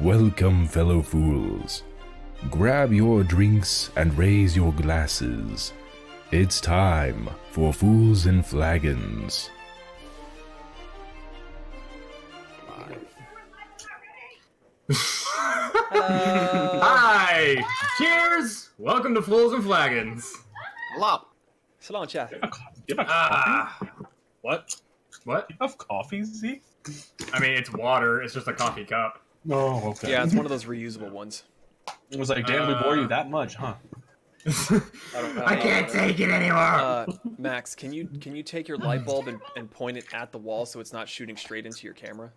Welcome, fellow fools. Grab your drinks and raise your glasses. It's time for Fools and Flagons. Hi! Cheers! Welcome to Fools and Flagons. Hello. Salon chat. Do you have a coffee? What? What? You have coffee, Zeke? I mean, it's water. It's just a coffee cup. Oh, okay. Yeah, it's one of those reusable ones. It was like, damn, we bore you that much, huh? I can't take it anymore. Max, can you take your light bulb and point it at the wall so it's not shooting straight into your camera?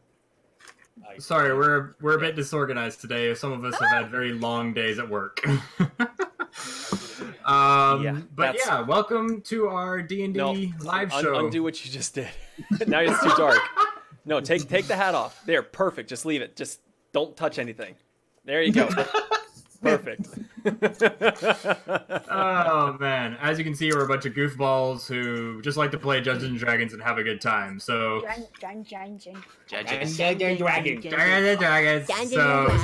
Sorry, we're a bit disorganized today. Some of us have had very long days at work. But yeah, welcome to our D&D live show. Undo what you just did. Now it's too dark. No, take the hat off. There, perfect. Just leave it. Just don't touch anything. There you go. Perfect. Oh man, as you can see, we're a bunch of goofballs who just like to play Dungeons and Dragons and have a good time. So So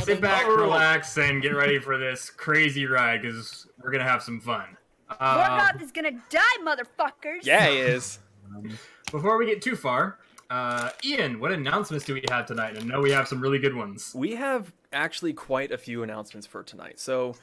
sit back, relax, and get ready for this crazy ride because we're gonna have some fun. Zorkon is gonna die, motherfuckers. Yeah, he is. Before we get too far, Ian, what announcements do we have tonight? And I know we have some really good ones. We have actually quite a few announcements for tonight. So,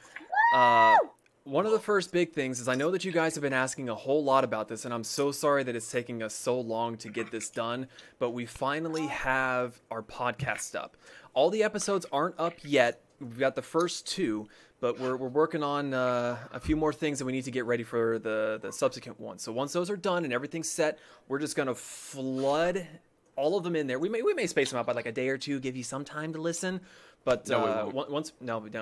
one of the first big things is I know that you guys have been asking a whole lot about this, and I'm so sorry that it's taking us so long to get this done, but we finally have our podcast up. All the episodes aren't up yet. We've got the first two, but we're working on a few more things that we need to get ready for the subsequent ones. So once those are done and everything's set, we're just going to flood all of them in there. We may space them out by like a day or two, give you some time to listen. But no,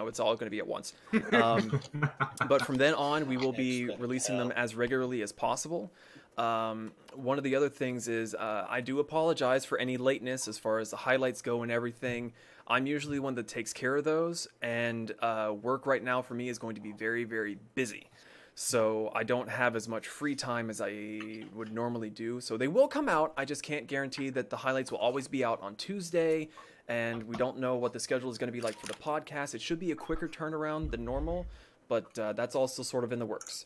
it's all going to be at once. But from then on, we will be releasing them as regularly as possible. One of the other things is I do apologize for any lateness as far as the highlights go and everything. I'm usually the one that takes care of those, and work right now for me is going to be very, very busy. So I don't have as much free time as I would normally do. So they will come out. I just can't guarantee that the highlights will always be out on Tuesday. And we don't know what the schedule is going to be like for the podcast. It should be a quicker turnaround than normal, but that's also sort of in the works.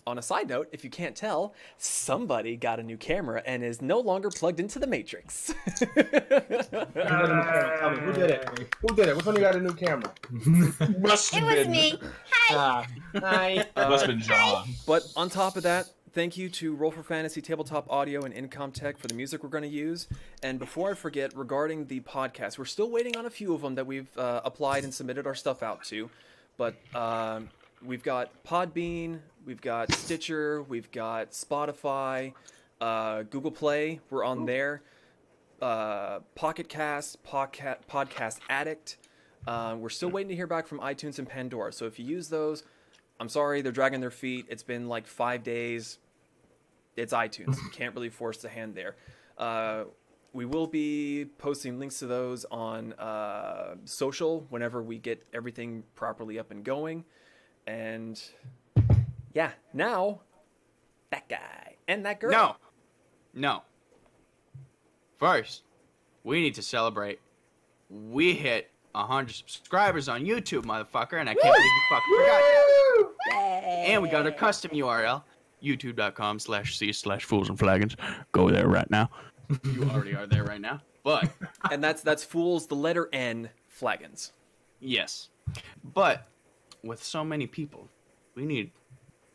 On a side note, if you can't tell, somebody got a new camera and is no longer plugged into the Matrix. Who did it? Who did it? Which one of you got a new camera? It was me. Hi. Hi. Must have been John. But on top of that, thank you to Roll for Fantasy, Tabletop Audio, and Incom Tech for the music we're going to use. And before I forget, regarding the podcast, we're still waiting on a few of them that we've applied and submitted our stuff out to. But we've got Podbean, we've got Stitcher, we've got Spotify, Google Play, we're on there, Pocket Cast, Podcast Addict. We're still waiting to hear back from iTunes and Pandora. So if you use those, I'm sorry, they're dragging their feet. It's been like 5 days. It's iTunes. You can't really force the hand there. We will be posting links to those on social whenever we get everything properly up and going. And yeah, now that guy and that girl. No. First, we need to celebrate. We hit 100 subscribers on YouTube, motherfucker, and I can't believe you fucking forgot that. And we got a custom URL, youtube.com/c/foolsandflagons. Go there right now. You already are there right now. But and that's fools, the letter N, flagons. yes. But with so many people, we need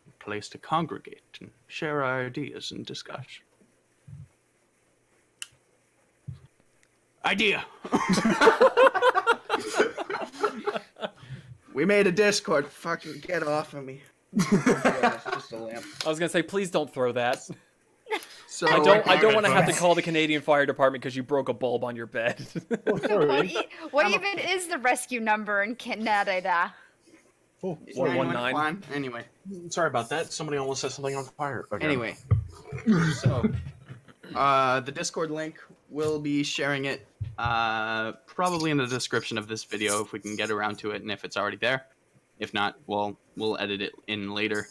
a place to congregate and share our ideas and discuss. Idea. We made a Discord. Fucking get off of me. Yeah, it's just a lamp. I was gonna say, please don't throw that. So I don't want to have to call the Canadian Fire Department because you broke a bulb on your bed. What even is the rescue number in Canada? 119. Anyway. Sorry about that. Somebody almost set something on fire. Okay. Anyway. So, the Discord link, we'll be sharing it probably in the description of this video if we can get around to it and if it's already there. If not, we'll edit it in later.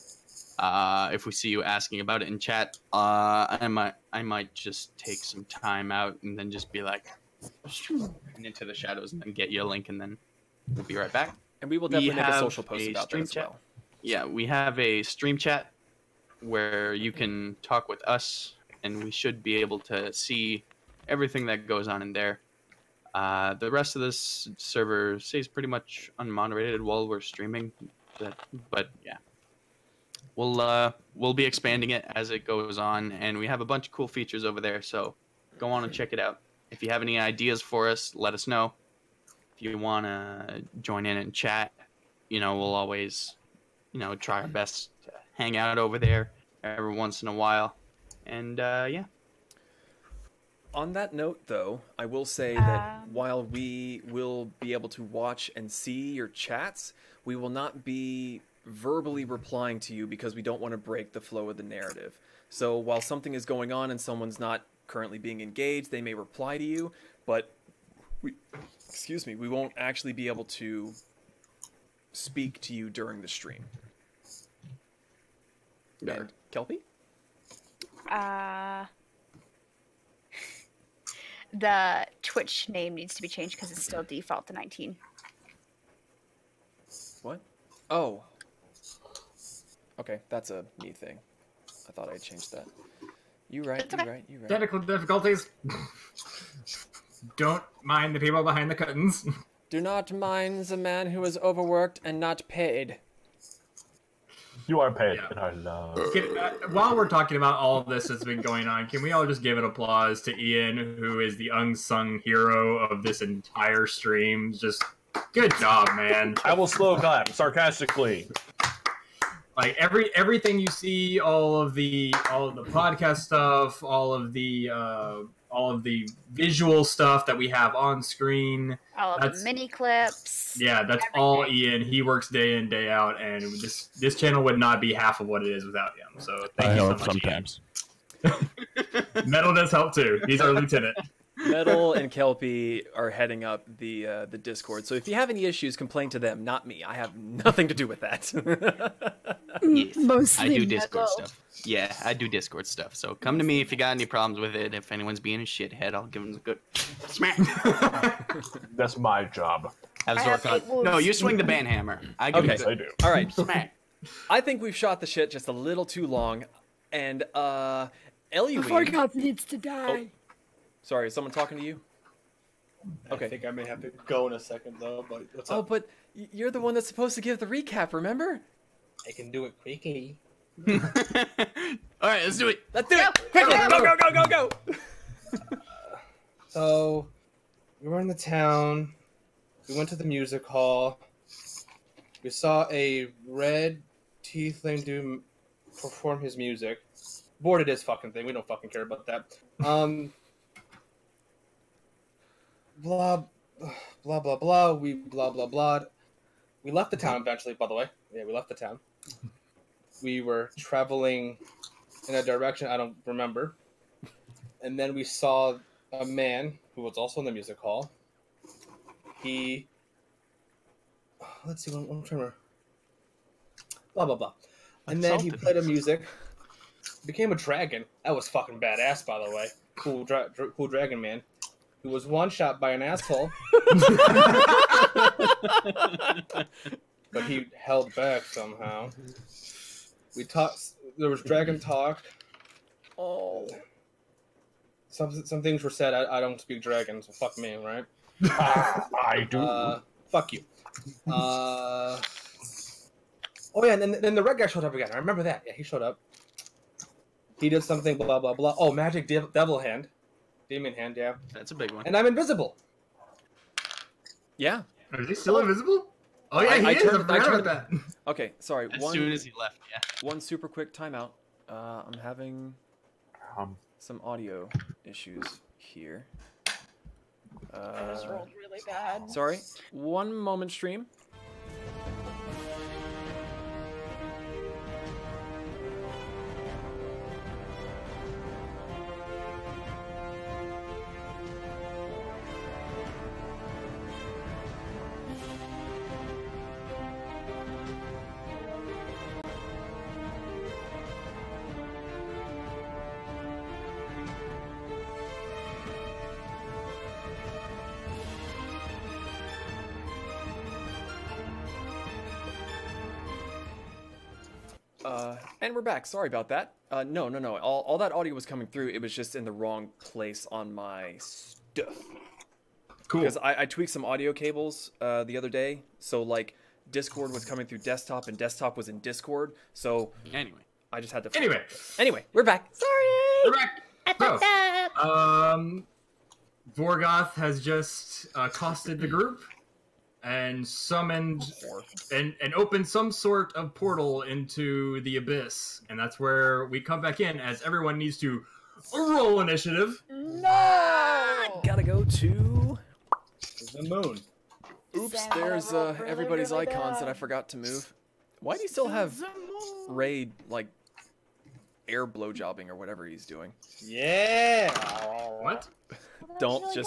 If we see you asking about it in chat, I might just take some time out and then just be like, into the shadows and then get you a link, and then we'll be right back. And we will definitely make a have social post a about that stream as chat. well. Yeah, we have a stream chat where you can talk with us, and we should be able to see everything that goes on in there. The rest of this server stays pretty much unmoderated while we're streaming, but yeah, we'll be expanding it as it goes on, and we have a bunch of cool features over there. So go on and check it out. If you have any ideas for us, let us know. If you want to join in and chat, we'll always, try our best to hang out over there every once in a while. And yeah. On that note, though, I will say that while we will be able to watch and see your chats, we will not be verbally replying to you because we don't want to break the flow of the narrative. So while something is going on and someone's not currently being engaged, they may reply to you, but we won't actually be able to speak to you during the stream. And Kelpie? The Twitch name needs to be changed because it's still default to 19. What? Oh. Okay, that's a me thing. I thought I changed that. You're right. Technical difficulties. Don't mind the people behind the curtains. Do not mind the man who is overworked and not paid. You are paid Yeah. in our love. While we're talking about all of this that's been going on, can we all just give an applause to Ian, who is the unsung hero of this entire stream? Just good job, man. I will slow clap sarcastically. Like everything you see, all of the podcast stuff, all of the visual stuff that we have on screen. All of the mini clips. Yeah, that's all Ian. He works day in, day out, and this channel would not be half of what it is without him. So thank you so much, sometimes. Ian. Metal does help too. He's our lieutenant. Metal and Kelpie are heading up the Discord. So if you have any issues, complain to them, not me. I have nothing to do with that. Yes, Mostly I do Discord Metal. stuff. Yeah, I do Discord stuff. So come to me if you got any problems with it. If anyone's being a shithead, I'll give them a good smack. That's my job. Have I have Zorkon. 8 wolves. No, you swing the banhammer. I give Okay. it I do. All right. smack. I think we've shot the shit just a little too long. And Eluine... Zorkon needs to die. Sorry, is someone talking to you? Okay. I think I may have to go in a second though, but what's Oh, up? but you're the one that's supposed to give the recap, remember? I can do it quickly. All right, let's do it. Let's do it! Quickly! Go! So, we were in the town. We went to the music hall. We saw a red tiefling dude perform his music. Boarded his fucking thing. We don't fucking care about that. Blah, blah, blah, blah. We blah, blah, blah. We left the town eventually, by the way. Yeah, we left the town. We were traveling in a direction I don't remember. And then we saw a man who was also in the music hall. He... Let's see, I'm trying to remember. Blah, blah, blah. And then he played a music. Became a dragon. That was fucking badass, by the way. Cool dragon man. Who was one-shot by an asshole. But he held back somehow. We talked... There was dragon talk. Oh. Some things were said. I don't speak dragon, so fuck me, right? I do. Fuck you. Oh yeah, and then the red guy showed up again. I remember that. Yeah, he showed up. He did something, blah, blah, blah. Oh, magic devil hand. Demon hand, yeah. That's a big one. And I'm invisible. Yeah. Is he still invisible? Oh yeah, he I is. turned- I I forgot turned- about that. Okay, sorry. As soon as he left, yeah. One super quick timeout. I'm having some audio issues here. This rolled really bad. Sorry. 1 moment, stream. And we're back. Sorry about that. No. All that audio was coming through. It was just in the wrong place on my stuff. Cool. Because I tweaked some audio cables the other day. So, like, Discord was coming through desktop, and desktop was in Discord. So, Anyway. I just had to... Anyway, we're back. Sorry! we're back. So, Vorgoth has just accosted the group and summoned and opened some sort of portal into the abyss, and that's where we come back in, as everyone needs to roll initiative. No! Gotta go to... The moon. Oops, there's everybody's icons that I forgot to move. Why do you still have Raid, like, air blowjobbing or whatever he's doing? Yeah. What? Well, Don't really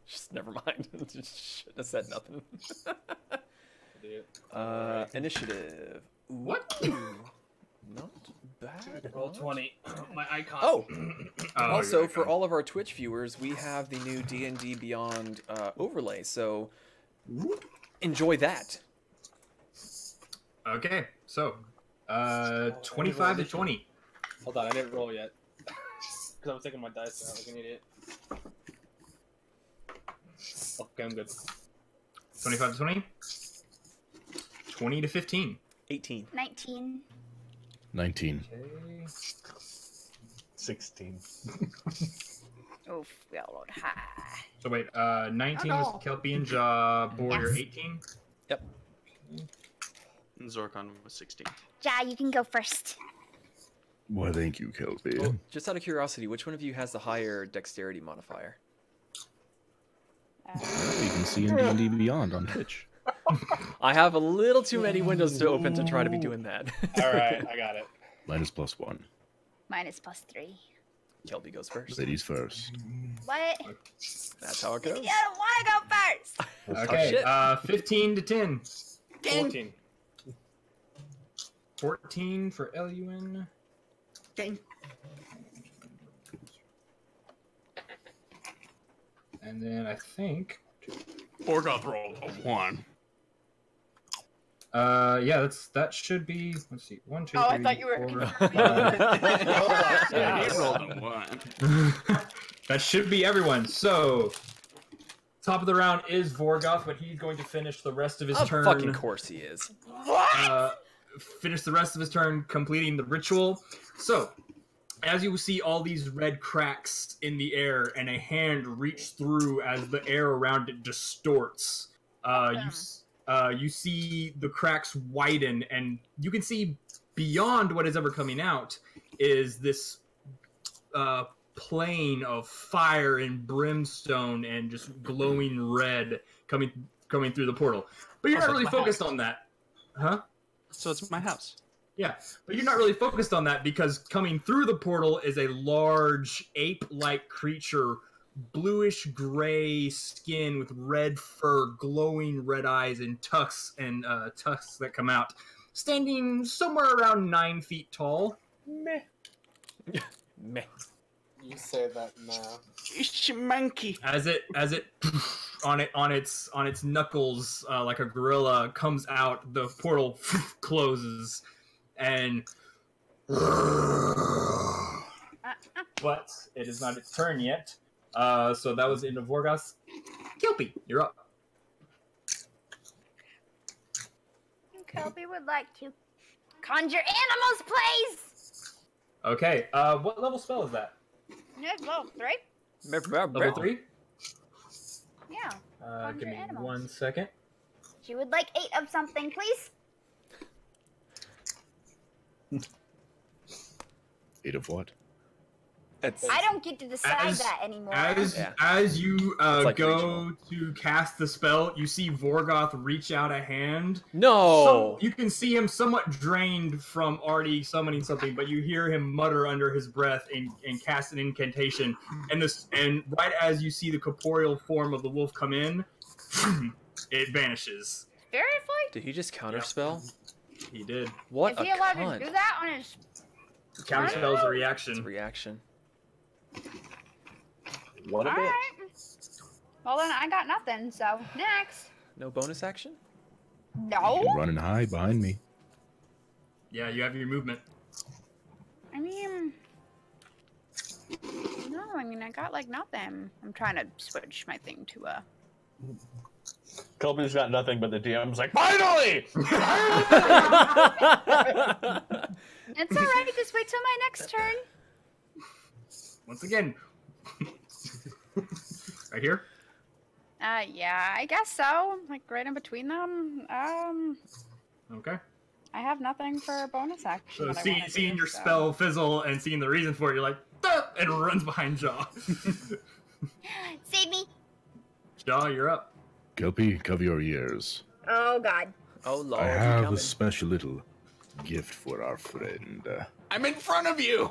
just never mind. Just shouldn't have said nothing. Initiative. What? Ooh, not bad. Roll 20. My icon. Oh, also you're for all of our Twitch viewers, we have the new D&D Beyond overlay, so enjoy that. Okay, so 25 to 20. Hold on, I didn't roll yet. Because I was taking my dice out like an idiot. Okay, I'm good. 25 to 20. 20 to 15. 18. 19. 19. Okay. 16. Oof, we all rolled high. So wait, 19 Oh, no. was Kelpie and Jaw, Warrior Yes. 18. Yep. And Zorkon was 16. Ja, you can go first. Well, thank you, Kelpie. Well, just out of curiosity, which one of you has the higher dexterity modifier? You can see in D&D Beyond on Twitch. I have a little too many windows to open to try to be doing that. Alright, I got it. Mine is +1. Mine is +3. Kelpie goes first. Ladies first. What? That's how it goes. Yeah, I don't want to go first. Okay, shit. 15 to 10. 14. 14 for Eluin. Dang. And then I think... Vorgoth rolled a 1. Yeah, that should be... Let's see. 1, 2, 3, Oh, I thought you were... 4, Yeah, he rolled a 1. that should be everyone. So, top of the round is Vorgoth, but he's going to finish the rest of his Of turn. fucking course he is. Finish the rest of his turn completing the ritual. So, as you see all these red cracks in the air and a hand reach through as the air around it distorts, you see the cracks widen, and you can see beyond what is ever coming out is this plane of fire and brimstone and just glowing red coming through the portal. But you're not really focused on that. Huh? So it's my house. Yeah, but you're not really focused on that because coming through the portal is a large ape-like creature, bluish-gray skin with red fur, glowing red eyes, and tusks that come out, standing somewhere around 9 feet tall. Meh. Meh. You say that now. It's a monkey. As it on its knuckles like a gorilla comes out, the portal closes, and but it is not its turn yet. So that was into Vorgoth. Kelpie, you're up. Kelpie would like to conjure animals, please. Okay. What level spell is that? Yeah, level 3. Level 3. Yeah. Give me animals. 1 second. She would like 8 of something, please. 8 of what? I don't get to decide that anymore. As you like go regional. to cast the spell, you see Vorgoth reach out a hand. No! You can see him somewhat drained from already summoning something, but you hear him mutter under his breath and cast an incantation. And right as you see the corporeal form of the wolf come in, it vanishes. Seriously? Did he just counterspell? He did. What Is a he allowed cunt. to do that on his... Counterspell is a It's a reaction. reaction. What a bit. Alright. Well, then I got nothing, so next. No bonus action? You No. can run and hide behind me. Yeah, you have your movement. I mean, no, I got like nothing. I'm trying to switch my thing to a. Kelby's got nothing, but the DM's like, finally! It's all right. Just wait till my next turn. Once again. Right here? Yeah, I guess so. Like right in between them. Okay. I have nothing for a bonus action. So that I wanna seeing do, your so. spell fizzle and seeing the reason for it, you're like, "Duh," and runs behind Jaw. Save me. Jaw, you're up. Kelpie, cover your ears. Oh God. Oh lord, I you have coming. a special little gift for our friend. I'm in front of you.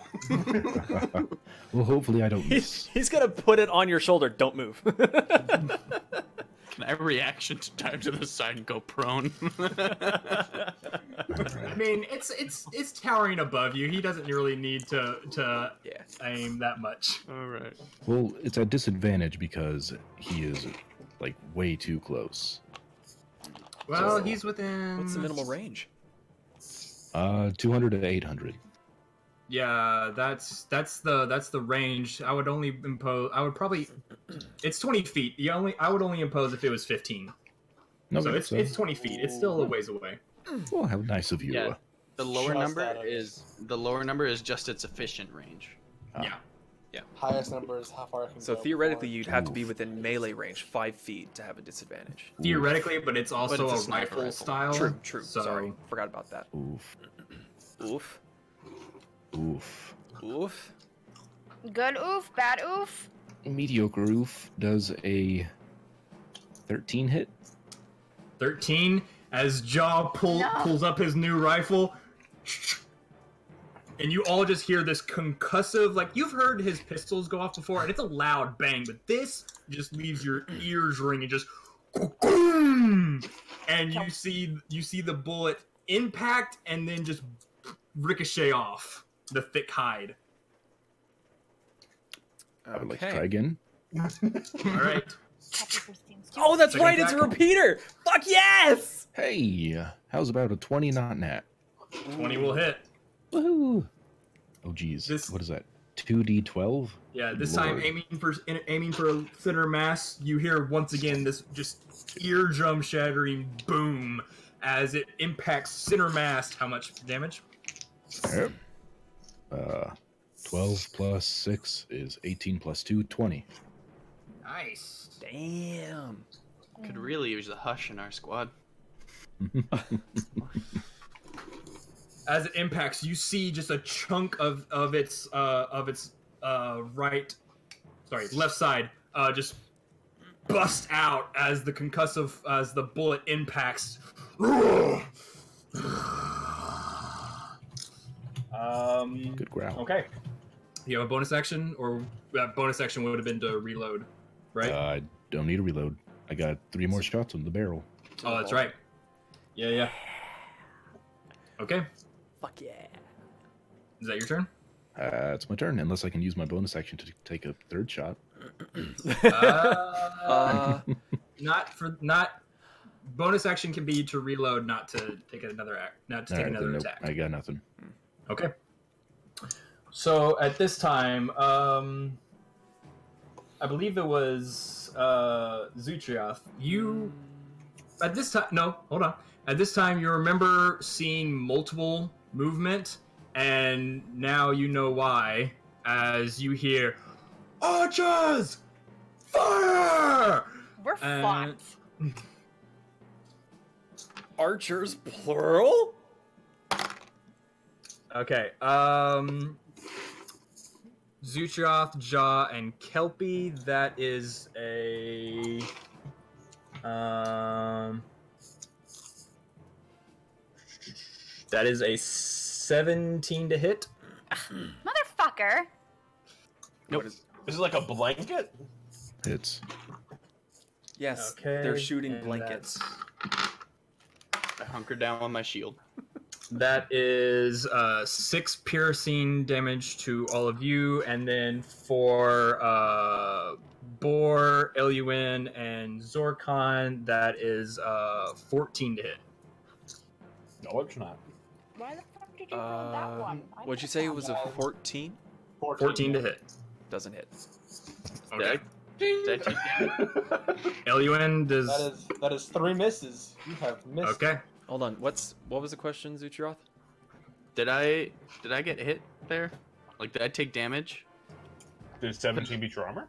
Well, hopefully I don't miss. He's gonna put it on your shoulder. Don't move. Can I reaction to dive to the side and go prone? I mean, it's towering above you. He doesn't really need to aim that much. All right. Well, it's at disadvantage because he is like way too close. Well, he's within. What's the minimal range? 200 to 800. Yeah, that's the range. I would only impose. I would probably. It's 20 feet. I would only impose if it was 15. No, So it's 20 feet. It's still a ways away. Well, how nice of you. Yeah. The lower Trust number that is just its efficient range. Yeah. Highest number is how far I can So go theoretically, before- you'd have to be within melee range, 5 feet, to have a disadvantage. Theoretically, but it's also it's a a sniper rifle rifle. style. True. So, Sorry, forgot about that. Oof. Oof. Oof. Oof. Good oof, bad oof. Mediocre oof does a 13 hit. 13 as Jaw pulls up his new rifle, and you all just hear this concussive, like you've heard his pistols go off before, and it's a loud bang, but this just leaves your ears ringing, just and you see the bullet impact and then just ricochet off the thick hide. I would like to try again. All right. Oh, that's Second right. It's a attack. repeater. Fuck yes. Hey, how's about a 20 not nat? 20 will hit. Woohoo! Oh geez, what is that? 2d12? Yeah, this Lord. time aiming for a center mass, you hear once again this just eardrum shattering boom as it impacts center mass. How much damage? Yep. 12 plus 6 is 18 plus 2, 20. Nice. Damn. Could really use the hush in our squad. As it impacts, you see just a chunk of its left side just bust out as the bullet impacts. Good growl. Okay. You have a bonus action, or that bonus action would have been to reload, right? I don't need a reload. I got 3 more shots on the barrel. Oh, that's right. Yeah. Okay. Fuck yeah. Is that your turn? It's my turn, unless I can use my bonus action to take a 3rd shot. Not bonus action can be to reload, not to take another Alright, then nope, attack. I got nothing. Okay. So at this time, I believe it was Zutreoth. At this time, you remember seeing multiple movement, and now you know why. As you hear, "Archers, fire!" We're fucked. Archers, plural? Okay. Zutreoth, Jaw, and Kelpie. That is a. That is a 17 to hit. Motherfucker. Nope. Is it like a blanket? Hits. Yes, Okay, they're shooting and blankets. I hunker down on my shield. That is 6 piercing damage to all of you, and then for Boar, Eluen, and Zorkon, that is 14 to hit. No, it's not. Why the fuck did you roll that one? What'd you say it was a 14? 14 to hit. Doesn't hit. Okay. Did I- LUN does. That is 3 misses. You have missed. Okay. Hold on. What was the question, Zutreoth? Did I get hit there? Like, did I take damage? Did 17 beat your armor?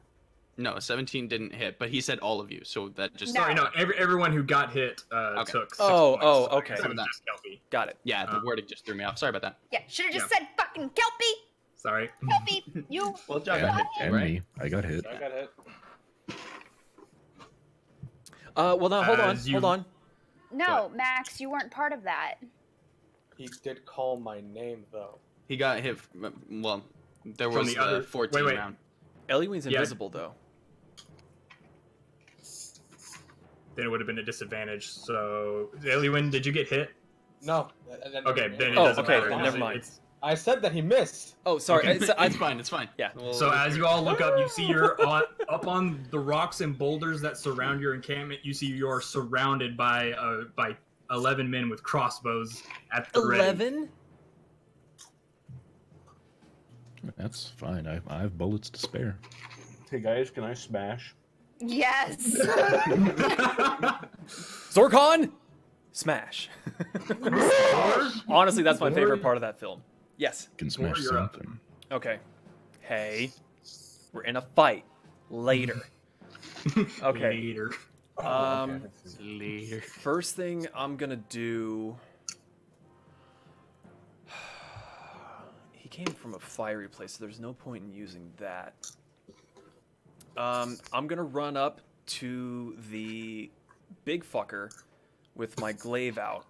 No, 17 didn't hit, but he said all of you, so that just... No. Sorry, no. Everyone who got hit Okay. took. 6 Oh, points. oh, So okay. it was just Kelpie. Got it. Yeah, the wording just threw me off. Sorry about that. Yeah, should have just Yeah. said fucking Kelpie. Sorry. Kelpie, you. Well, John And, got hit, and right? me. I got hit. I got hit. Well, now hold on. As you- Hold on. No, Max, you weren't part of that. He did call my name though. He got hit. Well, there From was the other- 14 wait. round. Eliween's Yeah. invisible though. Then it would have been a disadvantage. So, Eliwin, did you get hit? No. Okay, then it Oh, doesn't okay, matter. then It's- never mind. it's- I said that he missed. Oh, sorry. Okay. It's fine. It's fine. Yeah. We'll- So as you all look up, you see you're up on the rocks and boulders that surround your encampment. You see you're surrounded by 11 men with crossbows at the ready. 11? That's fine. I have bullets to spare. Hey guys, can I smash? Yes. Zorkon! Smash. Honestly, that's my favorite part of that film. Yes. Can smash you're up. something. Okay. Hey. We're in a fight. Later. Okay. Later. Later. First thing I'm gonna do... He came from a fiery place, so there's no point in using that. I'm gonna run up to the big fucker with my glaive out.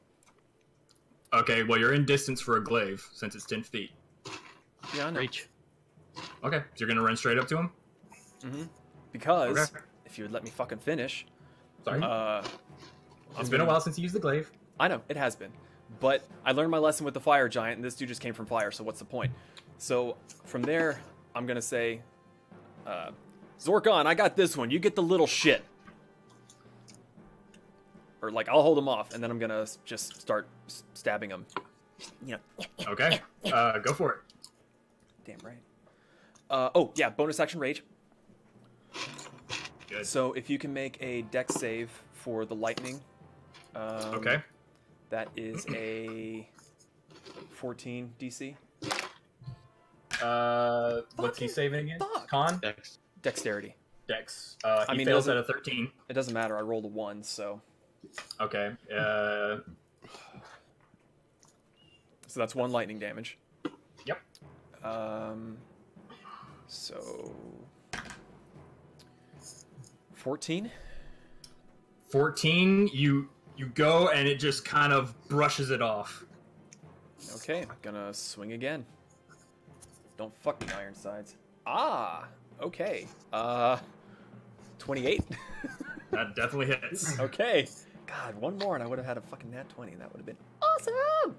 Okay, well you're in distance for a glaive since it's 10 feet. Yeah, I know. Reach. Okay, so you're gonna run straight up to him. Because Okay. if you would let me fucking finish, Sorry, it's been a while since you used the glaive. I know, it has been. But I learned my lesson with the fire giant, and this dude just came from fire, so what's the point? So from there, I'm gonna say, Zorkon, I got this one. You get the little shit. Or like, I'll hold him off, and then I'm gonna just start stabbing him. You know, Okay, go for it. damn right. Oh yeah, bonus action rage. Good. So if you can make a dex save for the lightning. Okay. That is a 14 DC. What's he saving again? fuck. Con? Dex. Dexterity. Dex. I He mean, fails does at it- a 13. It doesn't matter. I rolled a 1, so. Okay. So that's 1 lightning damage. Yep. So 14. 14. You go and it just kind of brushes it off. Okay, I'm gonna swing again. Don't fuck me, Ironsides. Ah, okay. 28. That definitely hits. Okay. God, one more and I would have had a fucking nat 20 and that would have been awesome.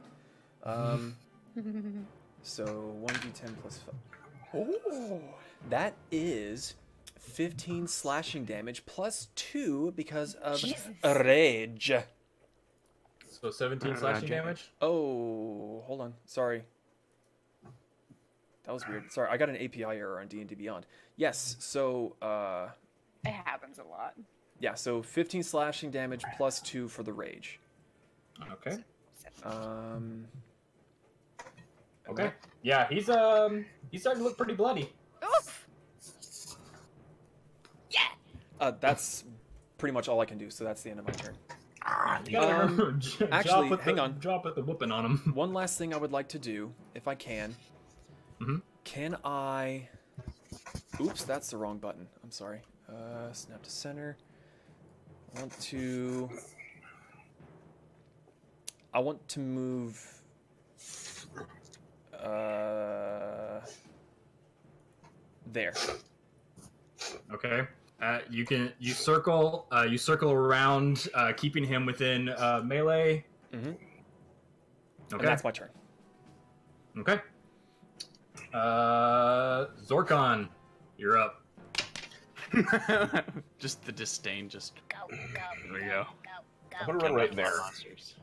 So 1d10 plus 5. Oh, that is 15 slashing damage plus 2 because of Jesus. rage. So 17 slashing damage. Oh, hold on. Sorry. That was weird. Sorry, I got an API error on D&D Beyond. Yes, so It happens a lot. yeah, so 15 slashing damage plus 2 for the rage. Okay. Okay. Yeah, he's starting to look pretty bloody. Oof. Yeah. That's pretty much all I can do, so that's the end of my turn. You gotta remember, actually, put hang the, on. Drop with the whooping on him. One last thing I would like to do, if I can. Mhm. Can I... Oops, that's the wrong button. I'm sorry. Snap to center. I want to move... there. Okay. You circle around, keeping him within melee. Mm-hmm. Okay. And that's my turn. Okay. Zorkon, you're up. Just the disdain. Just Go, go. there we go. Go, I'm go. gonna run right there. Monsters.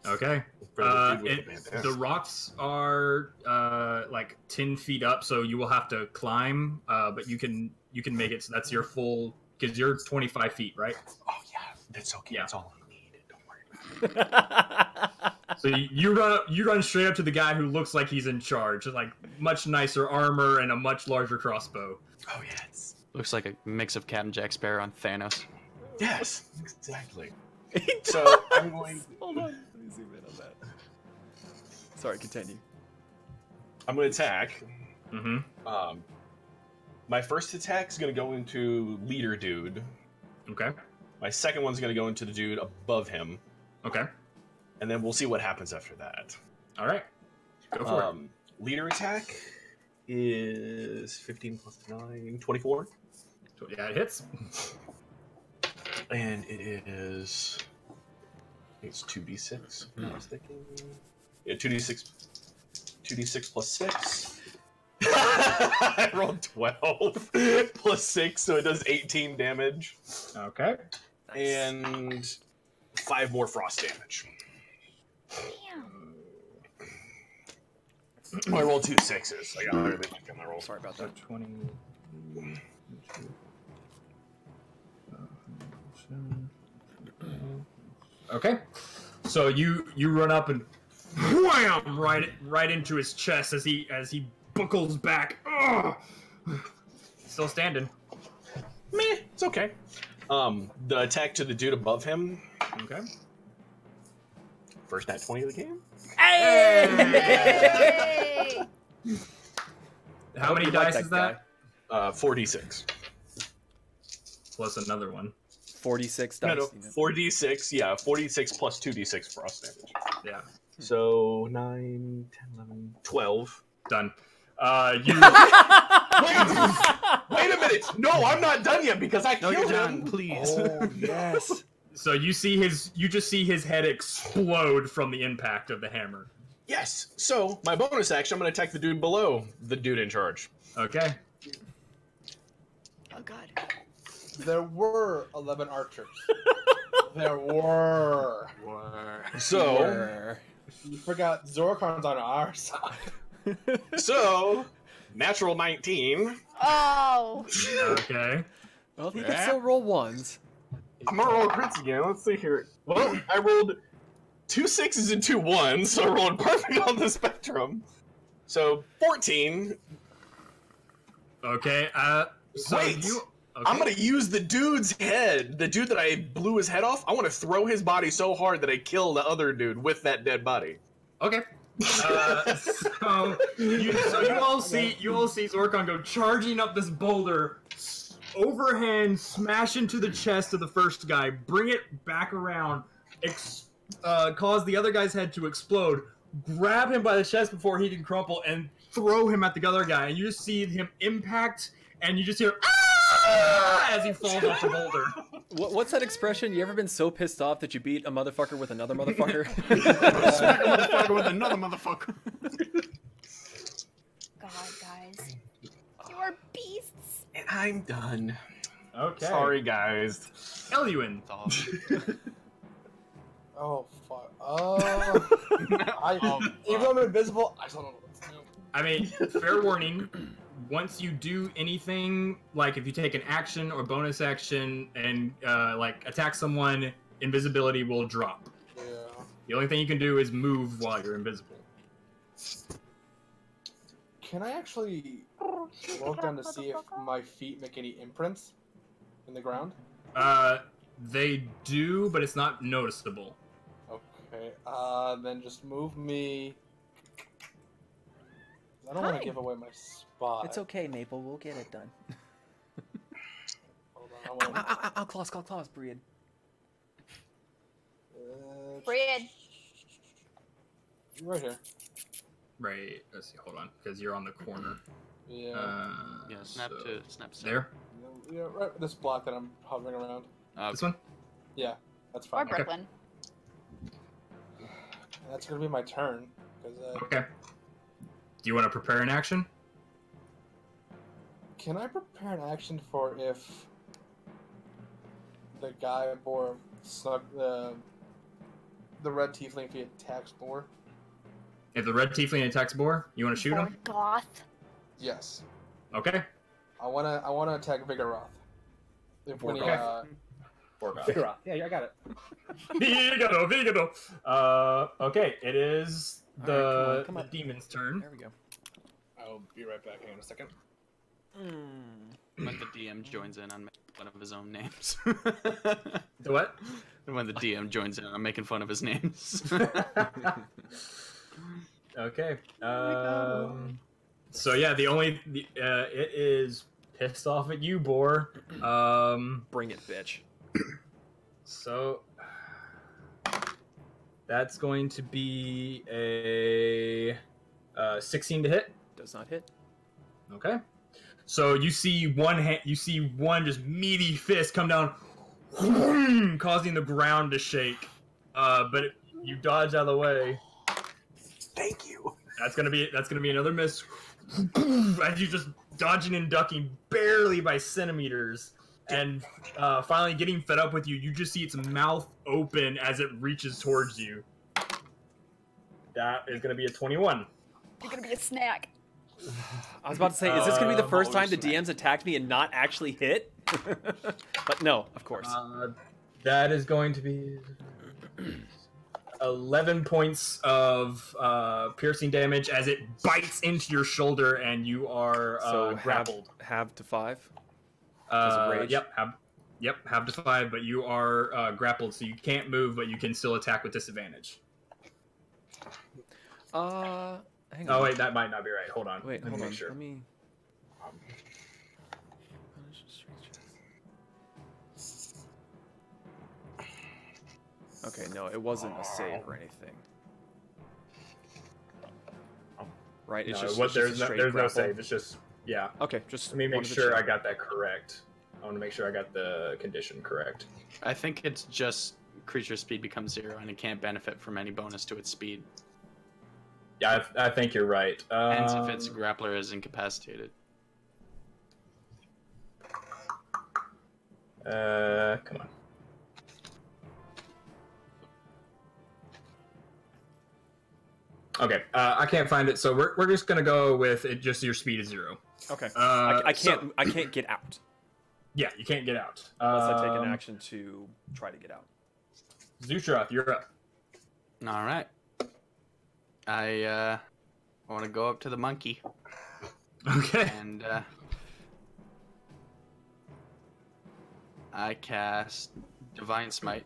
Okay. For the dude with the bandana. The rocks are like 10 feet up, so you will have to climb. But you can make it. So that's your full, because you're 25 feet, right? Oh yeah, that's okay. Yeah. That's all I need. Don't worry about it. So you run straight up to the guy who looks like he's in charge, like much nicer armor and a much larger crossbow. Oh yes. Looks like a mix of Captain Jack Sparrow and Thanos. Yes, exactly. So I'm going. Hold on. Let me zoom in on that. Sorry, continue. I'm going to attack. Mm-hmm. My first attack is going to go into leader dude. Okay. My second one's going to go into the dude above him. Okay. And then we'll see what happens after that. All right. Go for it. Leader attack is 15 plus 9, 24. So, yeah, it hits. And it is... I think it's 2d6. If I'm not mistaken. Yeah, 2d6 plus 6. I rolled 12 plus 6, so it does 18 damage. Okay. And 5 more frost damage. Damn. I rolled 2 6s. I got higher than my roll. Sorry about So that. 20. Okay. So you run up and wham right into his chest as he buckles back. Ugh! Still standing. Meh, it's okay. The attack to the dude above him. Okay. First nat 20 of the game. Yay! How many dice is that? 4d6. Plus another one. 46 No, dice. no, 4d6. Yeah, 4d6 plus 2d6 frost damage. Yeah. So 9, 10, 11, 12. Done. Wait a minute! No, I'm not done yet because I No, killed you're him. done, please. Oh yes. So you just see his head explode from the impact of the hammer. Yes. So my bonus action, I'm going to attack the dude below the dude in charge. Okay. Oh god. There were 11 archers. There were. So, You forgot Zorkon's on our side. so natural 19. Oh. Okay. Well, he can still roll ones. I'm gonna roll crits again. Let's see here. Well, I rolled 2 6s and 2 1s, so I rolled perfect on the spectrum. So 14. Okay. So Wait. you. Okay. I'm gonna use the dude's head. The dude that I blew his head off. I want to throw his body so hard that I kill the other dude with that dead body. Okay. So you all see Zorkon go charging up this boulder, overhand smash into the chest of the first guy, bring it back around, cause the other guy's head to explode, grab him by the chest before he can crumple, and throw him at the other guy. And you just see him impact, and you just hear as he falls off the boulder. What's that expression? You ever been so pissed off that you beat a motherfucker with another motherfucker? Smack a motherfucker with another motherfucker. God, guys. You are beasts. And I'm done. Okay. Sorry, guys. Eluin. Oh, fuck. Even though I'm invisible, I still don't know what to do. I mean, fair warning. Once you do anything, like if you take an action or bonus action and like attack someone, invisibility will drop. Yeah. The only thing you can do is move while you're invisible. Can I actually look down to see if my feet make any imprints in the ground? They do, but it's not noticeable. Okay. Then just move me. I don't want Hi. to give away my spot. It's okay, Maple. We'll get it done. Hold on. Ow, claws, Breed. Fred. Right here. Right. Let's see. Hold on, because you're on the corner. Yeah. Yeah, snap so- to snap. There. Yeah, right. This block that I'm hovering around. This one. Yeah, that's Or fine. Brooklyn. That's gonna be my turn. Okay. Do you want to prepare an action? Can I prepare an action for if the guy bore the red tiefling if he attacks Boar? If the red tiefling attacks Boar, you want to shoot Or him? goth. Yes. Okay. I wanna attack Vigoroth. When he, Vorgoth. Vigoroth. Yeah, I got it. Vigoro. Okay, it is All right, come the on. demon's turn. There we go. I'll be right back. Hang on a second. When the DM joins in on making fun of his own names. The what? When the DM joins in on making fun of his names. Okay. So yeah, it is pissed off at you, Boar. Bring it, bitch. So that's going to be a 16 to hit. Does not hit. Okay. So you see one just meaty fist come down, causing the ground to shake. But you dodge out of the way. Thank you. That's gonna be another miss. As you just dodging and ducking barely by centimeters, and finally getting fed up with you, you just see its mouth open as it reaches towards you. That is gonna be a 21. You're gonna be a snack. I was about to say, is this going to be the first time the always DM's attacked me and not actually hit? But no, of course. That is going to be 11 points of piercing damage as it bites into your shoulder and you are So grappled. Half to 5. Does it rage? Yep, half to 5, but you are grappled, so you can't move, but you can still attack with disadvantage. Hang on. Oh wait, that might not be right. Hold on. Wait, Let me hold on. make sure. Let me. Okay, no, it wasn't a save or anything. Right? It's No, just, what, it's just a straight there's no grapple. save. It's just yeah. Okay, just Let me make wanted to sure I check. got that correct. I want to make sure I got the condition correct. I think it's just creature speed becomes 0 and it can't benefit from any bonus to its speed. Yeah, I think you're right. Hence, if its grappler is incapacitated. Come on. Okay, I can't find it, so we're just gonna go with it. Just your speed is 0. Okay. I I can't get out Yeah, you can't get out unless I take an action to try to get out. Zutreoth, you're up. All right. I want to go up to the monkey Okay. and I cast Divine Smite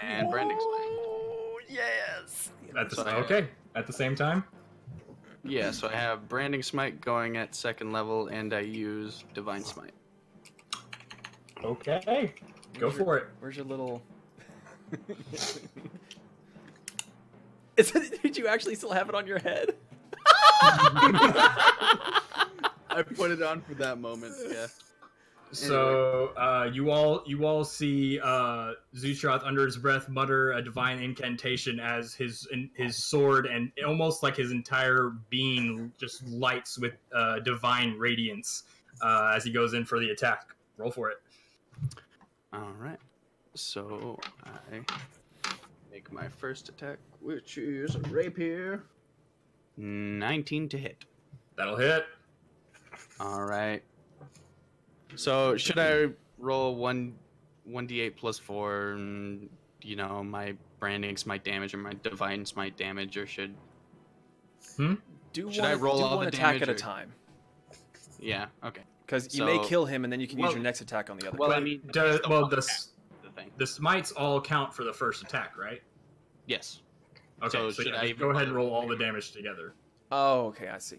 and Branding Smite. Oh, yes. Okay. At the same time. Yeah, so I have Branding Smite going at 2nd level, and I use Divine Smite. Okay. Go for it. Where's your little? Did you actually still have it on your head? I put it on for that moment. Yeah. So you all see Zutreoth under his breath mutter a divine incantation as his sword and almost like his entire being just lights with divine radiance as he goes in for the attack. Roll for it. All right. So I make my first attack, which is a rapier. 19 to hit. That'll hit. All right. So should I roll 1d8 plus 4, you know, my branding smite damage or my divine smite damage, or should Should I roll all one the attack damage, at a or- time? Yeah, okay. Because you may So- kill him and then you can use Well- your next attack on the other Well, guy. I mean, the thing. the smites all count for the first attack, right? Yes. Okay, So so should yeah, I just go ahead and roll all the damage together. Oh, okay, I see.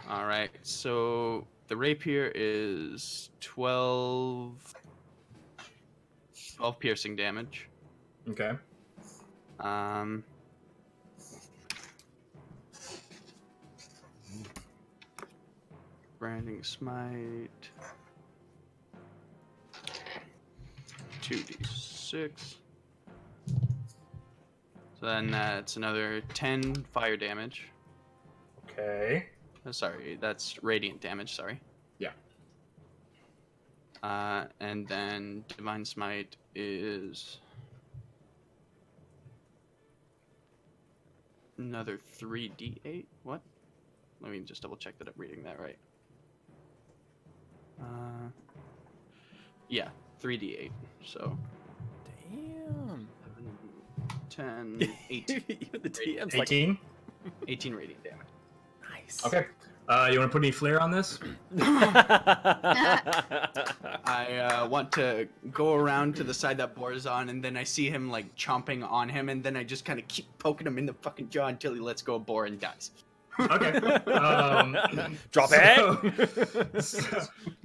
All right. So the rapier is 12 piercing damage. Okay. Branding smite. 2d6. So then that's another 10 fire damage. Okay. Sorry, that's radiant damage, sorry. Yeah. And then divine smite is another 3d8. What? Let me just double check that I'm reading that right. Yeah, 3d8. So Damn. 10, 18. Even the DM's like 18. 18 radiant damage. nice. Okay. You want to put any flair on this? I want to go around to the side that Boar is on, and then I see him like chomping on him, and then I just kind of keep poking him in the fucking jaw until he lets go of Boar and dies. Okay. Drop it.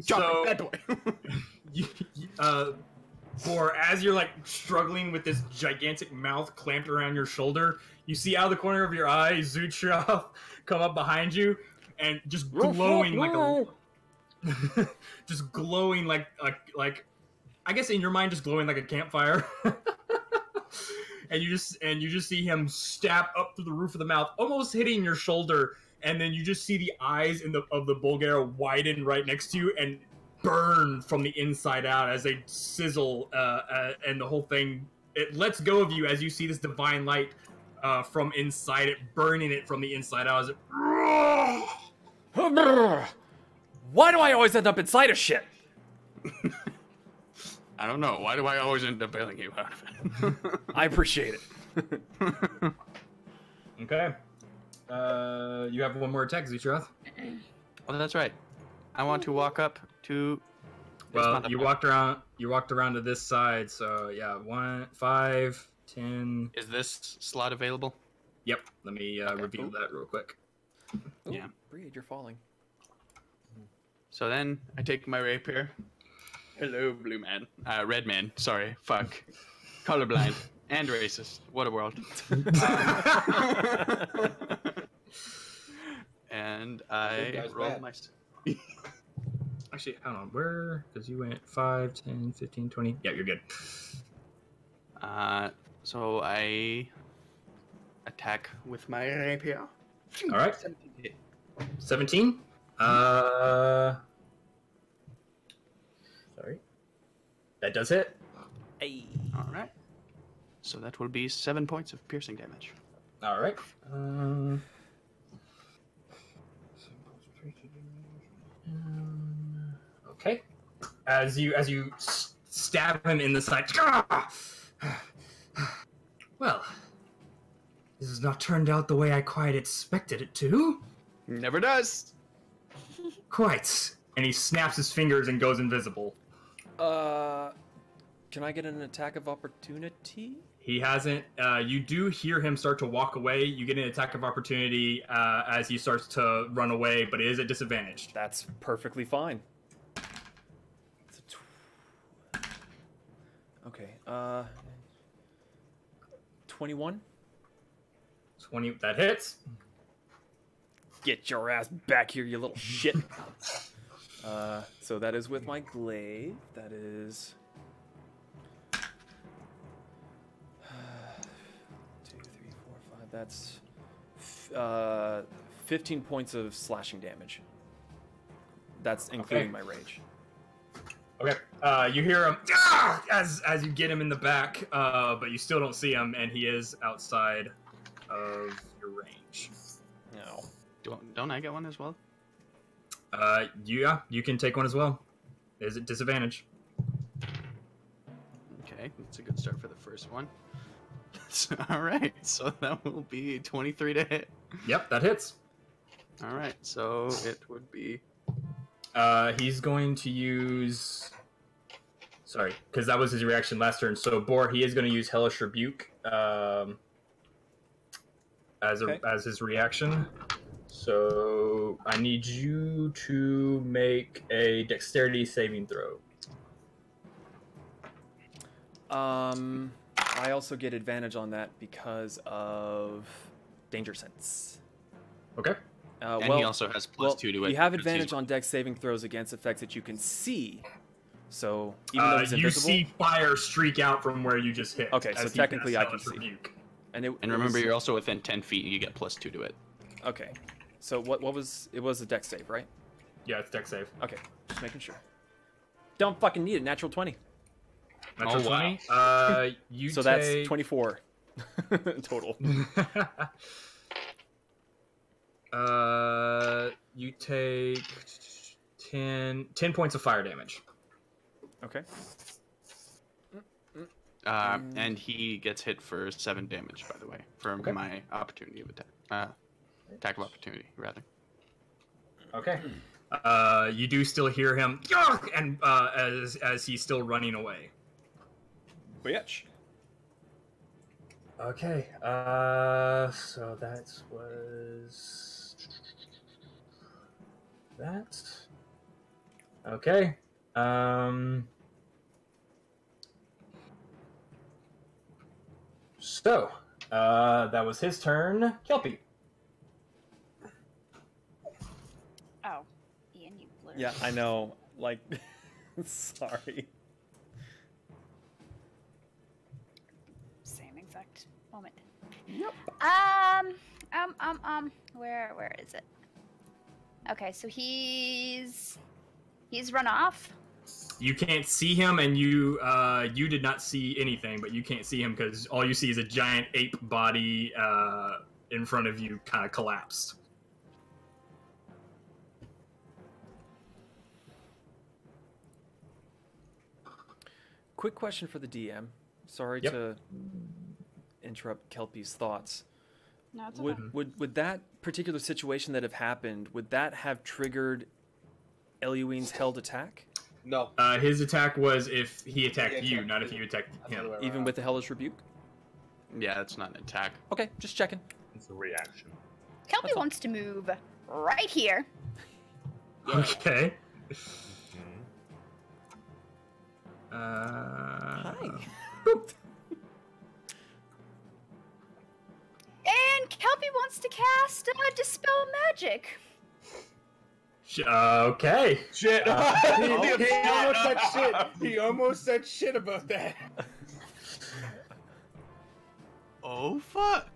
Chomp bad boy. For as you're like struggling with this gigantic mouth clamped around your shoulder, you see out of the corner of your eye Zutreoth come up behind you and just glowing like a just glowing like I guess in your mind just glowing like a campfire. and you just see him stab up through the roof of the mouth, almost hitting your shoulder, and then you just see the eyes of the Bulgara widen right next to you and burn from the inside out as they sizzle, and the whole thing, it lets go of you as you see this divine light from inside it, burning it from the inside out. As it... Why do I always end up inside of shit? I don't know. Why do I always end up bailing you out of it? I appreciate it. Okay. You have one more attack, Zutreoth. Oh, that's right. I want to walk up to. Well, you walked around to this side, so yeah, 1, 5, 10. Is this slot available? Yep. Let me reveal that real quick. Ooh, Yeah. Breed, you're falling. So then I take my rapier. Hello, blue man. Red man. Sorry. Fuck. Colorblind and racist. What a world. And I roll my. Actually, hold on. Where? Because you went 5, 10, 15, 20. Yeah, you're good. So I attack with my rapier. All right. 17. Sorry. That does hit. Hey. All right. So that will be 7 points of piercing damage. All right. Okay. As you stab him in the side. Well, this has not turned out the way I quite expected it to. Never does. Quite. And he snaps his fingers and goes invisible. Can I get an attack of opportunity? He hasn't. You do hear him start to walk away. You get an attack of opportunity as he starts to run away, but it is at disadvantage. That's perfectly fine. Okay. 21. 20. That hits. Get your ass back here, you little shit. So that is with my glaive. That is 2, 3, 4, 5. That's 15 points of slashing damage. That's including my rage. Okay. You hear him as you get him in the back, but you still don't see him, and he is outside of your range. No. Don't I get one as well? Yeah, you can take one as well. Is it disadvantage? Okay, that's a good start for the first one. All right, so that will be 23 to hit. Yep, that hits. All right, so it would be. He's going to use. Sorry, because that was his reaction last turn. So Boar, he is going to use Hellish Rebuke as his reaction. So I need you to make a Dexterity saving throw. I also get advantage on that because of Danger Sense. Okay. And he also has +2 to it. You have advantage on Dex saving throws against effects that you can see. So even though he's you invisible, see fire streak out from where you just hit. Okay, so as he technically I can casts Hellish see. Rebuke. And remember, you're also within 10 feet. You get +2 to it. Okay. So what was it? Was a Dex save, right? Yeah, it's Dex save. Okay, just making sure. Don't fucking need it. Natural 20. Natural 20. So that's 24 total. You take 10 points of fire damage. Okay. And he gets hit for 7 damage, by the way, for my opportunity of attack. Attack of opportunity, rather. Okay. You do still hear him, "Yark!" and as he's still running away. Bitch. Okay. So that was that. Okay. So, that was his turn. Kelpie. Oh, Ian, you blur. Yeah, I know. Like, sorry. Same exact moment. Where is it? Okay, so he's run off. You can't see him, and you did not see anything, but you can't see him because all you see is a giant ape body in front of you, kind of collapsed. Quick question for the DM. Sorry to interrupt Kelpie's thoughts. No, it's okay. Would that particular situation that have happened, would that have triggered Eluine's held attack? No. His attack was if he attacked you, not if you attacked him. Even with the hellish rebuke? Yeah, it's not an attack. Okay, just checking. It's a reaction. Kelpie That's all. wants to move right here. Okay. Hi. And Kelpie wants to cast Dispel Magic. Okay. Shit. He almost said shit about that. Oh, fuck.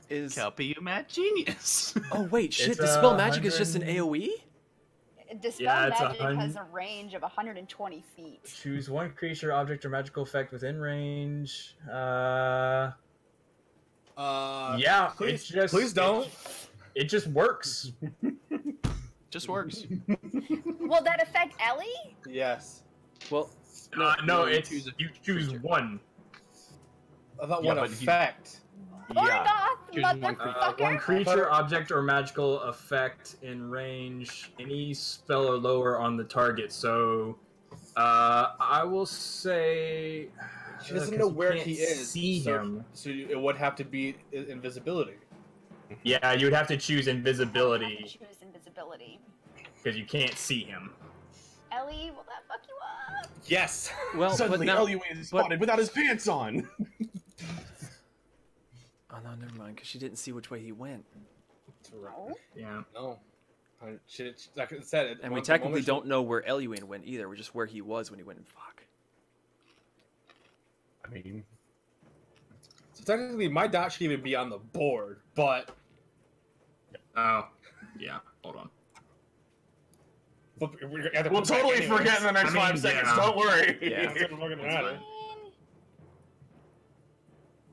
Is Kelpie, you mad genius. Oh wait, shit, It's, Dispel Magic is 100 just an AoE? Dispel Yeah, it's Magic 100. has a range of 120 feet. Choose one creature, object, or magical effect within range. Yeah. It's just Please don't. It just works. Just works. Will that affect Ellie? Yes. Well, No, you it's choose a you choose creature. one. I thought Yeah, one but he- effect. Choose one Motherfucker. One creature, object, or magical effect in range, any spell or lower on the target. So, I will say She doesn't 'cause know you where can't he is. See so, him? So it would have to be invisibility. Yeah, you would have to choose invisibility Choose invisibility. because you can't see him. Ellie, will that fuck you up? Yes. well, but Suddenly, now... Eluine is spotted without his pants on. Oh no, never mind, because she didn't see which way he went. No. Yeah. No. Like I said, And we technically don't know where Eluine went either, we're just where he was when he went. Fuck. I mean, So technically, my dot should even be on the board, but Oh, yeah. Hold on. we'll totally forget in the next 5 seconds. yeah. Don't worry. Yeah. It doesn't fucking matter.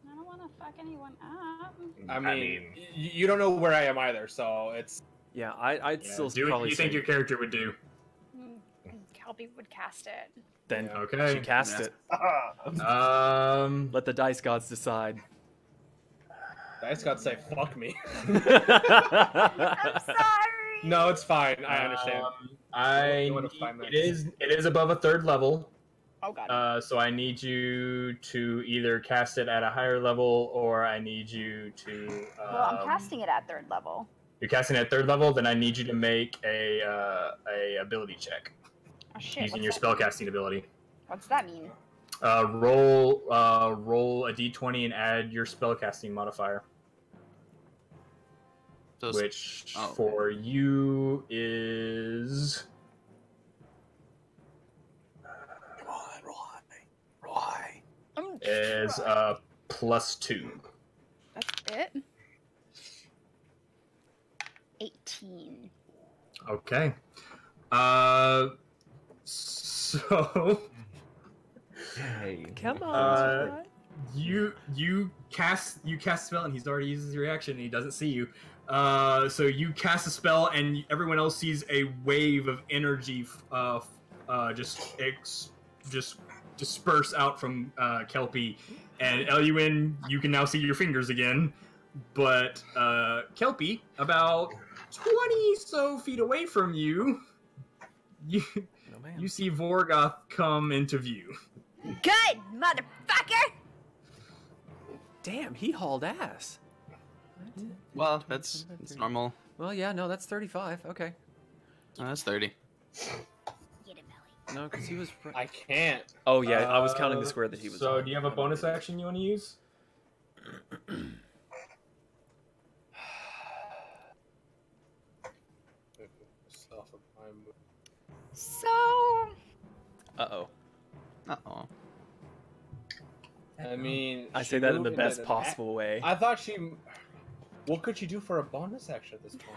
I don't want to fuck anyone up. I mean, you don't know where I am either, so it's. Yeah, I'd Yeah, still do what probably you say... think your character would do. Kelpie would cast it. Then Okay. she cast Yeah. it. Let the dice gods decide. I just got to say, fuck me. I'm sorry. No, it's fine. I understand. You wanna find that. It is above a 3rd level. Oh god. So I need you to either cast it at a higher level, or I need you to. Well, I'm casting it at 3rd level. You're casting at 3rd level, then I need you to make a ability check Oh shit. using what's your that mean? spellcasting ability. What's that mean? Roll a d20 and add your spellcasting modifier, So which oh. for you is. Come on, roll high. Roll high. Is +2. That's it. 18. Okay. So Yay. Come on. you cast spell and he's already used his reaction and he doesn't see you. So you cast a spell, and everyone else sees a wave of energy just disperse out from Kelpie. And Eluin, you can now see your fingers again. But Kelpie, about 20 so feet away from you, you see Vorgoth come into view. Good, motherfucker! Damn, he hauled ass. Well, that's normal. Well, yeah, no, that's 35. Okay. Oh, that's 30. No, because he was... I can't. Oh, yeah, I was counting the square that he was So on. do you have a bonus action you want to use? So... Uh-oh. Uh-oh. I mean... I she say that in the moved best into possible way. I thought she... What could she do for a bonus action at this point?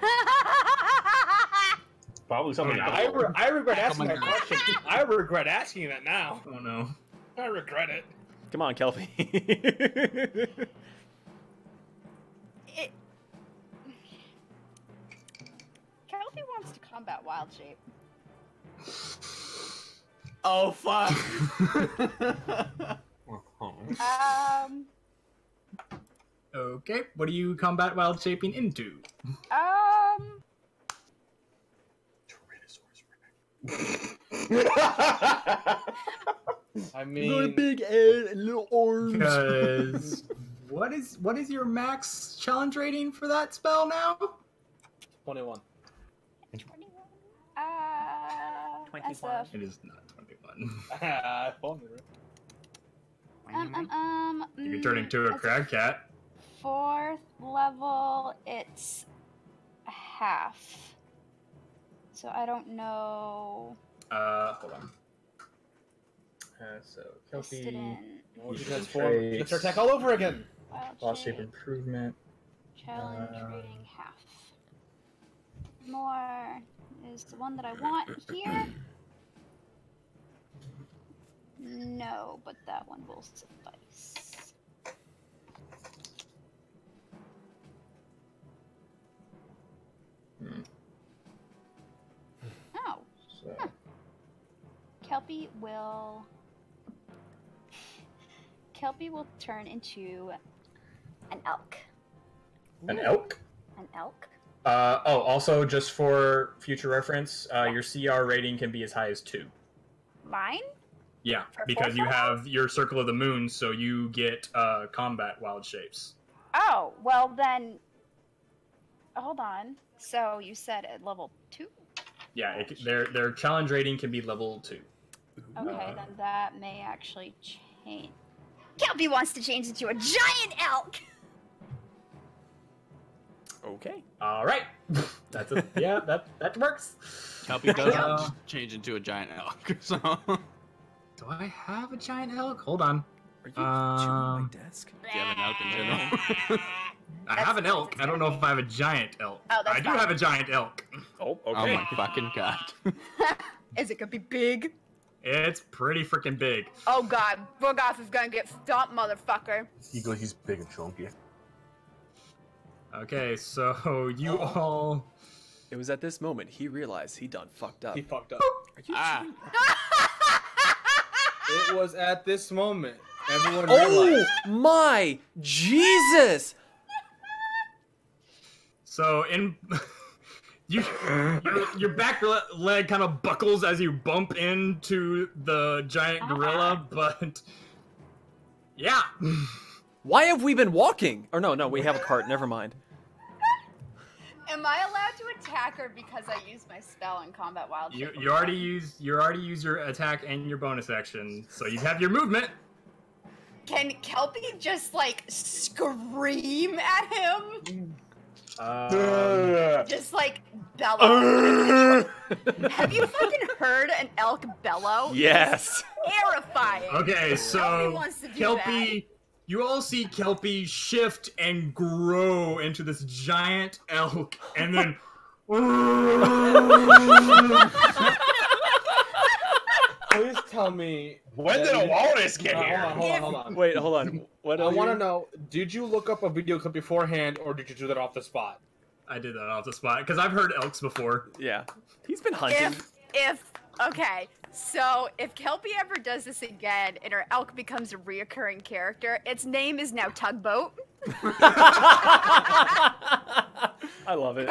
Probably something else. I regret asking that question. I regret asking that now. Oh no. I regret it. Come on, Kelpie. Kelpie wants to combat wild shape. Oh, fuck. Okay, what are you combat wild shaping into? I mean... big head and little arms. Because what is your max challenge rating for that spell now? 21. 21. It is not 21. I phoned it, You can turn into a crab cat. 4th level, it's half. So I don't know. Hold on. So Listed Kelpie, in She transformed. Gets her attack all over again. wild shape improvement. Challenge rating half. More is the one that I want here. No, but that one will suffice. Oh. So, Huh. Kelpie will turn into an elk. an elk. An elk? Also, just for future reference, your CR rating can be as high as 2. Mine? Yeah, For because you fourth have your Circle of the Moon, so you get combat wild shapes. Oh, well then. Hold on. So you said at level 2? Yeah, their challenge rating can be level 2. Okay, then that may actually change. Kelpie wants to change into a giant elk! Okay. All right, yeah, that works. Kelpie does change into a giant elk, so... Do I have a giant elk? Hold on. Are you chewing my desk? Do you have an elk in general? I have an elk. I don't know if I have a giant elk. Oh, that's I do fine. have a giant elk. Oh, Oh okay. my fucking god. Is it gonna be big? It's pretty freaking big. Oh god, Vorgoth is gonna get stomped, motherfucker. He's big and chunky. Okay, so you all. It was at this moment he realized he done fucked up. He fucked up. Are you chewing? It was at this moment everyone Oh realized. my Jesus! So in. Your back leg kind of buckles as you bump into the giant gorilla, but yeah. Why have we been walking? Or no, we have a cart. Never mind. Am I allowed to attack her because I used my spell in combat wild shape? You already used your attack and your bonus action, so you have your movement. Can Kelpie just like scream at him? Just like bellow. Have you fucking heard an elk bellow? Yes. Terrifying. Okay, Kelpie so wants to do Kelpie, you all see Kelpie shift and grow into this giant elk, and then. Please tell me. When did a walrus get here? Hold on. Wait, hold on. What? I want to know, did you look up a video clip beforehand, or did you do that off the spot? I did that off the spot because I've heard elks before. Yeah, he's been hunting. Okay, so if Kelpie ever does this again and her elk becomes a reoccurring character, its name is now Tugboat. I love it.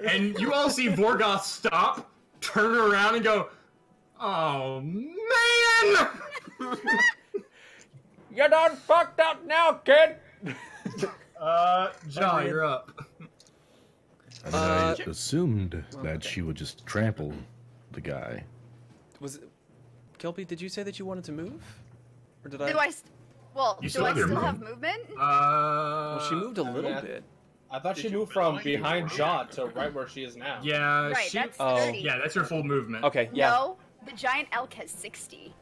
And you all see Vorgoth stop, turn around, and go, "Oh man!" You done fucked up now, kid. John, you're up. I mean, I assumed that she would just trample the guy. Was it Kelpie? Did you say that you wanted to move, or did I? Do I You still have movement. movement? Well, she moved a little bit. I thought she moved from behind Jaw to right where she is now. Yeah, Right, that's Oh. 30. yeah, that's your full movement. Okay, yeah. No, the giant elk has 60.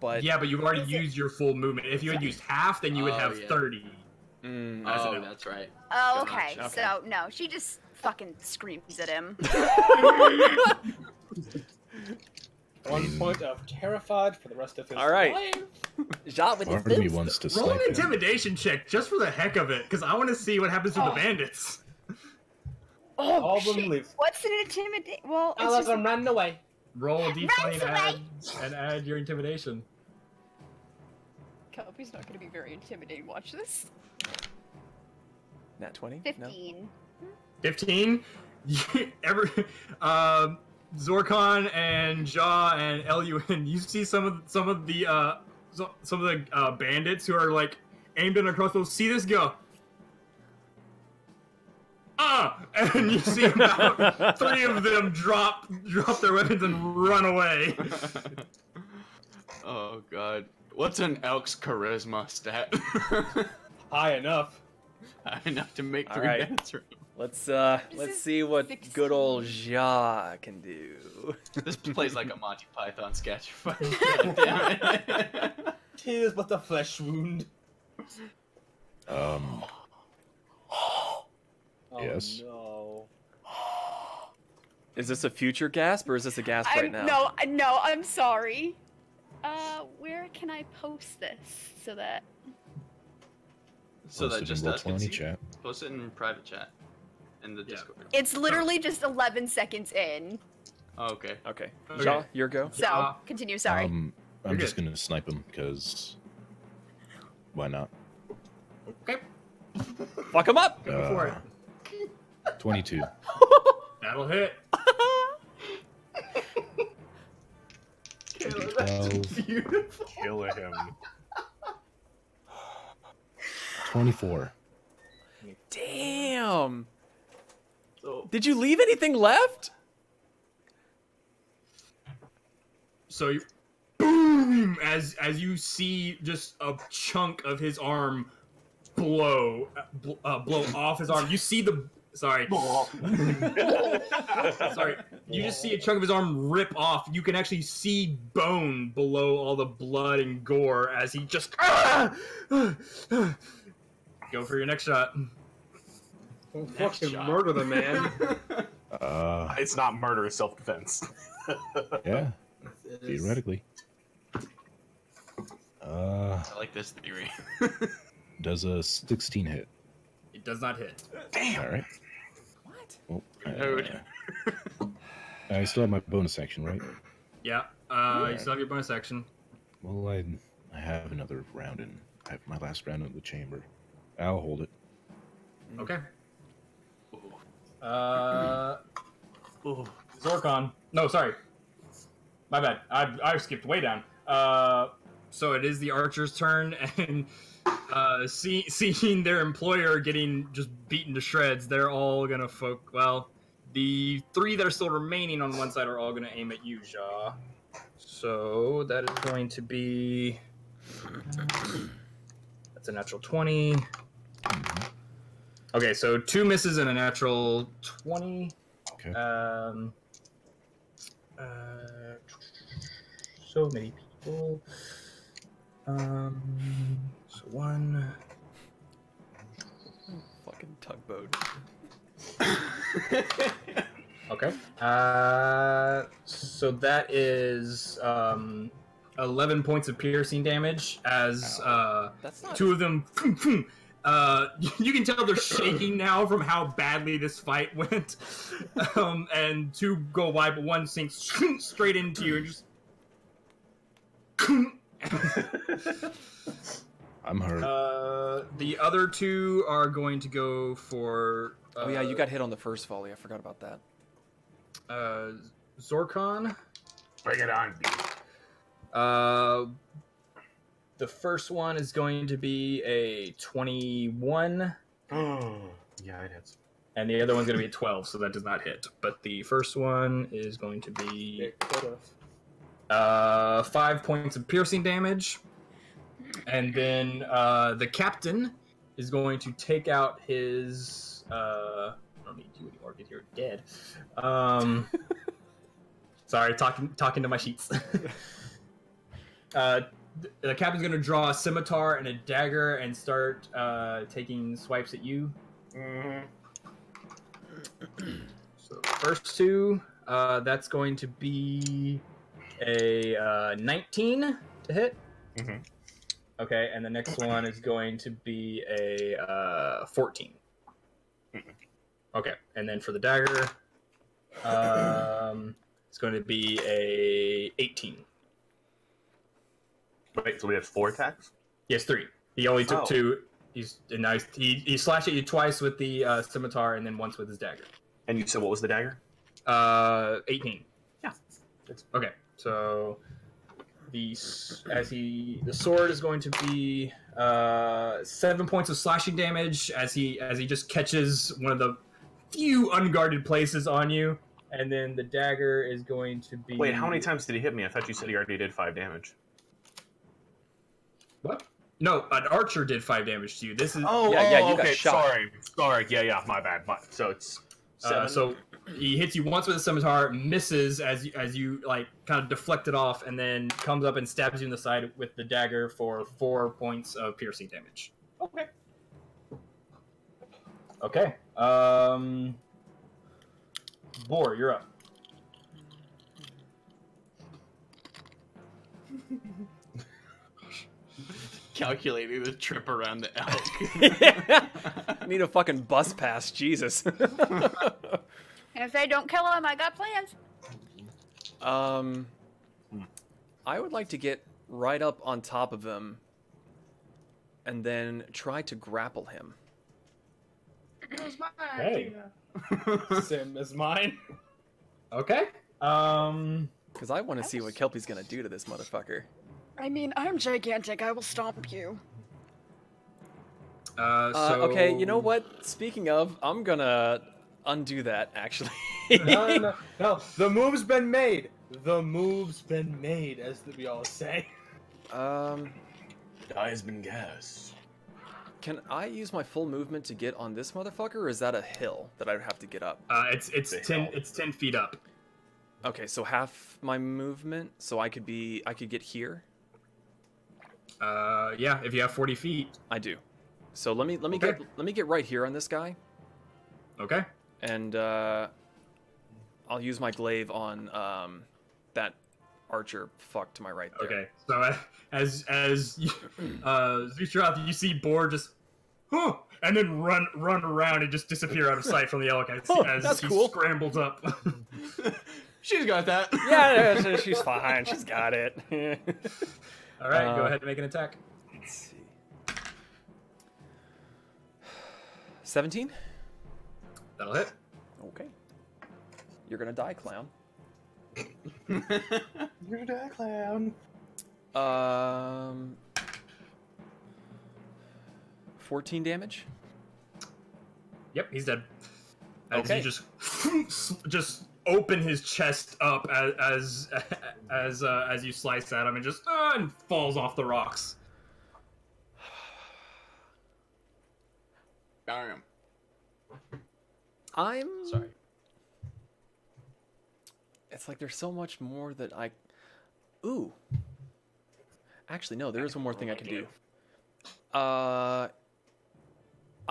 But Yeah, but you've already used your full movement. If you had used half, then you would have yeah. 30. Mm, Oh, that's right. Oh, Good okay. match. So, no, she just fucking screams at him. 1 point of terrified for the rest of his All right. life. Jot with Part of me wants to Roll an snipe him. intimidation check just for the heck of it, because I want to see what happens to the bandits. Oh, All of them shit. leave. What's an intimidate? Well, I'll it's let just... them run away. Roll a d20 away. and add your intimidation. Kelpie's not going to be very intimidating. Watch this. Nat 20? 15. 15. Zorkon and Jaw and Elun, you see some of the bandits who are like aimed in a crossbow. See this go. And you see about 3 of them drop their weapons and run away. Oh god. What's an elk's charisma stat? High enough. Enough to make 3 Alright. bandits run. Let's is see what 16. good old Ja can do. This plays like a Monty Python sketch. God damn it. Tears but a flesh wound. Um, Oh, Yes. No. Is this a future gasp or is this a gasp right now? No, I'm sorry. Where can I post this so that... So that posted just in us can Roll20 see. chat. Post it in private chat. In the Discord. It's literally just 11 seconds in. Oh, okay. Okay. Okay. Ja, your go. So, Yeah. continue, sorry. I'm You're just good. gonna snipe him because why not? Okay, Fuck him up! go for it. 22. That'll hit. 12, Beautiful. Kill him. 24. Damn! So, Did you leave anything left? So you, boom, as you see just a chunk of his arm blow off his arm. You see the sorry. Sorry. You just see a chunk of his arm rip off. You can actually see bone below all the blood and gore as he just go for your next shot. Don't fucking shot. murder the man. It's not murder, it's self-defense. Yeah, theoretically. I like this theory. Does a 16 hit? It does not hit. All right. What? Well, Rude. I still have my bonus action, right? Yeah. You still have your bonus action. Well, I have another round in. I have my last round in the chamber. I'll hold it. Okay. Zorkon. No, sorry. My bad. I skipped way down. So it is the archer's turn, and seeing their employer getting just beaten to shreds, they're all gonna well, the 3 that are still remaining on one side are all gonna aim at you, Ja. So that is going to be that's a natural 20. Okay, so 2 misses and a natural 20. Okay. So many people. So 1. Fucking tugboat. Okay. So that is 11 points of piercing damage as That's not. 2 of them You can tell they're shaking now from how badly this fight went. And two go wide, but one sinks straight into you and just. I'm hurt. The other two are going to go for. Oh yeah, you got hit on the first volley. I forgot about that. Zorkon. Bring it on, B. The first one is going to be a 21. Oh, yeah, it hits. And the other one's going to be a 12, so that does not hit. But the first one is going to be It could have. 5 points of piercing damage. And then the captain is going to take out his... I don't need you anymore because you're dead. Sorry, talking to my sheets. The captain's going to draw a scimitar and a dagger and start taking swipes at you. Mm-hmm. So the first two, that's going to be a 19 to hit. Mm-hmm. Okay, and the next one is going to be a 14. Mm-hmm. Okay, and then for the dagger, it's going to be a 18. Wait, so we have 4 attacks? Yes, 3. He only took Oh. 2. He's nice. He slashed at you twice with the scimitar and then once with his dagger. And you said what was the dagger? 18. Yeah. Okay, so the sword is going to be 7 points of slashing damage as he just catches one of the few unguarded places on you, and then the dagger is going to be. Wait, how many times did he hit me? I thought you said he already did 5 damage. What? No, an archer did 5 damage to you. This is you got okay. shot. Sorry. Yeah, my bad. So it's 7. so he hits you once with a scimitar, misses as you like kind of deflect it off, and then comes up and stabs you in the side with the dagger for 4 points of piercing damage. Okay. Okay. Boar, you're up. Calculating the trip around the elk. I need a fucking bus pass, Jesus. And if they don't kill him, I got plans. I would like to get right up on top of him and then try to grapple him. Hey. Sim is mine. Okay. Because I want to see what Kelpie's gonna do to this motherfucker. I mean, I'm gigantic. I will stomp you. Okay, you know what? Speaking of, I'm gonna undo that, actually. No. The move's been made. The move's been made, as we all say. Die has been cast. Can I use my full movement to get on this motherfucker, or is that a hill that I'd have to get up? It's 10 feet up. Okay, so half my movement, so I could get here. Yeah, if you have 40 feet. I do. So let me Okay. get right here on this guy, Okay. and I'll use my glaive on that archer fuck to my right there. Okay. So as Zutreoth, you see Boar just, and then run around and just disappear out of sight from the elk as that's he cool. scrambles up. She's got that. Yeah, she's fine. She's got it. All right, go ahead and make an attack. Let's see. 17? That'll hit. Okay. You're gonna die, clown. You're gonna die, clown. 14 damage. Yep, he's dead. As Okay. you just open his chest up as you slice at him and just and falls off the rocks. Darn. I'm Sorry. It's like there's so much more that I. Ooh. Actually, no. There is one more thing I can do. I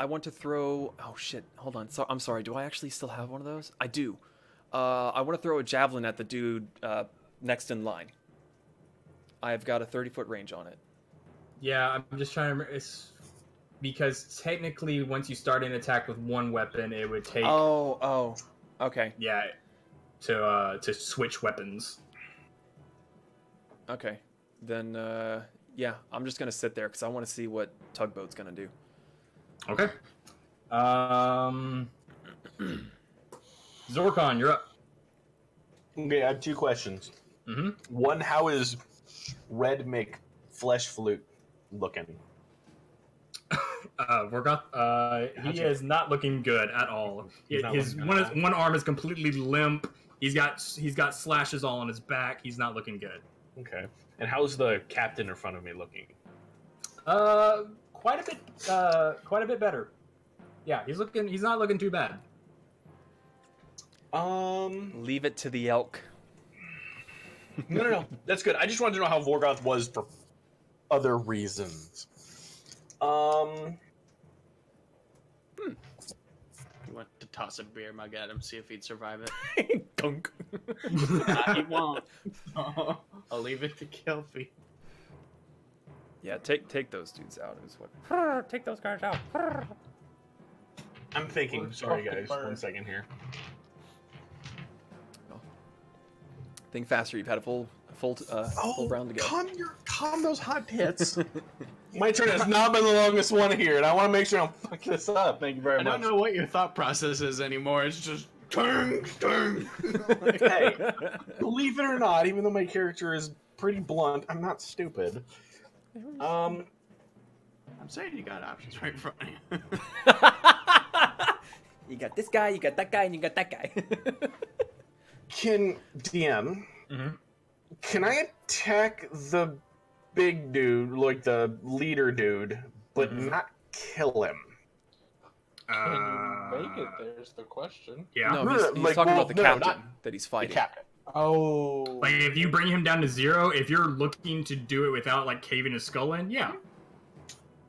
want to throw. Oh shit! Hold on. So I'm sorry. Do I actually still have one of those? I do. I want to throw a javelin at the dude next in line. I've got a 30-foot range on it. Yeah, I'm just trying to remember. because technically, once you start an attack with one weapon, it would take Okay. to switch weapons. Okay. Then yeah, I'm just gonna sit there because I want to see what Tugboat's gonna do. Okay. Zorkon, you're up. Okay, I have 2 questions. Mm-hmm. One, how is Red Flesh Flute looking? Vorgoth, he is not looking good at all. His one arm is completely limp. He's got slashes all on his back. He's not looking good. Okay. And how's the captain in front of me looking? Quite a bit better. Yeah, he's not looking too bad. Leave it to the elk. No. That's good. I just wanted to know how Vorgoth was for other reasons. You want to toss a beer mug at him, see if he'd survive it. Gunk. He won't. I'll leave it to Kelpie. Yeah, take those dudes out. Is what. Take those guys out. I'm thinking. Sorry, guys. 1 second here. Think faster. You've had a full round to go. Calm those hot tits. My turn has not been the longest one here, and I want to make sure I don't fuck this up. Thank you very much. I don't know what your thought process is anymore. It's just turn. Hey, believe it or not, even though my character is pretty blunt, I'm not stupid. I'm saying you got options right in front of you. You got this guy, you got that guy, and you got that guy. Can DM? Mm-hmm. Can I attack the big dude, like the leader dude, but not kill him? Can you make it? There's the question. Yeah. No, he's talking about the captain that he's The fighting. captain. Oh. Like, if you bring him down to 0, if you're looking to do it without, like, caving his skull in, yeah.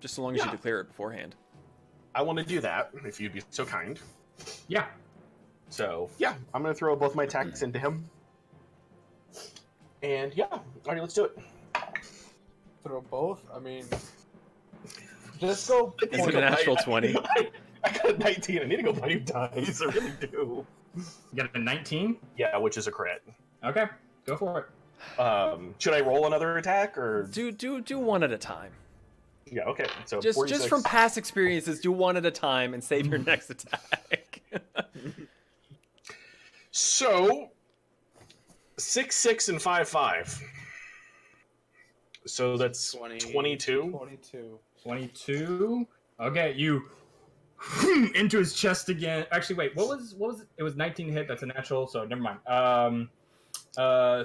Just so long as you declare it beforehand. I want to do that, if you'd be so kind. Yeah. So, yeah, I'm going to throw both my attacks into him. And, yeah, alright, let's do it. Throw both? I mean, just go. Is it a natural 20? I got a 19. I need to go buy new dice. I really do. You got a 19? Yeah, which is a crit. Okay, go for it. Should I roll another attack, or...? Do one at a time. Yeah, okay. So Just from past experiences, do one at a time and save your next attack. So, 6, 6, and 5, 5. So that's 22. 22. Okay, you into his chest again. Actually, wait, what was it? It was 19 hit. That's a natural, so never mind.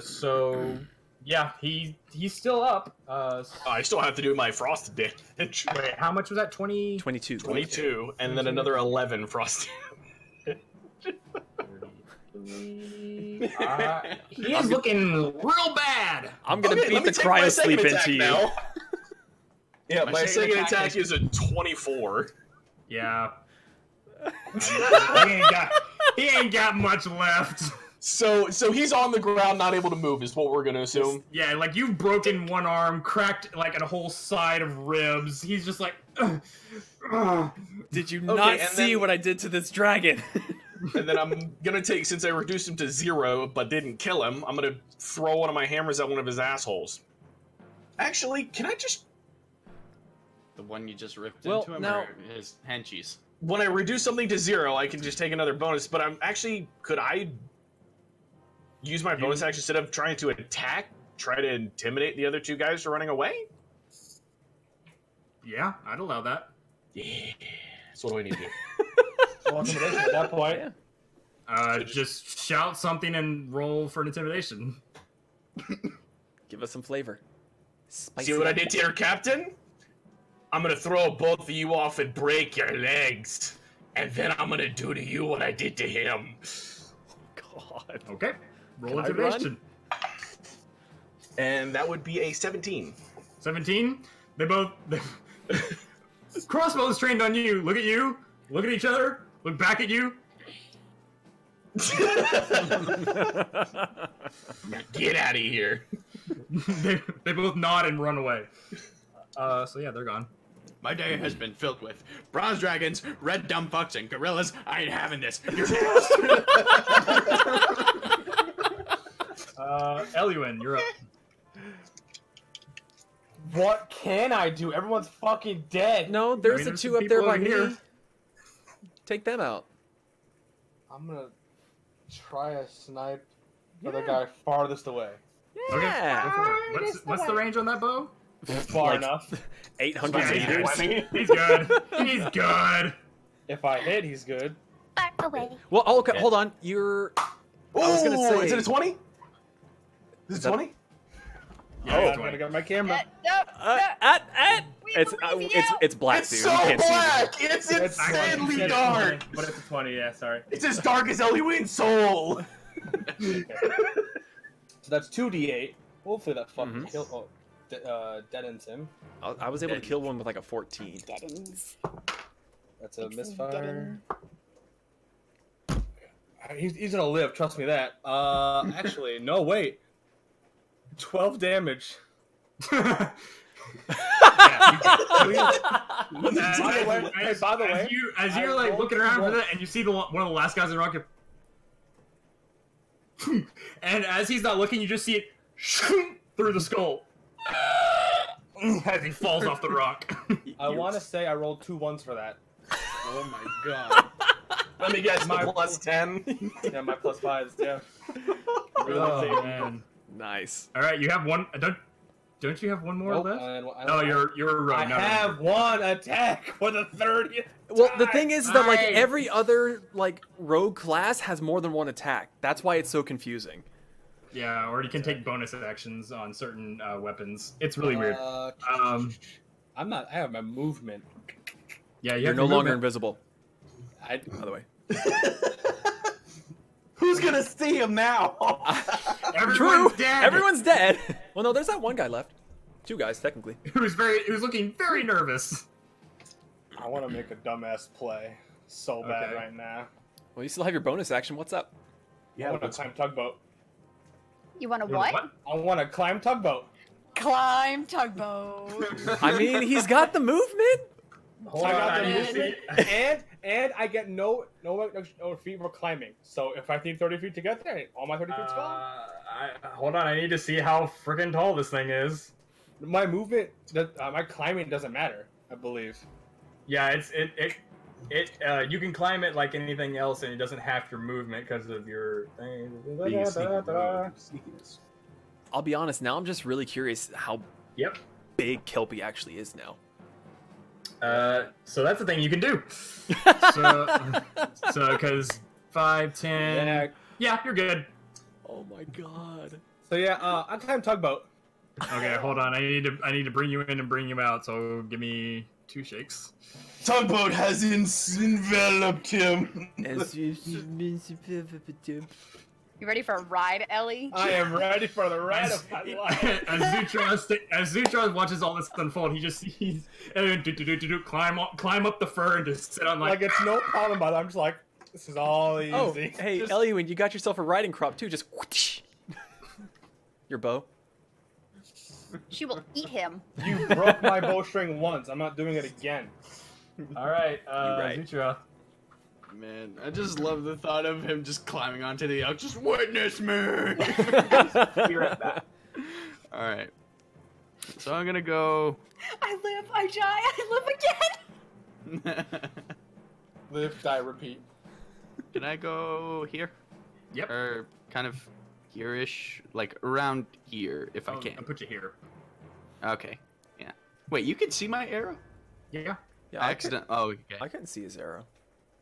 So yeah, he's still up. I still have to do my frost damage. Wait, how much was that? 20? 22. 22, and then another 11 frost He is looking real bad. I'm gonna beat the cryo sleep into you. now. Yeah, my second attack is a 24. Yeah. he ain't got much left. So he's on the ground, not able to move, is what we're gonna assume. Yeah, like you've broken one arm, cracked like a whole side of ribs. He's just like. Did you not see what I did to this dragon? And then I'm gonna take, since I reduced him to 0 but didn't kill him, I'm gonna throw one of my hammers at one of his assholes. Actually, can I just... The one you just ripped into him, or his henchies? When I reduce something to 0, I can just take another bonus, but I'm actually... Could I use my bonus action instead of trying to attack, try to intimidate the other two guys who are running away? Yeah, I'd allow that. Yeah. So what do I need to do? Intimidation at that point. Just shout something and roll for an intimidation. Give us some flavor. Spicy. See what I did to your captain? I'm gonna throw both of you off and break your legs. And then I'm gonna do to you what I did to him. God. Okay. Roll Can I intimidation. And that would be a 17. 17. They both... Crossbow is trained on you. Look at you. Look at each other. Look back at you. Get out of here. they both nod and run away. So yeah, they're gone. My day has been filled with bronze dragons, red dumb fucks, and gorillas. I ain't having this. Eluin, you're up. What can I do? Everyone's fucking dead. No, there's the there's two some up there people by over me. here. Take them out. I'm gonna try a snipe for the Yeah. guy farthest away. Okay. Yeah. Go for it. What's the range on that bow? Far enough. 800 Yeah, meters. he's good. He's good. If I hit, he's good. Far away. Well, okay, hold on. You're. I was gonna say. Is it a 20? Is it that- 20? Yeah, I'm he's gonna 20. get my camera. It's black, It's dude. so You can't see black! It's It's insanely actually- dark! But it's a 20, yeah, sorry. It's as dark as Eluin's soul! So that's 2d8. Hopefully that fucking Mhm. kill. Deadens him. I was able to kill one with like a 14. Deadens. That's a Makes him misfire. deaden. He's gonna live. Trust me that. Actually, no. Wait. 12 damage. Yeah, By the way, hey, by the way, as I you're like rolled looking around for one. that, and you see one of the last guys in the rock, and as he's not looking, you just see it through the skull as he falls off the rock. I want to say I rolled 2 1s for that. Oh my god. Let me guess, My- my plus 10. Yeah, my plus 5s. Yeah. Oh man! Nice. All right, you have one. Don't you have one more Nope, left? and No, you're I no, have one attack for the 30th. Well, the thing is that like Nice. every other like rogue class has more than one attack. That's why it's so confusing. Yeah, or you can take bonus actions on certain weapons. It's really weird. I'm not. I have my movement. Yeah, you You're have no your longer movement. invisible. I, By the way. Who's gonna see him now? Everyone's True. dead. Everyone's dead. Well, no, there's that one guy left. 2 guys technically. Who's looking very nervous. I want to make a dumbass play so bad Okay. right now. Well, you still have your bonus action. What's up? I want to climb tugboat. You want to You know what? I want to climb tugboat. Climb tugboat. I mean, he's got the movement. Hold I on, got the I movement. and I get no feet for climbing. So if I need 30 feet to get there, all my 30 feet's gone. Hold on, I need to see how freaking tall this thing is. My movement, my climbing doesn't matter. I believe. Yeah, you can climb it like anything else, and it doesn't have your movement because of your thing. Being a sneaky rogue. Sneakiness. I'll be honest. Now I'm just really curious how Yep. big Kelpie actually is now. So that's the thing you can do. So because 5, 10. Yeah, you're good. Oh my god. So yeah, I climb tugboat. Okay, hold on. I need to bring you in and bring you out. So give me 2 shakes. Tugboat has enveloped him. You ready for a ride, Ellie? I am ready for the ride of my life. As Zutreoth watches all this unfold, he just sees climb up the fur and just sit on Like it's no problem, but I'm just like, this is all easy. Oh, hey, Just- Eluin, you got yourself a riding crop too. Just whoosh. Your bow. She will eat him. You broke my bowstring once. I'm not doing it again. All right, right. Zutreoth. Man, I just love the thought of him just climbing onto the elk. Just witness me! Be right back. Alright. So I'm gonna go... I live, I die, I live again. Live, die, repeat. Can I go here? Yep. Or kind of here-ish? Like around here, if I can. I'll put you here. Okay. Yeah. Wait, you can see my arrow? Yeah. Yeah, Accident. Oh, okay. I couldn't see his arrow.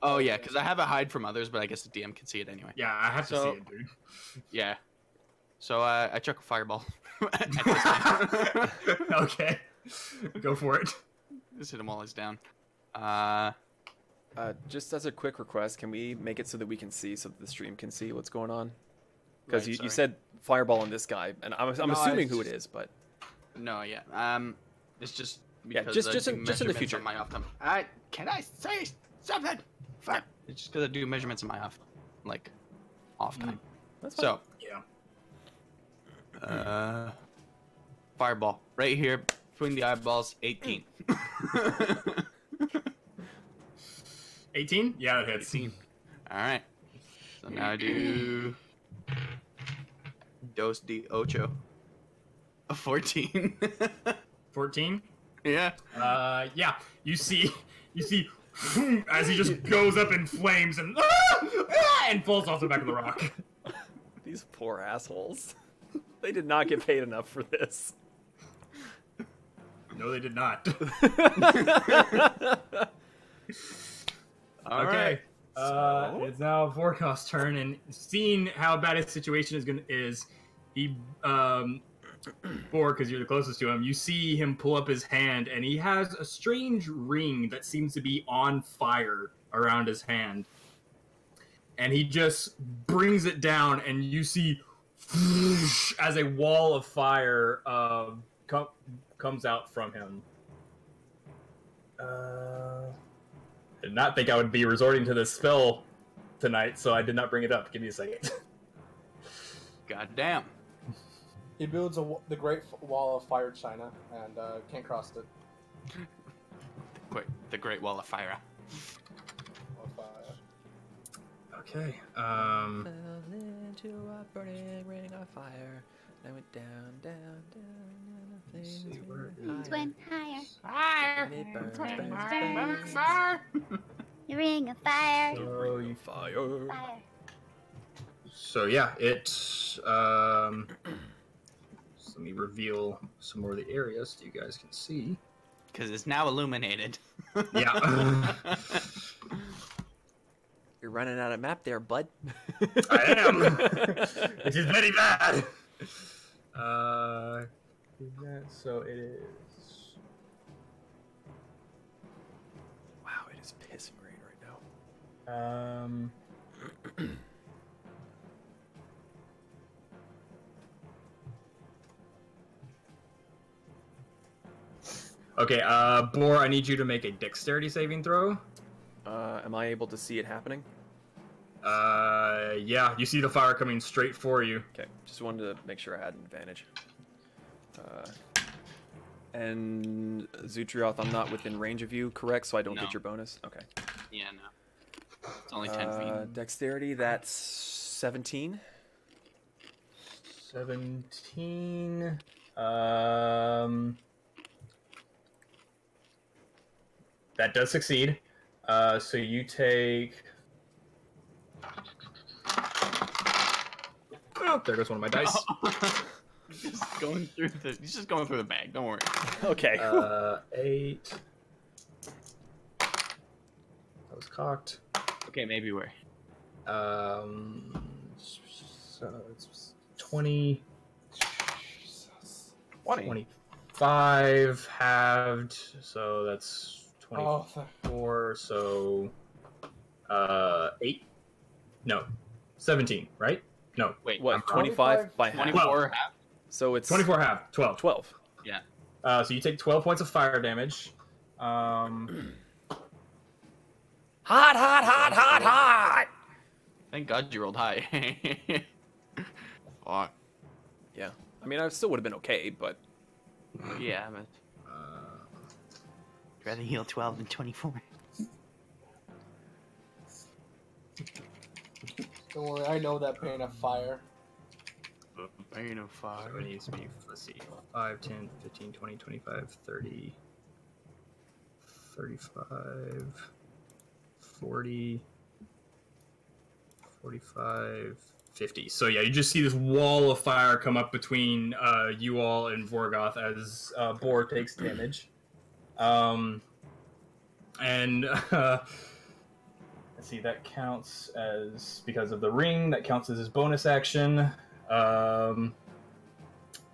Oh, yeah, because I have it hide from others, but I guess the DM can see it anyway. Yeah, I have to So- see it, dude. Yeah. So I chuck a fireball. At this guy. Okay. Go for it. Just hit him while he's down. Just as a quick request, can we make it so that we can see, so that the stream can see what's going on? Because Right, you sorry. said fireball on this guy, and I'm No, assuming it's who it just- is, but No, yeah. It's just Yeah, because just I in do the measurements future. on my off time. Can I say something? Fuck. It's just because I do measurements in my off time. that's fine. So, Yeah. fireball right here between the eyeballs, 18. 18? Yeah, that hits. 18. All right. So now I do dos de ocho. A 14. 14? Yeah. Yeah. You see as he just goes up in flames and and falls off the back of the rock. These poor assholes. They did not get paid enough for this. No, they did not. All Okay. right. It's now Vorkos's turn, and seeing how bad his situation is, he Bor, because you're the closest to him, you see him pull up his hand, and he has a strange ring that seems to be on fire around his hand. And he just brings it down, and you see as a wall of fire comes out from him. I did not think I would be resorting to this spell tonight, so I did not bring it up. Give me a second. God damn. He builds the Great Wall of Fire China and can't cross it. The Great Wall of Fire. Okay. Fell into a burning ring of fire. I went down, down, down, and the flames went higher. Higher. And it burns, Burn, burns, burn, burns. The ring of fire. So you Fire. Fire. So yeah, let me reveal some more of the areas so you guys can see. Because it's now illuminated. Yeah. You're running out of map there, bud. I am. Which is very bad. So it is. Wow, it is pissing rain right now. Okay, Bor, I need you to make a dexterity saving throw. Am I able to see it happening? Yeah, you see the fire coming straight for you. Okay, just wanted to make sure I had an advantage. And Zutreoth, I'm not within range of you, correct? So I don't No. get your bonus? Okay. Yeah, no. It's only 10 feet. Dexterity, that's 17. 17. That does succeed. So you take. Oh, there goes one of my dice. He's just going through the bag. Don't worry. Okay. 8. That was cocked. Okay, maybe we're. So it's 20. 20. 25 halved. So that's Oh, 24. So 8. No, 17. Right? No. Wait, What, I'm 25 by half? 24 half? So it's 24 half. 12. 12. Yeah. So you take 12 points of fire damage. Hot, hot, hot, hot, hot! Thank God you rolled high. Fuck. Yeah. I mean, I still would have been okay, but... Yeah, but... I'd rather heal 12 than 24. don't worry, I know that pain of fire. Pain of fire. So it needs to be, let's see, 5, 10, 15, 20, 25, 30, 35, 40, 45, 50. So yeah, you just see this wall of fire come up between you all and Vorgoth as Bor takes damage. And let's see, that counts as, because of the ring, that counts as his bonus action.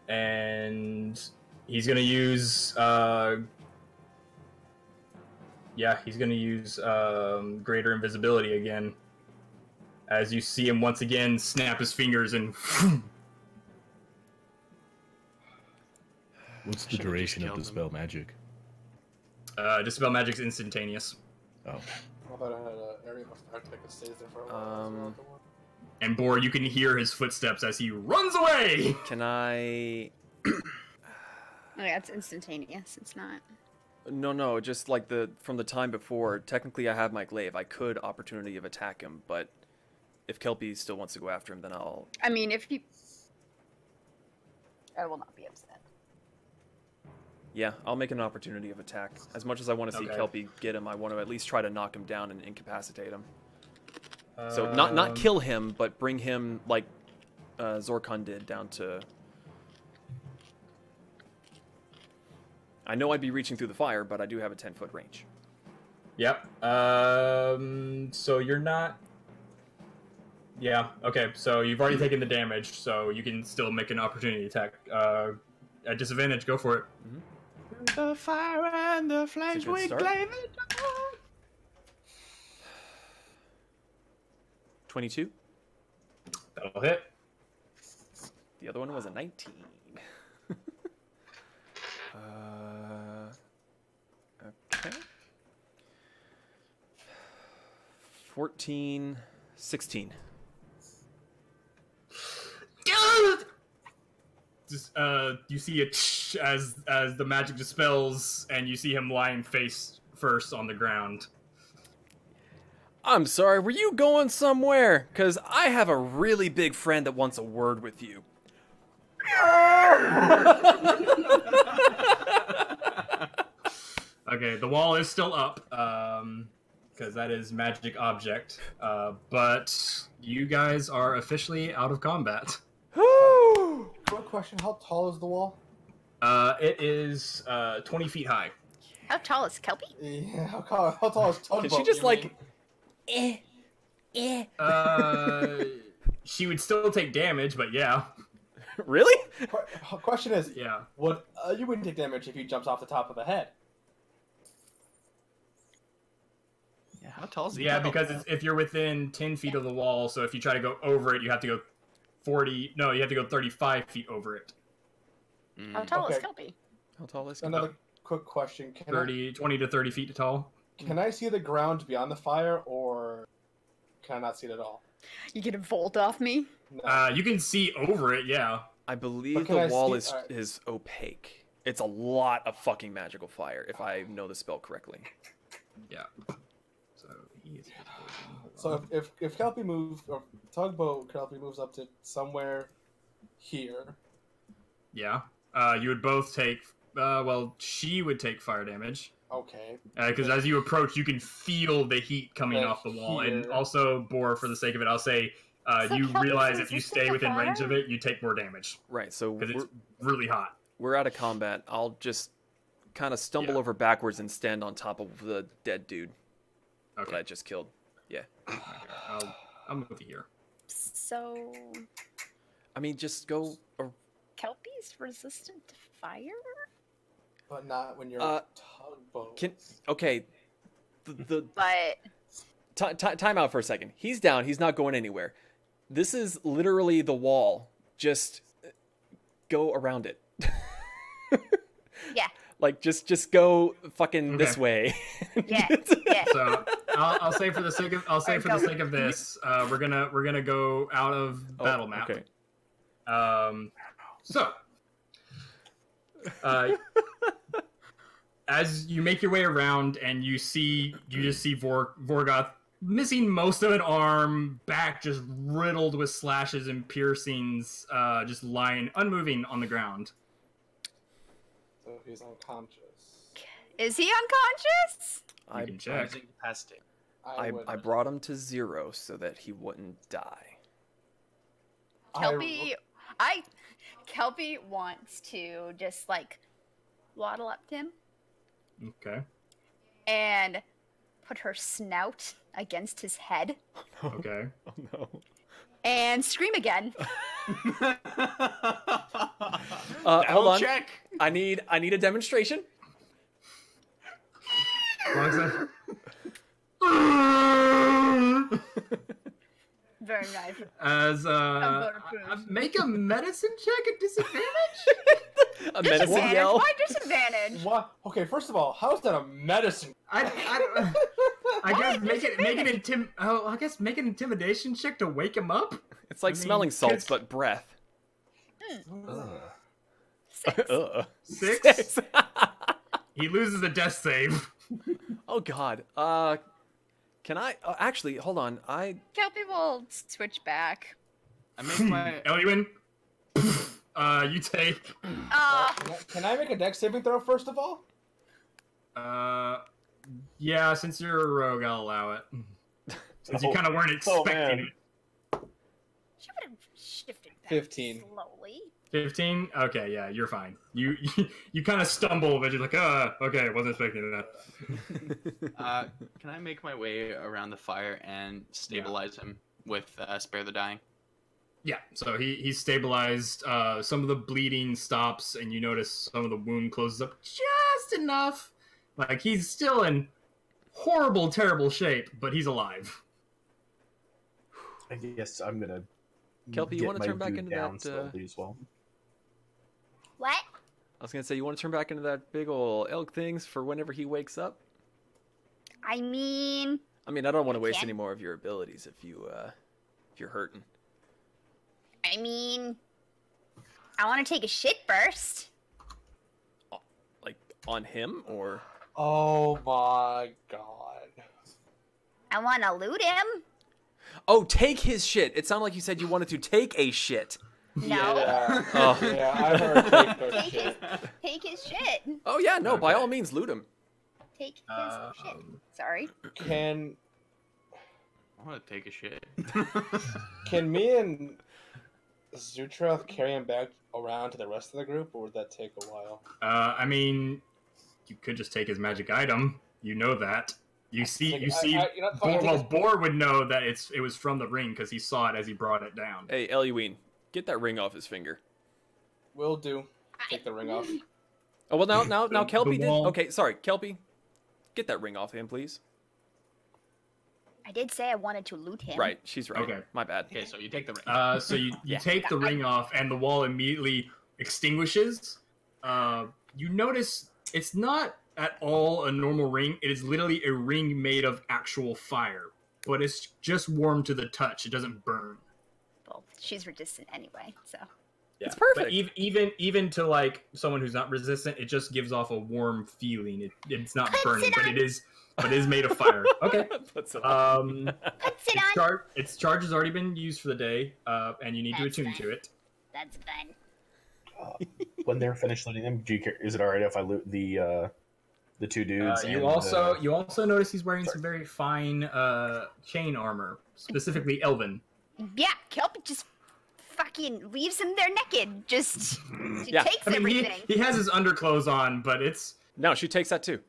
And he's gonna use he's gonna use greater invisibility again, as you see him once again snap his fingers and What's the Should've duration just of the killed spell magic? Dispel Magic's instantaneous. Oh, I thought I had an area of effect that could stay there for a while. And Bor, you can hear his footsteps as he runs away. Can I... Oh, yeah, it's instantaneous. It's not. No, just like from the time before. Technically, I have my glaive. I could opportunity of attack him, but if Kelpie still wants to go after him, then I'll. I mean, if he, I will not be upset. Yeah, I'll make an opportunity of attack. As much as I want to see Kelpie get him, I want to at least try to knock him down and incapacitate him. So not kill him, but bring him like Zorkon did down to. I know I'd be reaching through the fire, but I do have a 10-foot range. Yep. So you're not. Yeah. Okay. So you've already taken the damage, so you can still make an opportunity attack. At disadvantage, go for it. The fire and the flames we claim it. 22. That'll hit. The other one was a 19. Okay. 14, 16. Just, you see it as the magic dispels, and you see him lying face first on the ground. I'm sorry, were you going somewhere? Because I have a really big friend that wants a word with you. Okay, the wall is still up, because that is magic object, but you guys are officially out of combat. Quick question, how tall is the wall? It is 20 feet high. How tall is Kelpie? Yeah, how tall is Tugboat? Can she just like... She would still take damage, but yeah. Really? Question is, Yeah. what you wouldn't take damage if he jumps off the top of the head. Yeah, how tall is he? Yeah, because if you're within 10 feet of the wall, so if you try to go over it, you have to go 35 feet over it. How tall is Kelpie? How tall is Kelpie? Another quick question. 20 to 30 feet tall. Can I see the ground beyond the fire, or can I not see it at all? You get a volt off me? No. You can see over it, yeah. I believe can the I wall see- is opaque. It's a lot of fucking magical fire, if I know the spell correctly. Yeah. So he is. So if Kelpie moves, or Tugboat Kelpie moves up to somewhere here. Yeah. You would both take. She would take fire damage. Okay. Because as you approach, you can feel the heat coming Like off the wall. here. And also, Boar, for the sake of it, I'll say So you Kelpie's realize if you resistant stay to within fire? range of it, you take more damage. Right, so Because it's really hot. we're out of combat. I'll just kind of stumble over backwards and stand on top of the dead dude that I just killed. Yeah. I'll move you here. So, I mean, just go... Kelpie's resistant to fire? But not when you're Tugboat. Okay. But Time out for a second. He's down. He's not going anywhere. This is literally the wall. Just go around it. yeah, Like, just go fucking this way. yeah. So I'll say for the sake of this, we're gonna go out of battle map. Okay. So, as you make your way around and you just see Vorgoth missing most of an arm, back just riddled with slashes and piercings, just lying unmoving on the ground. So he's unconscious. Is he unconscious? You can check. Incapacitated. I brought him to 0 so that he wouldn't die. Kelpie wants to just like waddle up to him Okay. and put her snout against his head Okay. Oh no. and scream again. Hold on. Check. I need a demonstration. Very nice. As voter approved. make a medicine check at disadvantage. A medicine Disadvantage? yell. Why disadvantage? What? Okay, first of all, how's that a medicine? I guess I guess make an intimidation check to wake him up. It's like I mean, smelling salts, kids- but breath. Six. Ugh. 6. He loses a death save. Oh God. Can I? Actually, hold on. Kelpie will switch back. I make my. Elwyn, you take. Can I make a dex saving throw first of all? Yeah, since you're a rogue, I'll allow it. Since you kind of weren't expecting it. She would have shifted back 15. slowly. 15? Okay, yeah, you're fine. You kind of stumble, but you're like, okay, wasn't expecting that. Can I make my way around the fire and stabilize him with Spare the Dying? Yeah, so he's stabilized. Some of the bleeding stops, and you notice some of the wound closes up just enough. Like, he's still in horrible, terrible shape, but he's alive. I guess I'm gonna. Kelpie, you want to turn back into that? Slowly as well. What? I was gonna say, you want to turn back into that big ol' elk things for whenever he wakes up. I mean, I don't want to waste can. any more of your abilities if you're hurting. I mean, I want to take a shit first. Like on him or? Oh my god. I want to loot him. Oh, take his shit. It sounded like you said you wanted to take a shit. No. Yeah, Oh. yeah, I heard take their shit. Take his shit. Oh yeah, no. By Okay. all means, loot him. Take his shit. Sorry. Can I want to take a shit. me and Zutreoth carry him back around to the rest of the group, or would that take a while? I mean, you could just take his magic item. You know that. You see. Boar would know that it was from the ring because he saw it as he brought it down. Hey, Eliween, get that ring off his finger. Will do. Take the ring off. Oh well, now Kelpie did. wall- Okay, sorry, Kelpie, get that ring off him, please. I did say I wanted to loot him. Right, she's right. Okay. My bad. Okay, so you take the ring. So you Yeah. take the ring off, and the wall immediately extinguishes. You notice it's not at all a normal ring. It is literally a ring made of actual fire, but it's just warm to the touch. It doesn't burn. Well, she's resistant anyway, so. Yeah. It's perfect. But even to like someone who's not resistant, it just gives off a warm feeling. It's not burning, but it is made of fire. Okay. Puts it Puts it on. Its charge has already been used for the day, and you need to That's attune fine. to it. That's fun. When they're finished looting them, is it alright if I loot the two dudes? You also notice he's wearing some very fine chain armor, specifically elven. Yeah, Kelpie just fucking leaves him there naked. Just she Yeah. takes I mean, everything. he has his underclothes on, but it's No, she takes that too.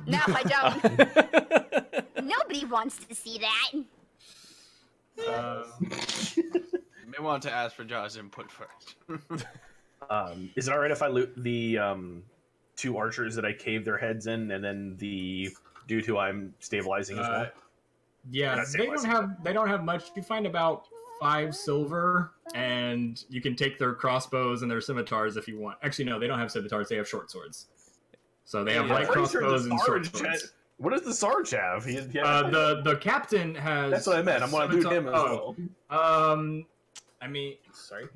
No, I don't. Nobody wants to see that. You may want to ask for Josh's input first. Is it alright if I loot the two archers that I caved their heads in, and then the dude who I'm stabilizing as well? yeah. Not They don't have much. You find about 5 silver, and you can take their crossbows and their scimitars if you want. Actually, no, they don't have scimitars. They have short swords. So they have Yeah, light I'm pretty sure crossbows the and short Sarge swords. What does the Sarge have? The captain has. That's what I meant. I'm going to loot him as well. I mean, sorry.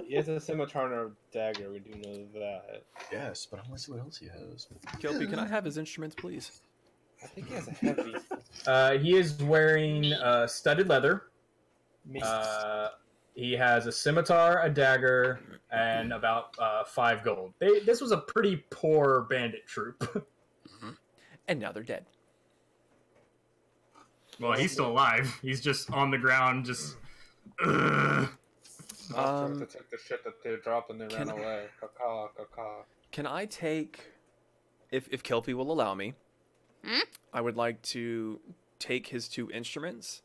He has a scimitar and a dagger. We do know that. Yes, but I want to see what else he has. Kelpie, can I have his instruments, please? I think he has a heavy. He is wearing studded leather. Me. He has a scimitar, a dagger, and about 5 gold. This was a pretty poor bandit troop. And now they're dead. Well, he's still alive. He's just on the ground, just. To take the shit that they dropped and they ran can- away. Caca. Can I take, if Kelpie will allow me, I would like to take his 2 instruments,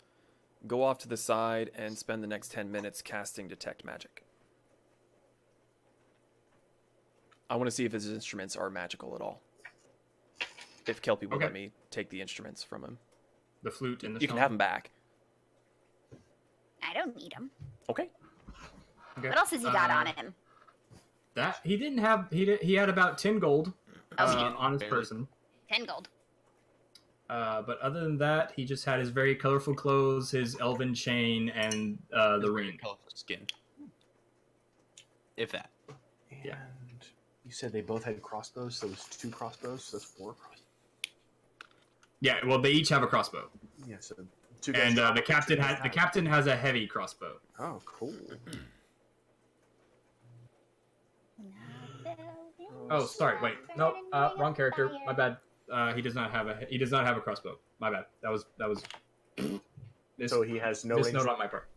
go off to the side, and spend the next 10 minutes casting Detect Magic. I want to see if his instruments are magical at all. If Kelpie will let me take the instruments from him. The flute and the You can have them back. I don't need him. Okay. Okay. What else has he got on him? That he didn't have. He had about 10 gold on his Barely. person. 10 gold. But other than that, he just had his very colorful clothes, his elven chain, and the ring. Colorful skin. If that. Yeah. You said they both had crossbows, so it was 2 crossbows, so that's 4 crossbows. Yeah, well, they each have a crossbow, Yeah, so 2 guys. and the captain has a heavy crossbow. Oh, cool. Oh, sorry. Wait, no, wrong character. My bad. He does not have a crossbow. My bad. That was. So he has no range. Misnote on my part.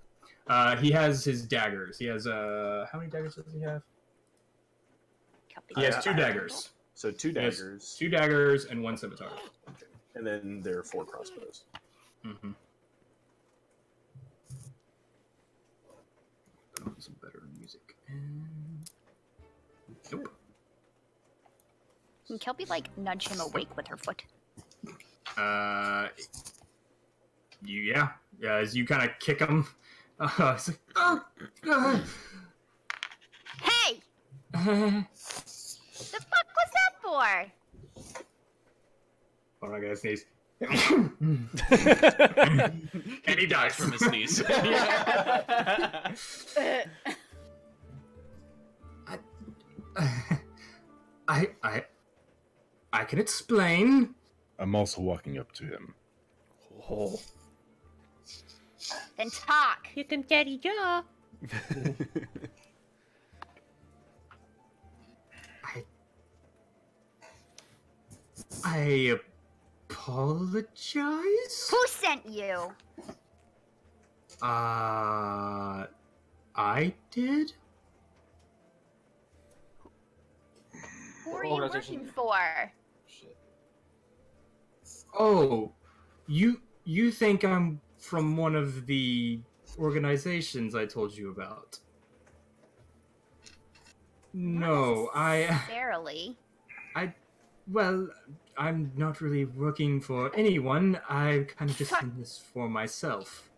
He has his daggers. He has how many daggers does he have? He has 2 daggers. So 2 daggers. 2 daggers and 1 scimitar. Okay. And then there are 4 crossbows. Mm-hmm. Put on some better music. Nope. Can Kelpie, like, nudge him awake with her foot? Yeah, as you kind of kick him. It's like, Hey! The fuck was that for? Oh, I gotta sneeze. And he dies From his sneeze. I can explain. I'm also walking up to him. Oh. Then talk. Hit him, Daddy Jaw. I apologize. Who sent you? I did. Who are you working for? Shit. Oh, you think I'm from one of the organizations I told you about? No, Necessarily. Well, I'm not really working for anyone. I kind of just in this for myself.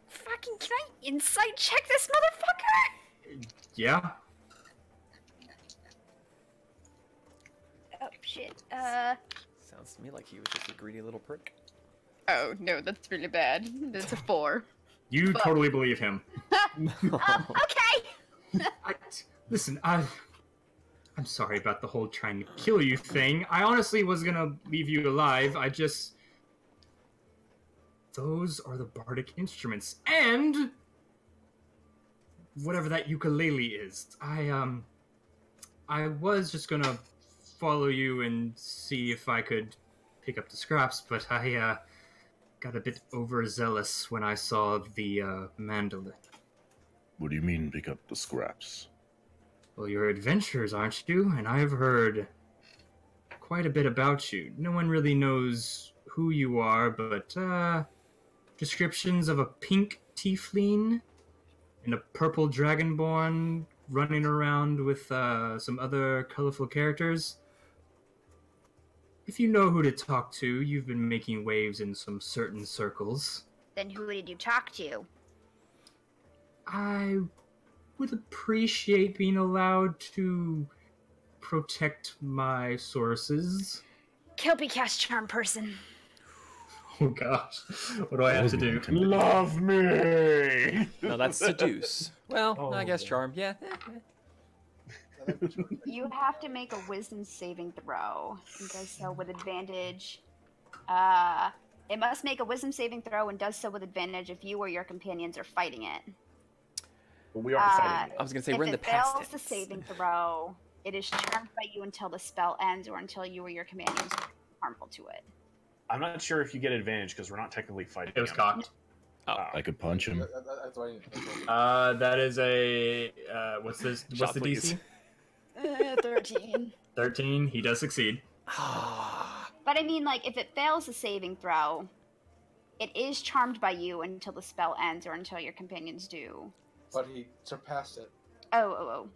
Fucking, can I insight check this motherfucker? Yeah? Oh, shit. Sounds to me like he was just a greedy little prick. Oh, no, that's really bad. That's a 4. You totally believe him. Okay! Listen, I'm sorry about the whole trying to kill you thing. I honestly was gonna leave you alive. Those are the bardic instruments. And whatever that ukulele is. I was just gonna follow you and see if I could pick up the scraps, but I got a bit overzealous when I saw the mandolin. What do you mean pick up the scraps? Well, you're adventurers, aren't you? And I've heard quite a bit about you. No one really knows who you are, but descriptions of a pink tiefling and a purple dragonborn running around with some other colorful characters. If you know who to talk to, you've been making waves in some certain circles. Then who did you talk to? I would appreciate being allowed to protect my sources. Kelpie cast charm person. Oh gosh, what do I have to do? Love me! No, that's seduce. Well, I guess charm. Yeah. You have to make a wisdom saving throw. And does so with advantage. It must make a wisdom saving throw and does so with advantage if you or your companions are fighting it. But we aren't fighting I was gonna say If we're in the it past fails the tense. saving throw, it is charmed by you until the spell ends or until you or your companions are harmful to it. I'm not sure if you get advantage because we're not technically fighting. It was him. cocked. I could punch him. That's why I need That is a what's this? What's Shot, the please. DC? 13. 13. He does succeed. But I mean, like, if it fails the saving throw, it is charmed by you until the spell ends or until your companions do. But he surpassed it. Oh.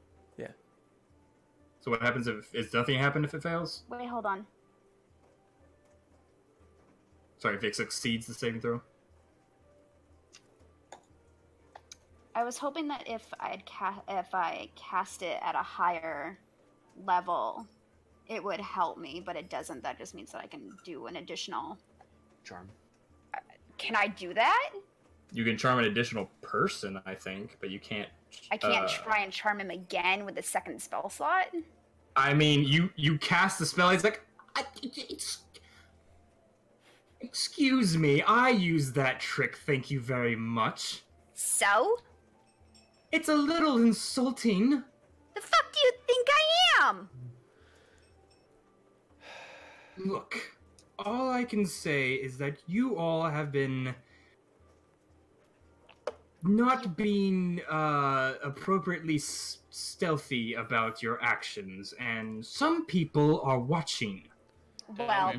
So what happens if does nothing happen if it fails? Wait, hold on. Sorry, if it succeeds the saving throw. I was hoping that if I cast it at a higher level, it would help me, but it doesn't. That just means that I can do an additional. Charm. Can I do that? You can charm an additional person, I think, but you can't. I can't try and charm him again with the second spell slot. I mean, you cast the spell. He's like, excuse me, I use that trick. Thank you very much. So? It's a little insulting. The fuck do you think I am? Look, all I can say is that you all have been not being appropriately stealthy about your actions, and some people are watching. Well,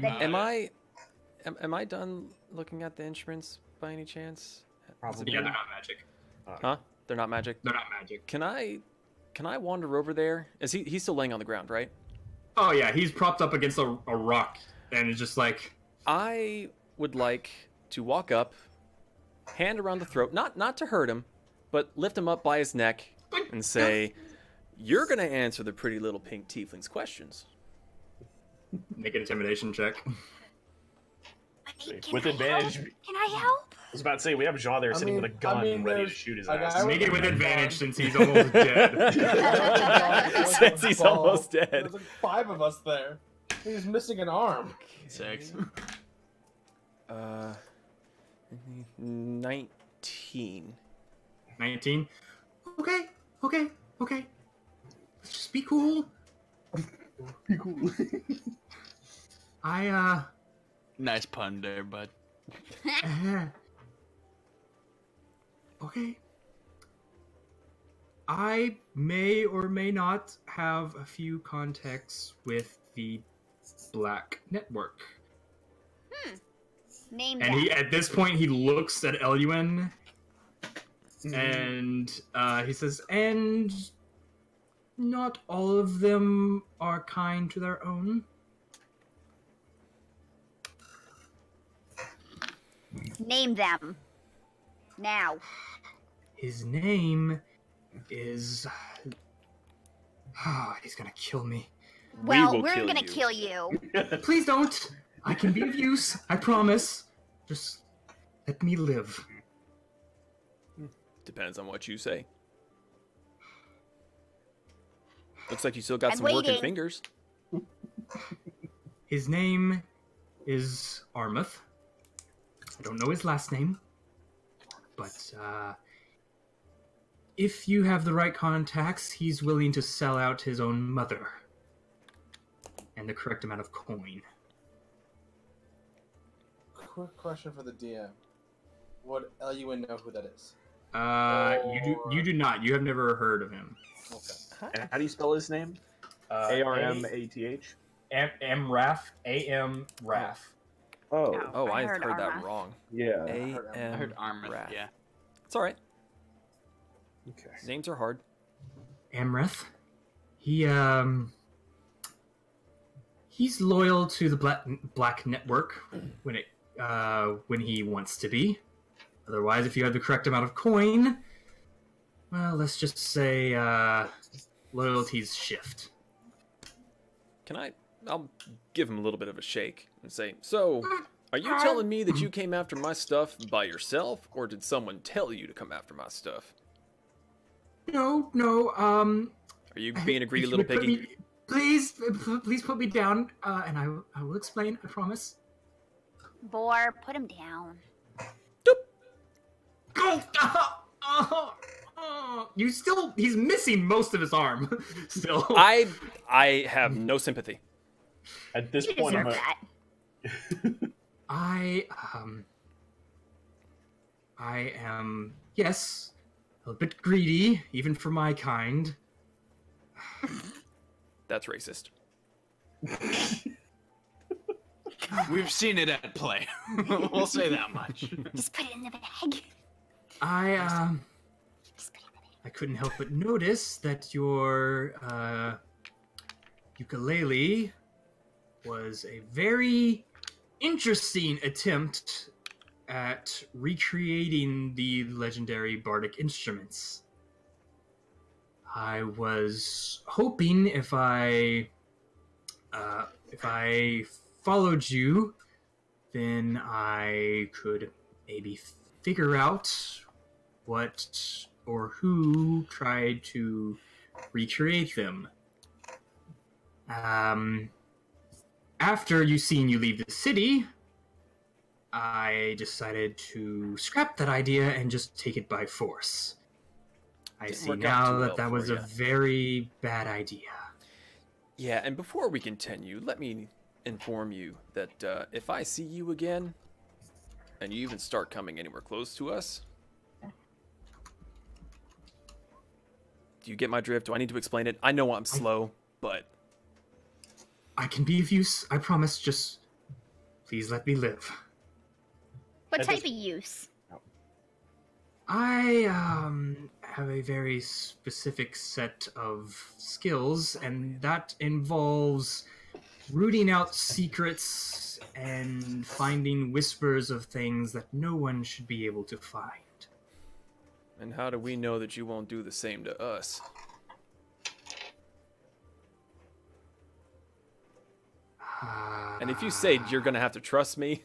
Am I done looking at the instruments by any chance? Probably. Yeah, they're not magic. Huh? They're not magic? They're not magic. Can I wander over there? Is he's still laying on the ground, right? Oh yeah, he's propped up against a rock, and it's just like... I would like to walk up, hand around the throat, not to hurt him, but lift him up by his neck and say, "You're gonna answer the pretty little pink tiefling's questions." Make an intimidation check. With advantage. Can I help? I was about to say, we have Jean there sitting with a gun ready to shoot his ass. Make it with advantage since he's almost dead. Since he's almost dead. There's like 5 of us there. He's missing an arm. 6. 19. 19? Okay. Let's just be cool. Be cool. Nice pun there, bud. Okay. I may or may not have a few contacts with the Black Network. Name And that. at this point, he looks at Eluin, and he says, "And not all of them are kind to their own." Name them. Now. His name is... he's gonna kill me. Well, will we're kill gonna you. kill you. Please don't. I can be of use. I promise. Just let me live. Depends on what you say. Looks like you still got I'm some working waiting. fingers. His name is Armuth. I don't know his last name. But, if you have the right contacts, he's willing to sell out his own mother. And the correct amount of coin. Quick question for the DM. Would Eluin know who that is? You do not. You have never heard of him. Okay. And how do you spell his name? A-R-M-A-T-H? M-Raf. A-M-Raf. Oh, I heard heard that Arma. wrong. Yeah. I heard armor. Wrath. Yeah. It's all right. Okay. Names are hard. Amreth. He's loyal to the Black Network when he wants to be. Otherwise, if you have the correct amount of coin, well, let's just say loyalties shift. I'll give him a little bit of a shake and say, "So, are you telling me that you came after my stuff by yourself, or did someone tell you to come after my stuff? No. Are you being a greedy if you little would put piggy?" me- please put me down, and I will explain. I promise. Boar, put him down. He's missing most of his arm. Still. I have no sympathy. At this You point, deserve I'm that. I am, yes, a bit greedy, even for my kind. That's racist. We've seen it at play. We'll say that much. Just put it in the bag. I Just put it in the bag. I couldn't help but notice that your ukulele was a very interesting attempt at recreating the legendary Bardic instruments. I was hoping if I followed you, then I could maybe figure out what or who tried to recreate them. After you leave the city, I decided to scrap that idea and just take it by force. I see now that that was a very bad idea. Yeah, and before we continue, let me inform you that if I see you again, and you even start coming anywhere close to us... Do you get my drift? Do I need to explain it? I know I'm slow, but... I can be of use, I promise. Just please let me live. What type of use? I have a very specific set of skills, and that involves rooting out secrets and finding whispers of things that no one should be able to find. And how do we know that you won't do the same to us? And if you say you're gonna have to trust me...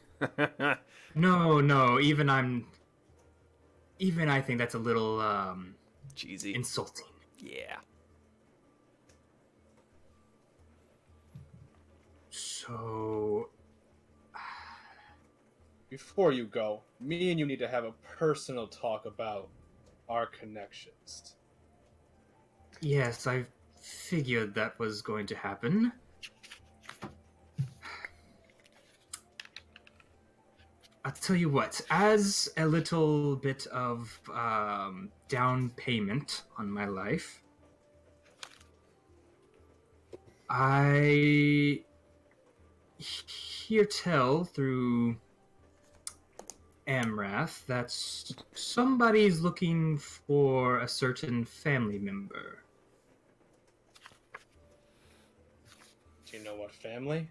No, even I think that's a little, cheesy. insulting. Yeah. So... Before you go, me and you need to have a personal talk about our connections. Yes, I figured that was going to happen. I'll tell you what, as a little bit of down payment on my life, I hear tell through Amrath that somebody's looking for a certain family member. Do you know what family?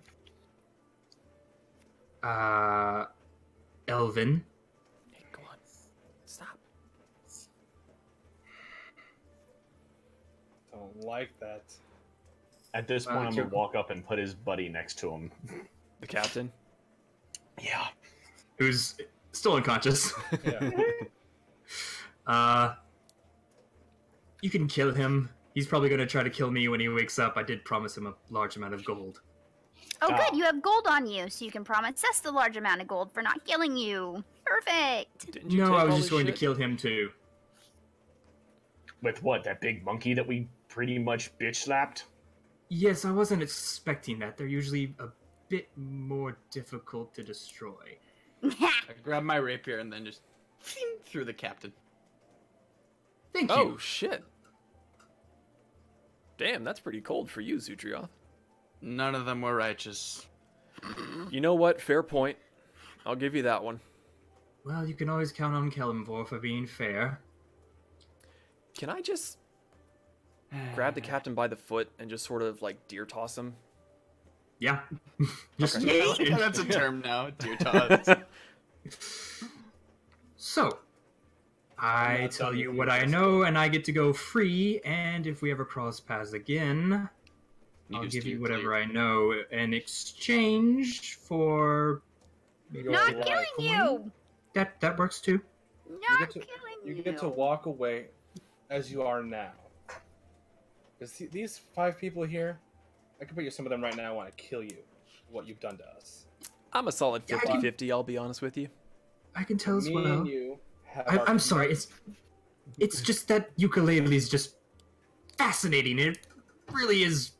Elvin. Hey, go on. Stop. Don't like that. At this point, I'm gonna walk up and put his buddy next to him. The captain? Yeah. Who's still unconscious. Yeah. You can kill him. He's probably going to try to kill me when he wakes up. I did promise him a large amount of gold. Oh, good. You have gold on you, so you can promise us the large amount of gold for not killing you. Perfect. Didn't you No, take I was all just his going to shit? kill him too. With what? That big monkey that we pretty much bitch slapped? Yes, I wasn't expecting that. They're usually a bit more difficult to destroy. I grab my rapier and then just through the captain. Thank you. Oh, shit. Damn, that's pretty cold for you, Zutreoth. None of them were righteous. You know what? Fair point. I'll give you that one. Well, you can always count on Kellenvor for being fair. Can I just grab the captain by the foot and just sort of, like, deer toss him? Yeah. Just Okay. That's a term now, dear toss. So, I tell you what I know, and I get to go free, and if we ever cross paths again, I'll give you whatever I know in exchange for... Not killing you! That works too. Not killing you! You get to walk away as you are now. Because these 5 people here, I can bet you some of them right now want to kill you for what you've done to us. I'm a solid 50-50, I'll be honest with you. I can tell as Me well. and you have I'm sorry, it's just that ukulele is just fascinating. It really is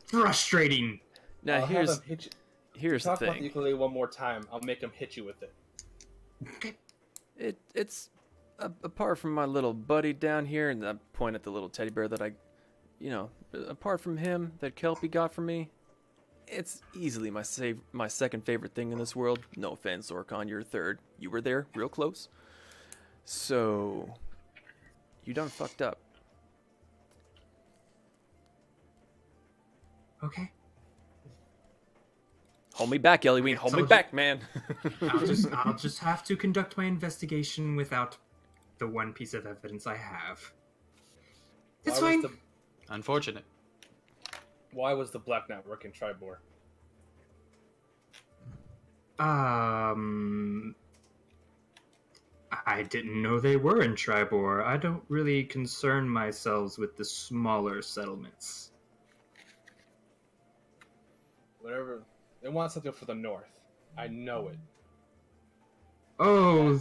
frustrating. Now, I'll have here's them hit you. the Talk about the thing. ukulele one more time. I'll make them hit you with it. Okay. It's apart from my little buddy down here, and I point at the little teddy bear that apart from him, that Kelpie got from me, it's easily my second favorite thing in this world. No offense, Zorkon, you're third. You were there, real close. So, you done fucked up. Okay. Hold me back, Eliween. Hold me told you. back, man. I'll just have to conduct my investigation without the one piece of evidence I have. It's Why fine. was Unfortunate. Why was the Black Network in Tribor? I didn't know they were in Tribor. I don't really concern myself with the smaller settlements. Whatever. They want something for the north. I know it. Oh,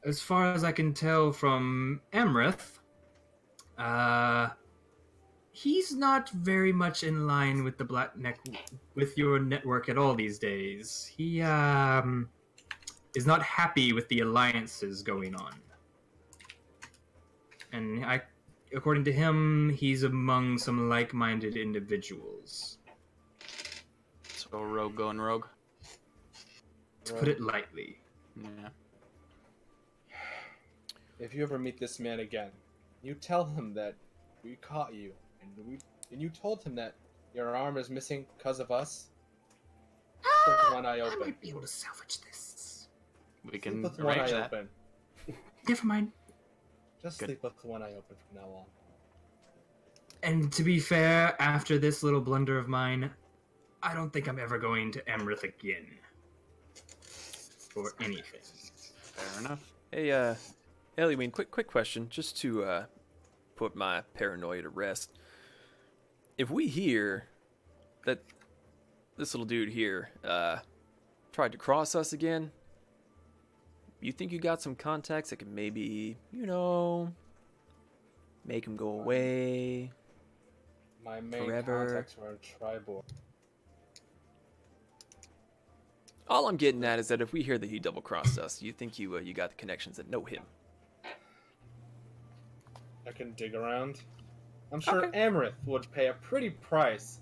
as far as I can tell from Amrith, he's not very much in line with the with your network at all these days. He is not happy with the alliances going on, and according to him, he's among some like-minded individuals. So rogue going rogue. To put it lightly. Yeah. If you ever meet this man again, you tell him that we caught you, and you told him that your arm is missing because of us. Sleep with one eye I open. might be able to salvage this. We can Sleep with one arrange eye that. open. Never mind. Just Good. sleep with one eye open from now on. And to be fair, after this little blunder of mine, I don't think I'm ever going to Emrith again. For anything. Fair enough. Hey, Eliween, quick question, just to put my paranoia to rest. If we hear that this little dude here tried to cross us again, you think you got some contacts that can maybe, make him go away? My main Forever. contacts were in Tribor. All I'm getting at is that if we hear that he double-crossed us, you think you got the connections that know him? I can dig around. I'm sure Okay. Amrith would pay a pretty price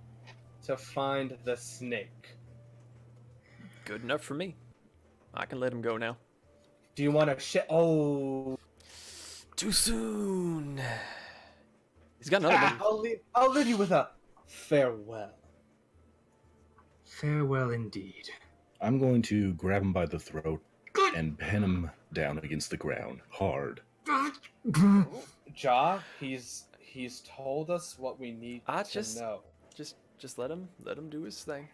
to find the snake. Good enough for me. I can let him go now. Do you want to Oh. Too soon. He's got another one. I'll leave you with a farewell. Farewell indeed. I'm going to grab him by the throat and pin him down against the ground hard. Ja, he's told us what we need to know. Just let him do his thing.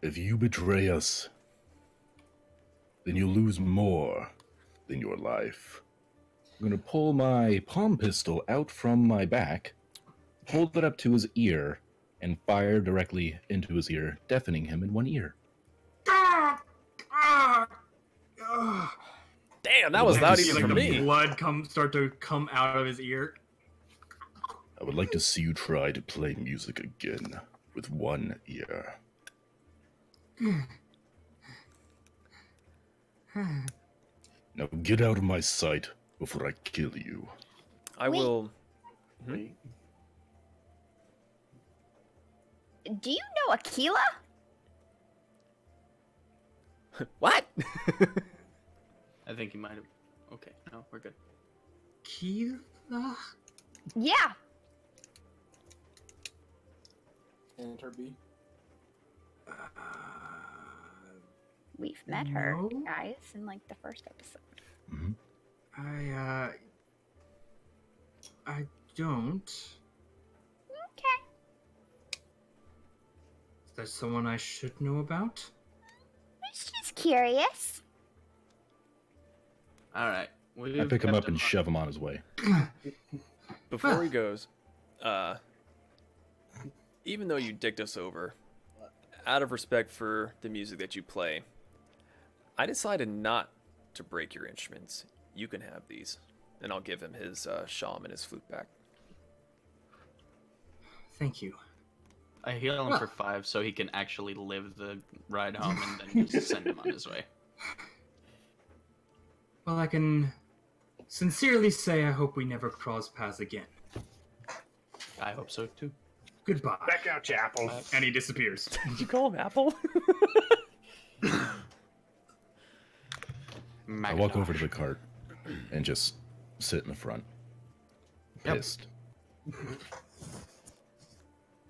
If you betray us, then you'll lose more than your life. I'm going to pull my palm pistol out from my back, hold it up to his ear, and fire directly into his ear, deafening him in one ear. Damn, that was loud See, even like, for the me. blood start to come out of his ear. I would like to see you try to play music again with one ear. Now get out of my sight before I kill you. I Wait. will. Wait. Do you know Aquila? What? I think he might have. Okay, no, we're good. Keela? Yeah. Enter B. We've met her, No. guys, in like the first episode. Mhm. I don't. Okay. Is there someone I should know about? I was just curious. All right. I pick him up and shove him on his way. Before he goes, even though you dicked us over, out of respect for the music that you play, I decided not to break your instruments. You can have these. And I'll give him his shawm and his flute back. Thank you. I heal him for 5 so he can actually live the ride home and then just send him on his way. Well, I can sincerely say I hope we never cross paths again. I hope so too. Goodbye. Back out, you apple. And he disappears. Did you call him Apple? I walk over to the cart and just sit in the front. Yep. Pissed.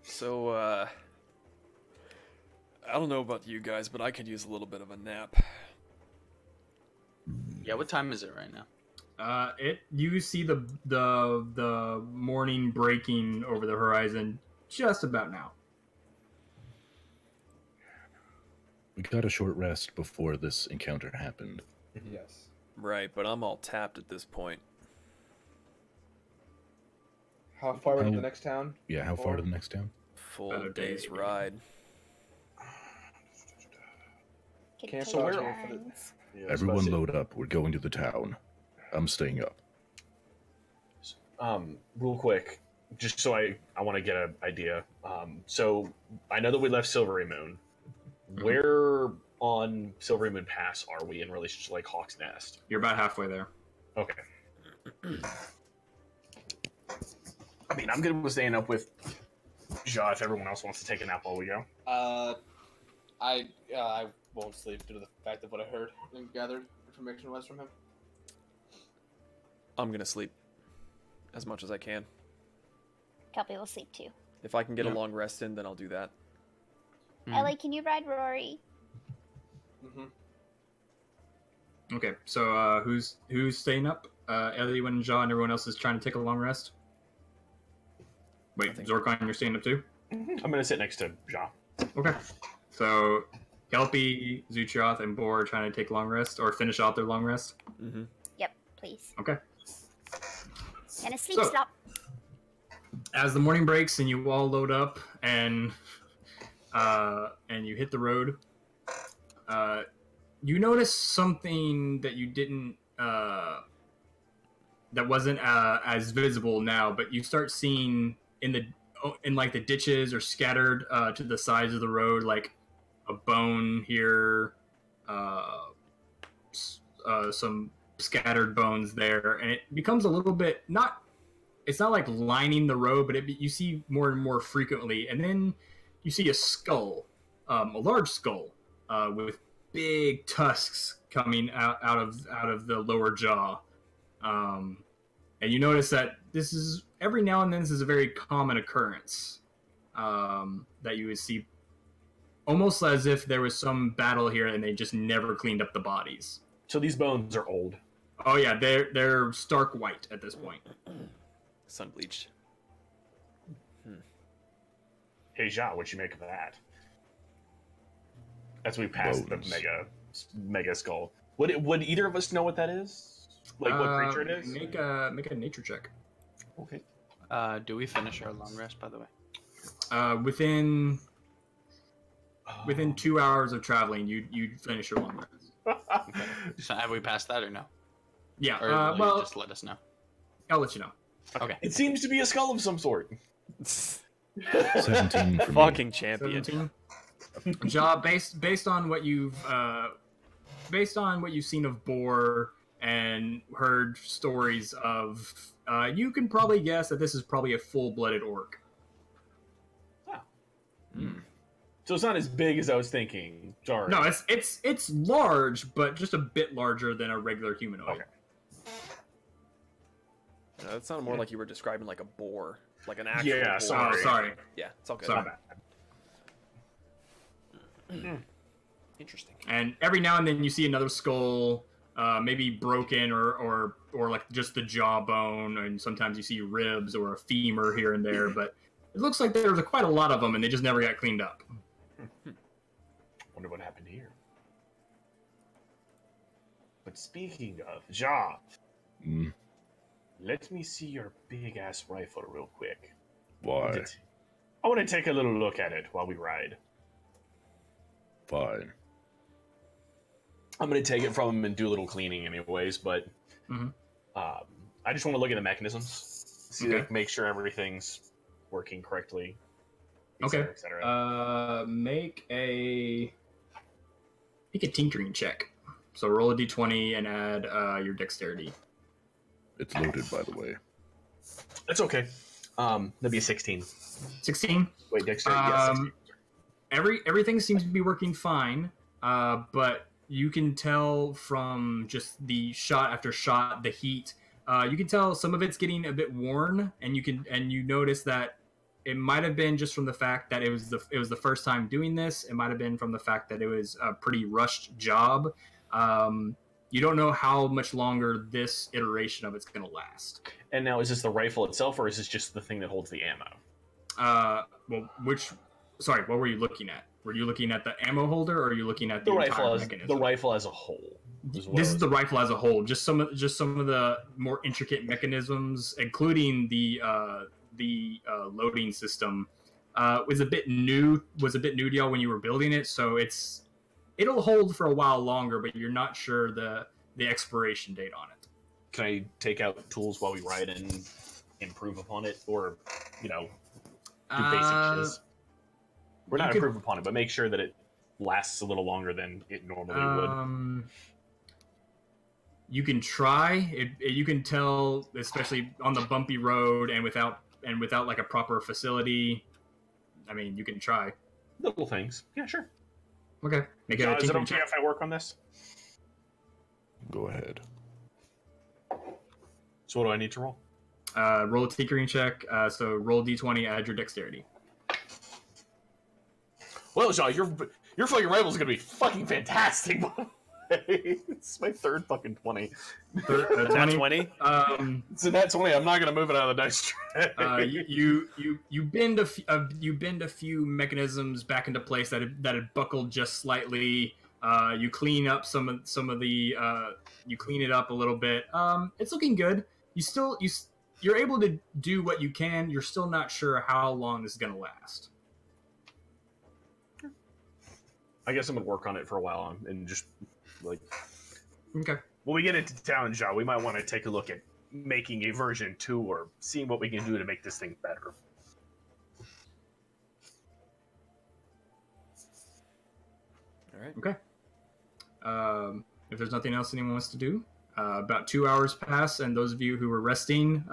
So, I don't know about you guys, but I could use a little bit of a nap. Yeah, what time is it right now? You see the morning breaking over the horizon just about now. We got a short rest before this encounter happened. Yes. Right, but I'm all tapped at this point. How far away to the next town? Yeah, how far to the next town? Full day's ride. Could Cancel take where- turns. Yeah, I was Everyone about to load up. We're going to the town. I'm staying up. say, real quick, just so I want to get an idea. So I know that we left Silverymoon. Where on Silverymoon Pass are we in relation to like Hawk's Nest? You're about halfway there. Okay. I mean, I'm good with staying up with Ja if everyone else wants to take a nap while we go. I won't sleep due to the fact of what I heard and gathered information-wise from him. I'm gonna sleep as much as I can. Kelpie will sleep too. If I can get Yeah. a long rest in, then I'll do that. Ellie, can you ride Rory? Mm-hmm. Okay, so who's staying up? Ellie, and Ja, and everyone else is trying to take a long rest. Wait, I think- Zorkon, you're staying up too? I'm gonna sit next to Ja. Okay. So Kelpie, Zutreoth, and Boar are trying to take a long rest or finish out their long rest. Mm-hmm. Yep, please. Okay. And a sleep So- slop. As the morning breaks and you all load up and you hit the road, you notice something that you didn't that wasn't as visible now, but you start seeing in like the ditches or scattered to the sides of the road, like a bone here, some scattered bones there, and it becomes a little bit it's not like lining the road, but you see more and more frequently, and then you see a skull, a large skull with big tusks coming out of the lower jaw, and you notice that this is every now and then this is a very common occurrence that you would see, almost as if there was some battle here and they just never cleaned up the bodies. So these bones are old. Oh yeah, they're stark white at this point. Sun bleached. Hey Ja, what you make of that? As we pass the Bones. mega skull. Would either of us know what that is? Like what creature it is? Make a nature check. Okay. Do we finish our long rest, by the way? Within 2 hours of traveling, you finish your long rest. So have we passed that or no? Yeah. Or will you Well, just let us know? I'll let you know. Okay. It seems to be a skull of some sort. 17 for me. Fucking champion. 17. Ja, based on what you've seen of Boar and heard stories of, you can probably guess that this is probably a full-blooded orc. So it's not as big as I was thinking. Sorry. No, it's large, but just a bit larger than a regular humanoid. Okay. That sounded more like you were describing like a boar, like an actual Yeah, boar. sorry. Oh, sorry. Yeah, it's all good. Sorry. Interesting. And every now and then you see another skull, maybe broken or like just the jawbone, and sometimes you see ribs or a femur here and there. But it looks like there's quite a lot of them, and they just never got cleaned up. Wonder what happened here. But speaking of, Ja, Mm, let me see your big ass rifle real quick. why? I want to take a little look at it while we ride. Fine. I'm going to take it from him and do a little cleaning anyways, but Mhm. I just want to look at the mechanisms. See, Okay. like, make sure everything's working correctly. Et Okay. cetera, et cetera. Make a tinkering check. So roll a d20 and add your dexterity. It's loaded, by the way. That's okay. That'd be a 16. 16. Wait, dexterity. Yeah, 16. Everything seems to be working fine, but you can tell from just the shot after shot, the heat. You can tell some of it's getting a bit worn, and you notice that it might have been just from the fact that it was the first time doing this. It might have been from the fact that it was a pretty rushed job. You don't know how much longer this iteration of it's going to last. And now, is this the rifle itself, or is this just the thing that holds the ammo? Sorry, what were you looking at? Were you looking at the ammo holder, or are you looking at the entire mechanism? The rifle as a whole. This is the rifle as a whole. Just some of the more intricate mechanisms, including the the loading system was a bit new to y'all when you were building it, so it'll hold for a while longer, but you're not sure the expiration date on it. Can I take out tools while we ride and improve upon it, or do basic shiz? We're not improve upon it, but make sure that it lasts a little longer than it normally would. You can try. You can tell, especially on the bumpy road and without like a proper facility. I mean, you can try. Little things. Yeah, sure. Okay. Make it a is it tinkering okay check. if I work on this? Go ahead. So what do I need to roll? Roll a tinkering check. So roll d20, add your dexterity. Well, Sean, your fucking rival's gonna be fucking fantastic. It's my third fucking 20. Nat 20? So that's 20. I'm not gonna move it out of the dice tray. You bend a few mechanisms back into place that had buckled just slightly. You clean up some of the you clean it up a little bit. It's looking good. You're able to do what you can. You're still not sure how long this is gonna last. I guess I'm gonna work on it for a while and just like. Okay. When we get into town, John, we might want to take a look at making a version 2 or seeing what we can do to make this thing better. All right. Okay. If there's nothing else anyone wants to do, about 2 hours pass, and those of you who were resting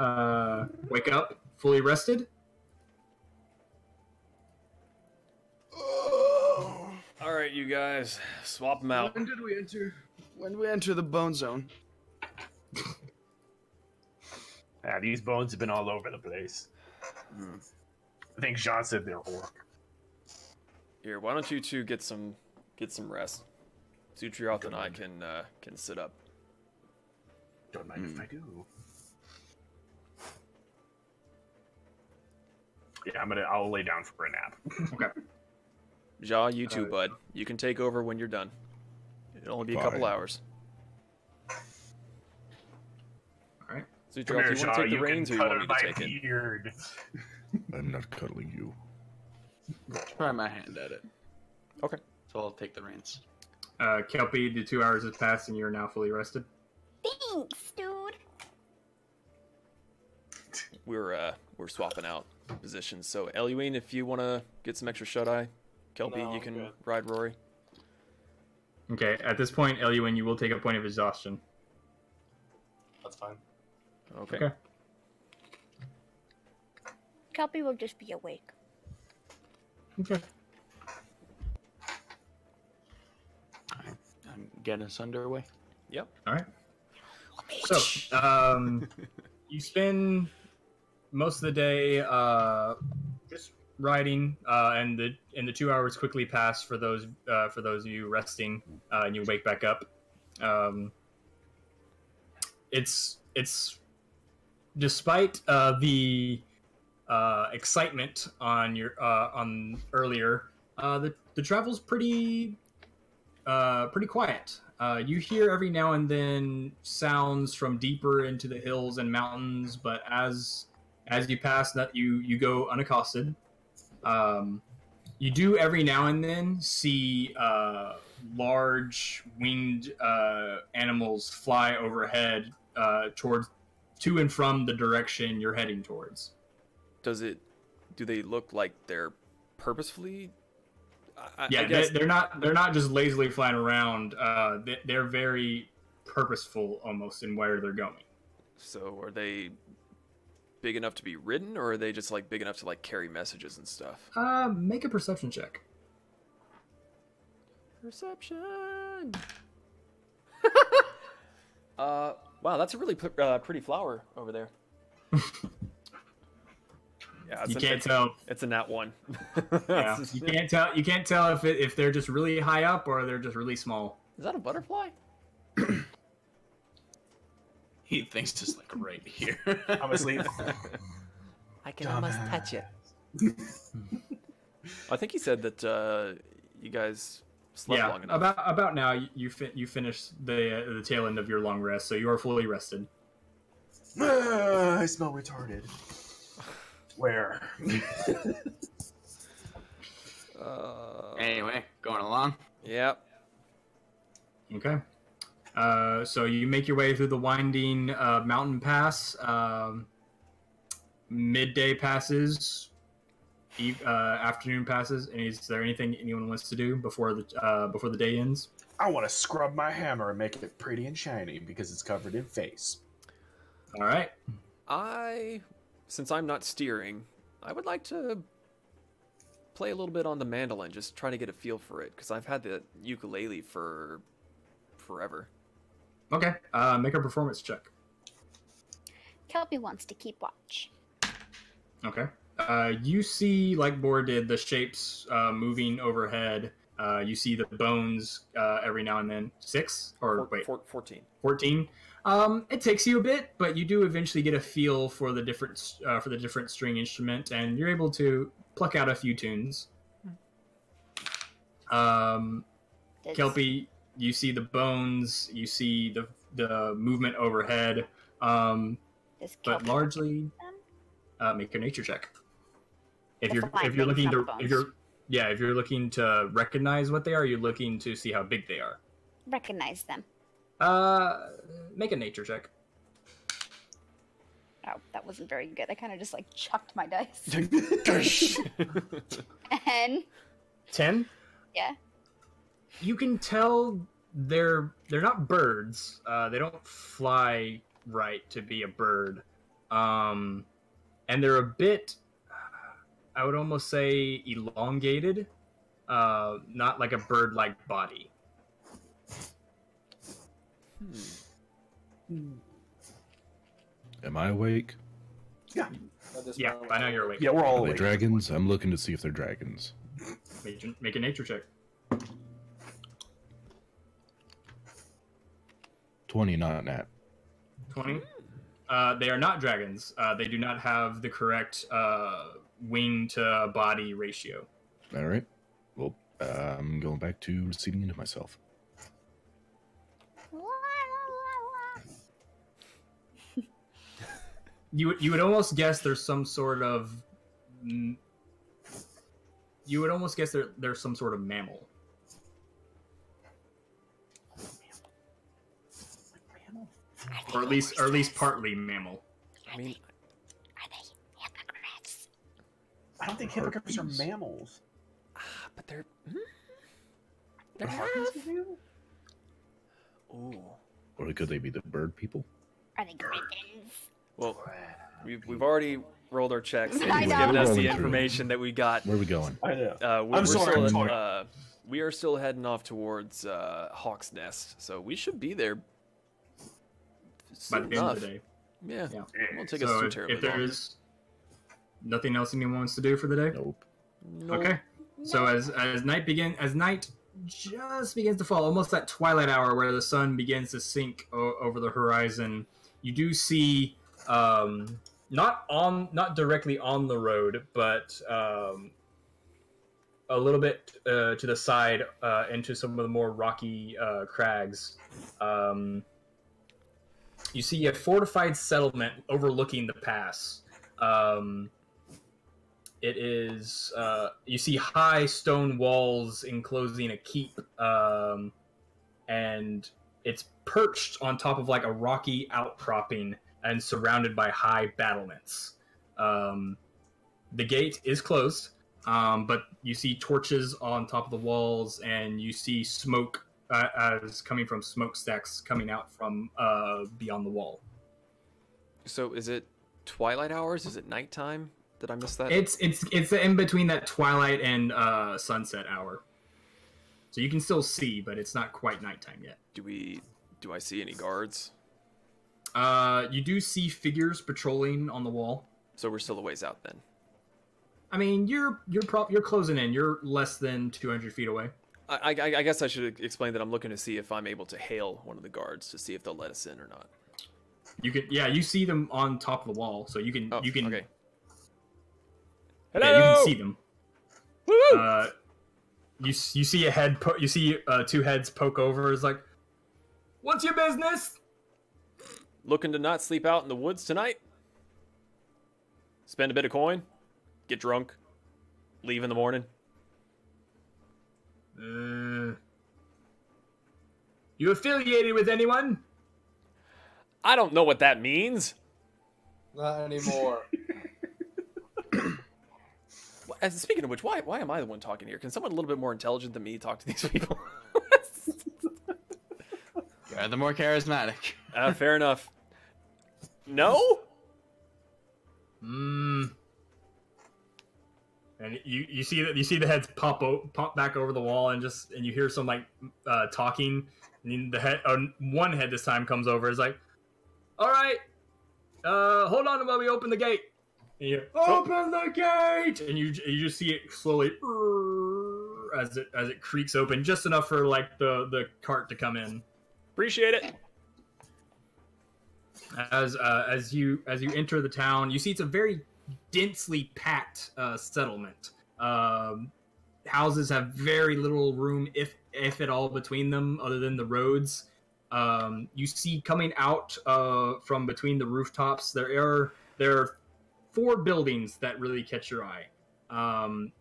wake up fully rested. All right, you guys, swap them out. When did we enter? When we enter the bone zone? These bones have been all over the place. I think Jean said they're orc. Here, why don't you two get some rest? Zutreoth and I can sit up. Don't mind if I do. Yeah, I'll lay down for a nap. Okay. Ja, you too, bud. You can take over when you're done. It'll only be a couple Fine. hours. All right. Zutreoth, you want to take the reins, or you want me to take it? Beard. I'm not cuddling you. Try my hand at it. Okay. So I'll take the reins. Kelpie, the 2 hours has passed, and you're now fully rested. Thanks, dude. We're swapping out positions. So, Eluine, if you want to get some extra shut-eye, Kelpie, No, you can good. ride Rory. Okay. At this point, Eluine, you will take a point of exhaustion. That's fine. Okay. Kelpie will just be awake. Okay. Get us underway. Yep. All right. So, you spend most of the day just riding, and the 2 hours quickly pass for those of you resting, and you wake back up. It's despite the excitement on earlier, the travel's pretty quiet. You hear every now and then sounds from deeper into the hills and mountains, but as you pass that, you go unaccosted. You do every now and then see large winged animals fly overhead to and from the direction you're heading towards. Do they look like they're purposefully? I Yeah, guess they're not just lazily flying around. They're very purposeful almost in where they're going. So are they big enough to be ridden, or are they just like big enough to like carry messages and stuff? Make a perception check. Perception. Wow, that's a really pretty flower over there. Yeah, You can't tell. It's a nat 1. Yeah, you can't tell. You can't tell if they're just really high up or they're just really small. Is that a butterfly? He thinks just like right here. I'm asleep. I can almost touch it. I think he said that you guys slept long enough. about now you finished the tail end of your long rest, so you are fully rested. I smell retarded. Where? Anyway, going along. Yep. Okay. So you make your way through the winding mountain pass. Midday passes, afternoon passes. And is there anything anyone wants to do before the day ends? I want to scrub my hammer and make it pretty and shiny because it's covered in face. All right. Since I'm not steering, I would like to play a little bit on the mandolin, just try to get a feel for it, because I've had the ukulele for forever. Okay. Make a performance check. Kelpie wants to keep watch. Okay. You see, like Boar did, the shapes moving overhead. You see the bones every now and then. 6? Or wait. 14. 14. It takes you a bit, but you do eventually get a feel for the different string instrument, and you're able to pluck out a few tunes. Kelpie, you see the bones, you see the movement overhead, but largely make a nature check. If you're looking to recognize what they are, you're looking to see how big they are. Recognize them. Make a nature check. Oh, that wasn't very good. I kind of just like chucked my dice. 10? Yeah. You can tell they're not birds. They don't fly right to be a bird. And they're a bit, I would almost say, elongated. Not like a bird-like body. Am I awake? Yeah. Yeah, by now you're awake. Yeah, we're all Are they awake. dragons? I'm looking to see if they're dragons. Make a nature check. 20, not nat. 20. They are not dragons. They do not have the correct wing to body ratio. All right. Well, I'm going back to receding into myself. You would almost guess there's some sort of. You would almost guess there's some sort of mammal. Or at least partly mammal. I mean, Are they hypocrites? I don't think hippogriffs are mammals. but they're Are harpies a mammal? ooh. Or could they be the bird people? Are they griffins? Well, we've already rolled our checks. And I he's know. given us the Rolling through. information that we got. Where are we going? I know. We're sorry, still I'm at, we are still heading off towards Hawk's Nest, so we should be there By soon the end enough. of the day. Yeah, Yeah. won't take us So too if terribly there long. is nothing else anyone wants to do for the day. Nope. Nope. Okay. So as night just begins to fall, almost that twilight hour where the sun begins to sink over the horizon, you do see not directly on the road, but a little bit to the side into some of the more rocky crags. You see a fortified settlement overlooking the pass. It is, you see high stone walls enclosing a keep, and it's perched on top of like a rocky outcropping and surrounded by high battlements. The gate is closed, but you see torches on top of the walls, and you see smoke as coming from smokestacks coming out from beyond the wall. So is it twilight hours? Is it nighttime? Did I miss that? It's in between that twilight and sunset hour, so you can still see, but it's not quite nighttime yet. Do I see any guards? You do see figures patrolling on the wall. So we're still a ways out then. I mean, you're closing in. You're less than 200 feet away. I guess I should explain that I'm looking to see if I'm able to hail one of the guards to see if they'll let us in or not. You can, yeah, you see them on top of the wall, so you can, Okay. Yeah, you can see them. Woo! You see a head, you see two heads poke over. It's like, what's your business? Looking to not sleep out in the woods tonight? spend a bit of coin, get drunk, leave in the morning. You affiliated with anyone? I don't know what that means. Not anymore. Speaking of which, why am I the one talking here? Can someone a little bit more intelligent than me talk to these people? Yeah, the more charismatic. Fair enough. No? And you see the heads pop back over the wall, and you hear some like talking. And the head, one head this time comes over. Is like, all right, hold on while we open the gate. And you open the gate, and you just see it slowly as it creaks open, just enough for like the cart to come in. Appreciate it. As you enter the town, you see it's a very densely packed settlement. Houses have very little room, if at all, between them, other than the roads. You see coming out from between the rooftops, there are 4 buildings that really catch your eye.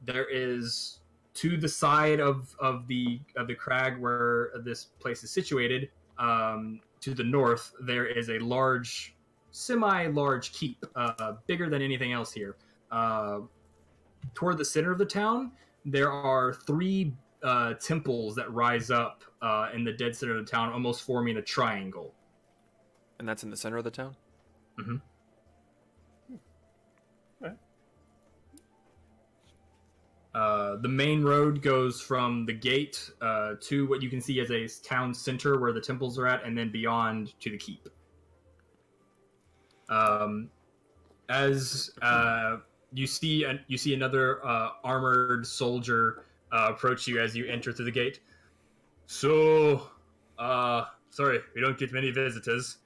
There is, to the side of the crag where this place is situated, to the north, there is a large, semi-large keep, bigger than anything else here. Toward the center of the town, there are 3 temples that rise up in the dead center of the town, almost forming a triangle. And that's in the center of the town? Mm-hmm. The main road goes from the gate to what you can see as a town center where the temples are at, and then beyond to the keep. As you see another armored soldier approach you as you enter through the gate. So, sorry, we don't get many visitors.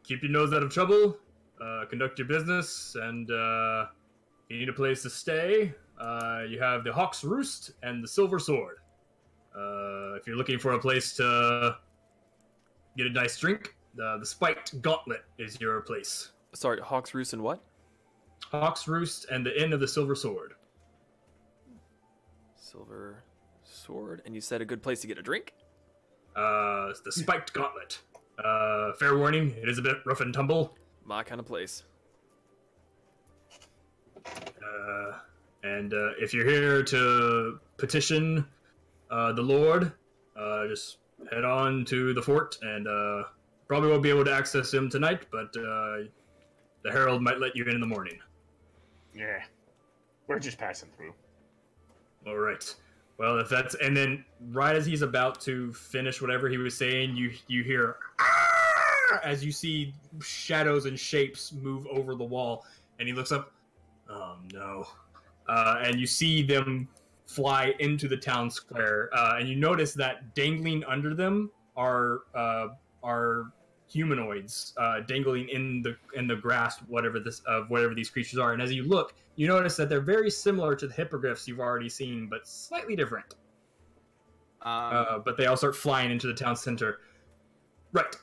Keep your nose out of trouble. Conduct your business, and you need a place to stay. You have the Hawk's Roost and the Silver Sword. If you're looking for a place to get a nice drink, the Spiked Gauntlet is your place. Sorry, Hawk's Roost and what? Hawk's Roost and the Inn of the Silver Sword. Silver Sword, and you said a good place to get a drink? The Spiked Gauntlet. Fair warning, it is a bit rough and tumble. My kind of place. And if you're here to petition the Lord, just head on to the fort, and probably won't be able to access him tonight, but the Herald might let you in the morning. Yeah. We're just passing through. All right. Well, if that's... And then right as he's about to finish whatever he was saying, you hear... "Arr!" As you see shadows and shapes move over the wall, and he looks up. Oh, no. And you see them fly into the town square, and you notice that dangling under them are humanoids dangling in the grass, whatever these creatures are. And as you look, you notice that they're very similar to the hippogriffs you've already seen, but slightly different. But they all start flying into the town center. Right.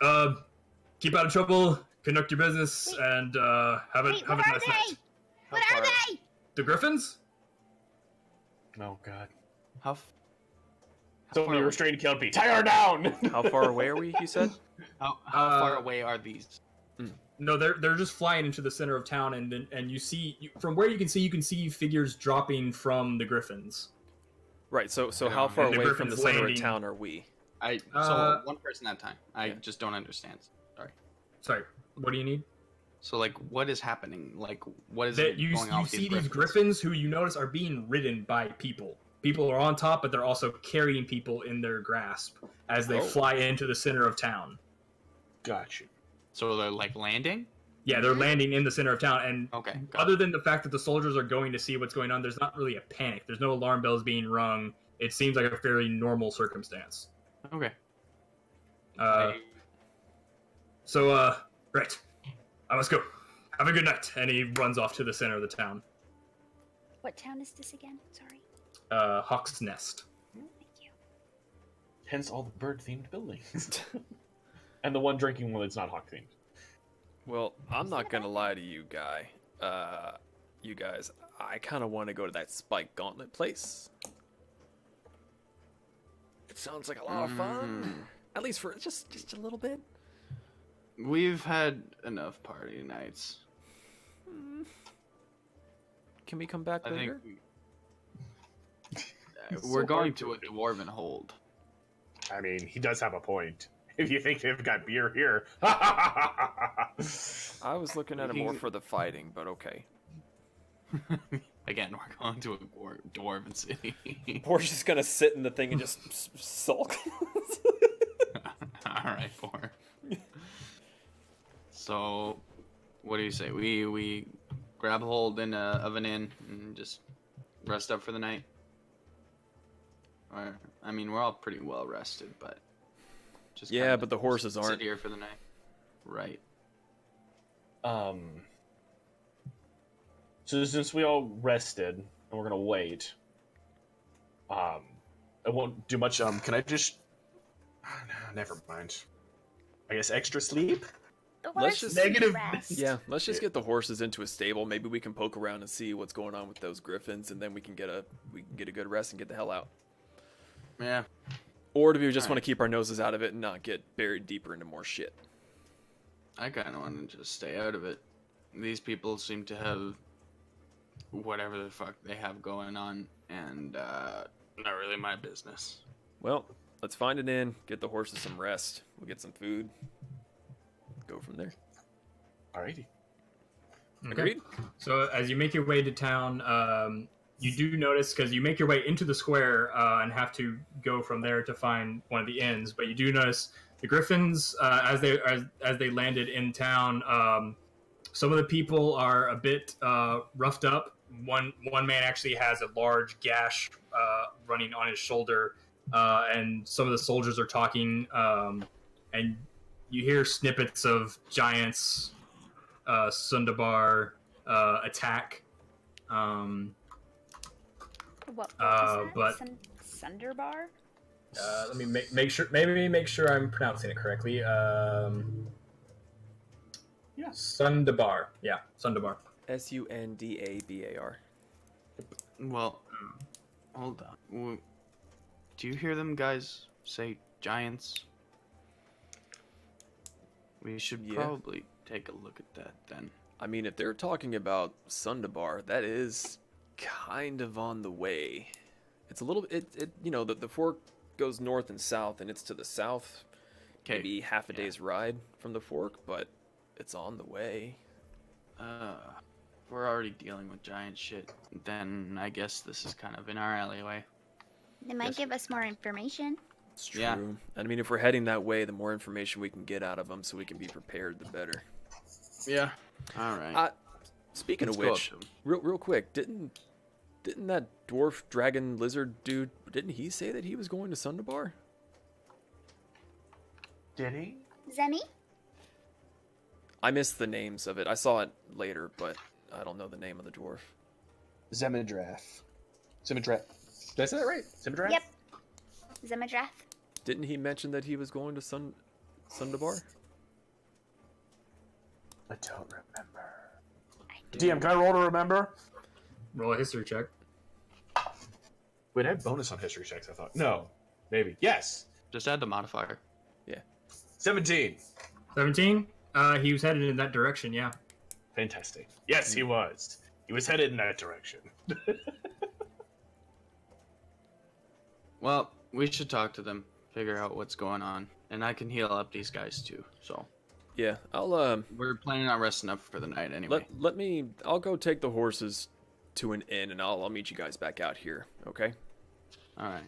Keep out of trouble. Conduct your business, and have a nice night. What are they? The Griffins? Oh, God. How So many restrained can't be. Tie her down! How far away are we, you said? How far away are these? No, they're just flying into the center of town, and you see from where you can see figures dropping from the Griffins. Right. So how far And the away from the Griffin's center landing. of town are we? So one person at a time. I Yeah. just don't understand. Sorry, what do you need? So like, what is happening? Like, what is That you going on with see these these Griffins who you notice are being ridden by people. People are on top, but they're also carrying people in their grasp as they fly into the center of town. Gotcha. So they're like landing? Yeah, they're landing in the center of town, and Okay. got other than the fact that the soldiers are going to see what's going on, there's not really a panic. There's no alarm bells being rung. It seems like a fairly normal circumstance. it. Okay. Right. I must go. Have a good night. And he runs off to the center of the town. What town is this again? Sorry. Hawk's Nest. Thank you. Hence all the bird-themed buildings. And the one drinking one that's not hawk-themed. Well, I'm not gonna lie to you, you guys. I kind of want to go to that spike gauntlet place. It sounds like a lot of fun. At least for just a little bit. We've had enough party nights. Can we come back I later? think we're going to a dwarven hold. I mean, he does have a point. If you think they've got beer here. I was looking at it more for the fighting, but okay. Again, we're going to a dwarven city. We're just gonna sit in the thing and just sulk. Alright, Boar. So, what do you say? We grab hold of an inn and just rest up for the night? Or, I mean, we're all pretty well rested, but... just Yeah, kinda but the horses sit aren't. here for the night. Right. So since we all rested and we're gonna wait, I won't do much. Can I just? No, never mind. I guess extra sleep. The Let's horse just- Negative- rest. Yeah, let's just get the horses into a stable. Maybe we can poke around and see what's going on with those griffins, and then we can get a good rest and get the hell out. Yeah. Or do we just Alright. want to keep our noses out of it and not get buried deeper into more shit? I kind of want to just stay out of it. These people seem to have whatever the fuck they have going on, and not really my business. Well, let's find an inn, get the horses some rest. We'll get some food. Go from there. Alrighty. Agreed? So as you make your way to town, you do notice, because you make your way into the square and have to go from there to find one of the inns, but you do notice the griffins, as they landed in town, some of the people are a bit roughed up. One man actually has a large gash running on his shoulder, and some of the soldiers are talking, and you hear snippets of giants, Sundabar, attack. What is but- that? Sunderbar? Let me make sure. Maybe make sure I'm pronouncing it correctly. Yeah, Sundabar. Yeah, Sundabar. Sundabar. Well, hold on. Do you hear them guys say giants? We should Yeah. probably take a look at that then. I mean, if they're talking about Sundabar, that is kind of on the way. It's a little it you know, the fork goes north and south, and it's to the south. Okay. Maybe half a day's ride from the fork, but it's on the way. We're already dealing with giant shit. Then I guess this is kind of in our alleyway. They might give us more information. It's true. Yeah. And I mean, if we're heading that way, the more information we can get out of them so we can be prepared, the better. Yeah. All right. Speaking Let's of go which, up to 'em. real quick, didn't that dwarf dragon lizard dude, didn't he say that he was going to Sundabar? Did he? Zenny? I missed the names of it. I saw it later, but I don't know the name of the dwarf. Zemidrath. Did I say that right? Zemidrath? Yep. Zemadrath? Didn't he mention that he was going to Sundabar? I don't remember. I do. DM, can I roll to remember? Roll a history check. Wait, I have bonus on history checks, I thought. No. Maybe. Yes. Just add the modifier. 17. 17. He was headed in that direction. Yeah. Fantastic. Yes, he was. He was headed in that direction. Well, we should talk to them, figure out what's going on, and I can heal up these guys too. So Yeah, I'll we're planning on resting up for the night anyway. I'll go take the horses to an inn, and I'll meet you guys back out here. Okay. All right.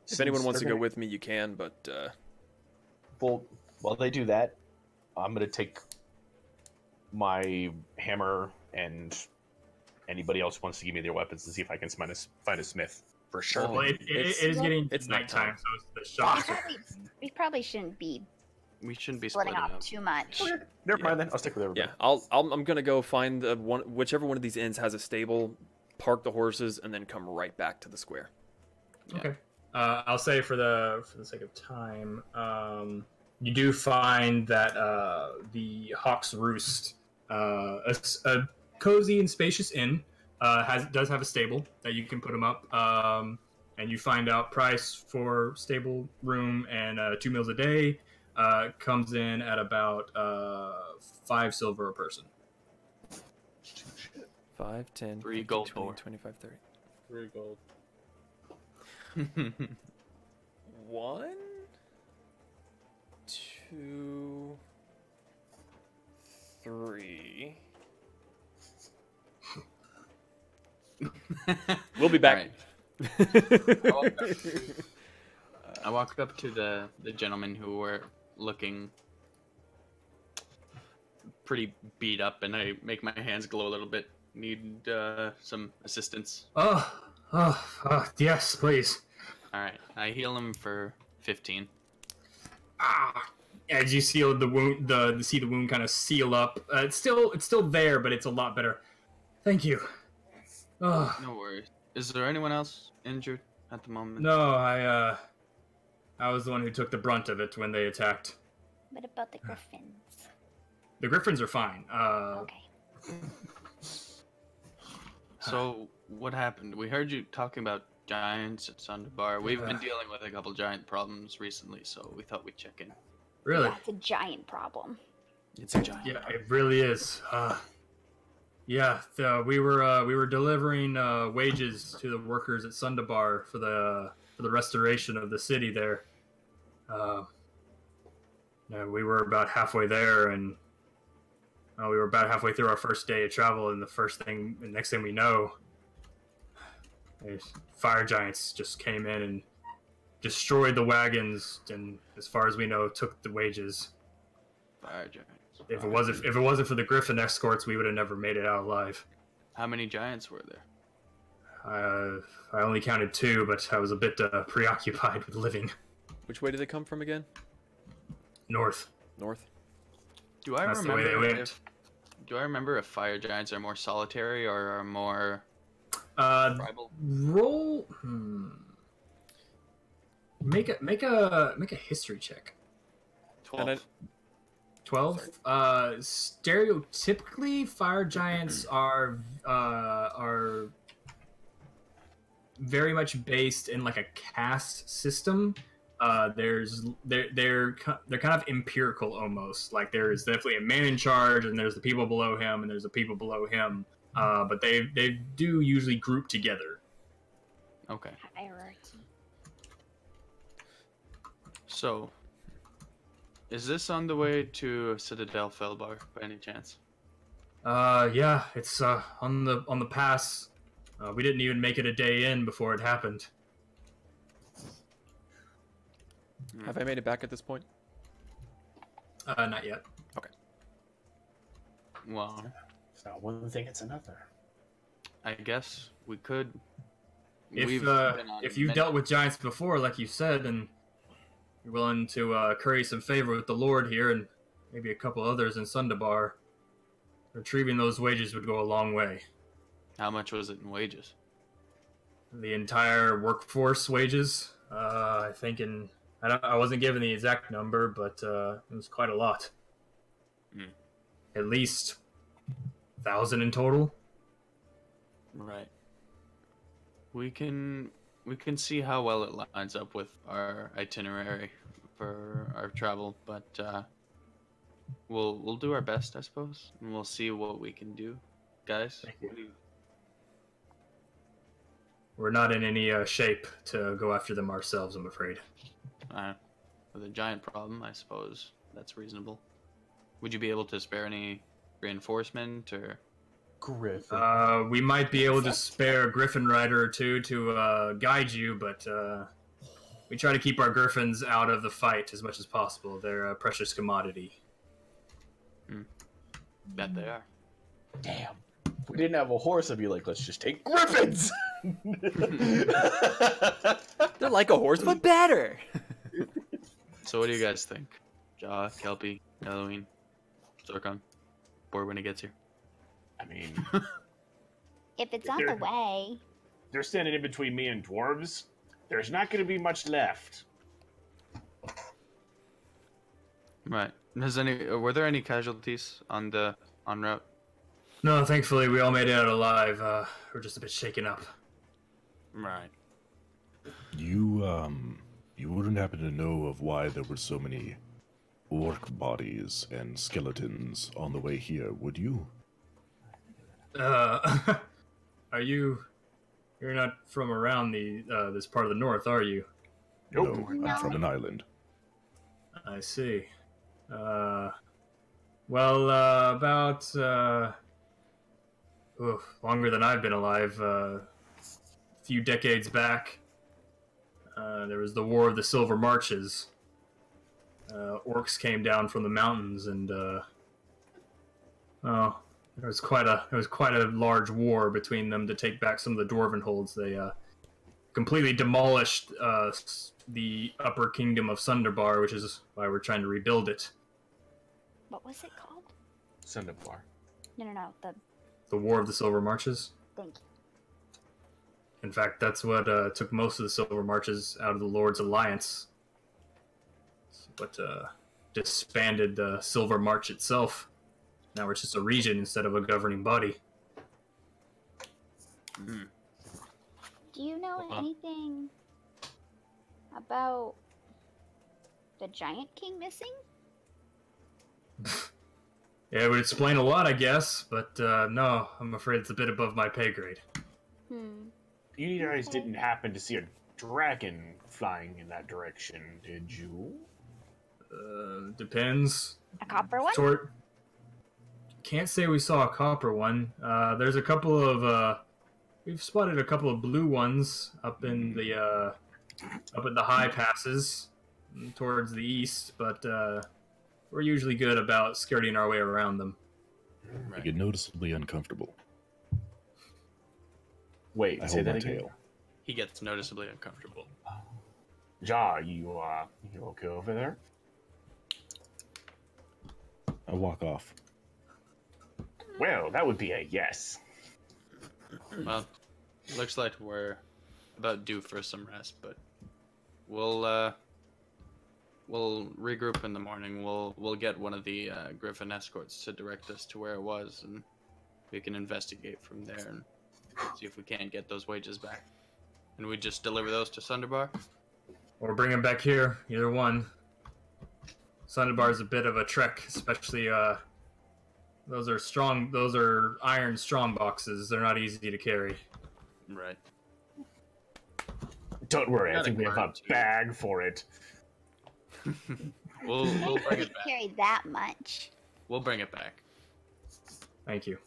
If anyone wants to go with me, you can. But Well, while they do that, I'm gonna take my hammer and anybody else who wants to give me their weapons and see if I can find a smith for sure. Well, it is getting it's nighttime, nighttime. so the shots are. We probably shouldn't be We shouldn't be splitting splitting up up. too much. Okay, never mind then. I'll stick with everybody. yeah, I'm gonna go find whichever one of these inns has a stable, park the horses, and then come right back to the square. Okay. I'll say for the sake of time, you do find that the Hawk's Roost, a cozy and spacious inn, does have a stable that you can put them up. And you find out price for stable room and 2 meals a day comes in at about 5 silver a person. 5, 10, 3 50, gold 20, more. 25, 30. 3 gold. 1, 2, 3. We'll be back. Alright. I walk up to the gentlemen who were looking pretty beat up, and I make my hands glow a little bit. Need some assistance. Yes, please. All right, I heal him for 15. As you seal the wound, see the wound kind of seal up. It's still there, but it's a lot better. Thank you. No worries. Is there anyone else injured at the moment? No, I was the one who took the brunt of it when they attacked. What about the griffins? The griffins are fine. Okay. So, what happened? We heard you talking about giants at Sunderbar. We've been dealing with a couple giant problems recently, so we thought we'd check in. Really? Yeah, it's a giant problem. It's a giant. Yeah, it really is. We were delivering wages to the workers at Sunderbar for the restoration of the city there. We were about halfway there, and we were about halfway through our first day of travel, and the next thing we know, fire giants just came in and destroyed the wagons, and as far as we know, took the wages. Fire giants. If it wasn't for the griffin escorts, we would have never made it out alive. How many giants were there? I only counted 2, but I was a bit preoccupied with living. Which way did they come from again? North. North. Do I That's the way they went. Do I remember if fire giants are more solitary or are more tribal? Roll. Make a history check. 12. 12. Stereotypically, fire giants are very much based in like a caste system. They're kind of empirical almost. Like there's definitely a man in charge, and there's the people below him, and there's the people below him. But they do usually group together. Okay. Hierarchy. So, is this on the way to Citadel Felbarr by any chance? Yeah, it's on the pass. We didn't even make it a day in before it happened. Have I made it back at this point? Not yet. Well, It's not one thing, it's another. I guess we could. If We've been on if you've many- dealt with giants before, like you said, and you're willing to curry some favor with the Lord here and maybe a couple others in Sunderbar, retrieving those wages would go a long way. How much was it in wages? The entire workforce wages, I think I wasn't given the exact number, but it was quite a lot. At least 1,000 in total. Right. We can see how well it lines up with our itinerary for our travel, but we'll do our best, I suppose, and we'll see what we can do, guys. Thank you. What do you- We're not in any shape to go after them ourselves, I'm afraid. With a giant problem, I suppose that's reasonable. Would you be able to spare any reinforcement or? Griffin. We might be able to spare a griffin rider or two to guide you, but we try to keep our griffins out of the fight as much as possible. They're a precious commodity. Bet they are. Damn. If we didn't have a horse, I'd be like, let's just take griffins! They're like a horse, but better. So what do you guys think? Jaw, Kelpie, Halloween, Zorkon, board when it gets here. I mean, If it's on the way, They're standing in between me and dwarves. There's not going to be much left. Right. Were there any casualties on the en route? No, thankfully we all made it out alive. We're just a bit shaken up. Right. You wouldn't happen to know of why there were so many orc bodies and skeletons on the way here, would you? Are you're not from around this part of the north, are you? No, I'm from an island. I see. About longer than I've been alive. A few decades back, there was the War of the Silver Marches. Orcs came down from the mountains, and there was quite a large war between them to take back some of the dwarven holds. They completely demolished the upper kingdom of Sunderbar, which is why we're trying to rebuild it. What was it called? Sunderbar. No. The War of the Silver Marches. Thank you. In fact, that's what took most of the Silver Marches out of the Lord's Alliance. But disbanded the Silver March itself. Now it's just a region instead of a governing body. Mm. Do you know anything about the Giant King missing? Yeah, it would explain a lot, I guess, but no, I'm afraid it's a bit above my pay grade. You guys didn't happen to see a dragon flying in that direction, did you? Depends. A copper one? Can't say we saw a copper one. There's a couple of we've spotted a couple of blue ones up in the up at the high passes towards the east, but we're usually good about skirting our way around them. I get noticeably uncomfortable. Wait, I say hold that my again. tail. He gets noticeably uncomfortable. Ja, you okay over there? I walk off. Well, that would be a yes. Well, looks like we're about due for some rest, but we'll regroup in the morning. We'll get one of the Griffin escorts to direct us to where it was, and we can investigate from there and see if we can't get those wages back. And we just deliver those to Sunderbar? Or bring them back here, either one. Sunderbar is a bit of a trek, especially those are iron strong boxes. They're not easy to carry. Right. Don't worry, I Not think we have a encouraged. bag for it. We'll bring it back. Carry that much. We'll bring it back. Thank you.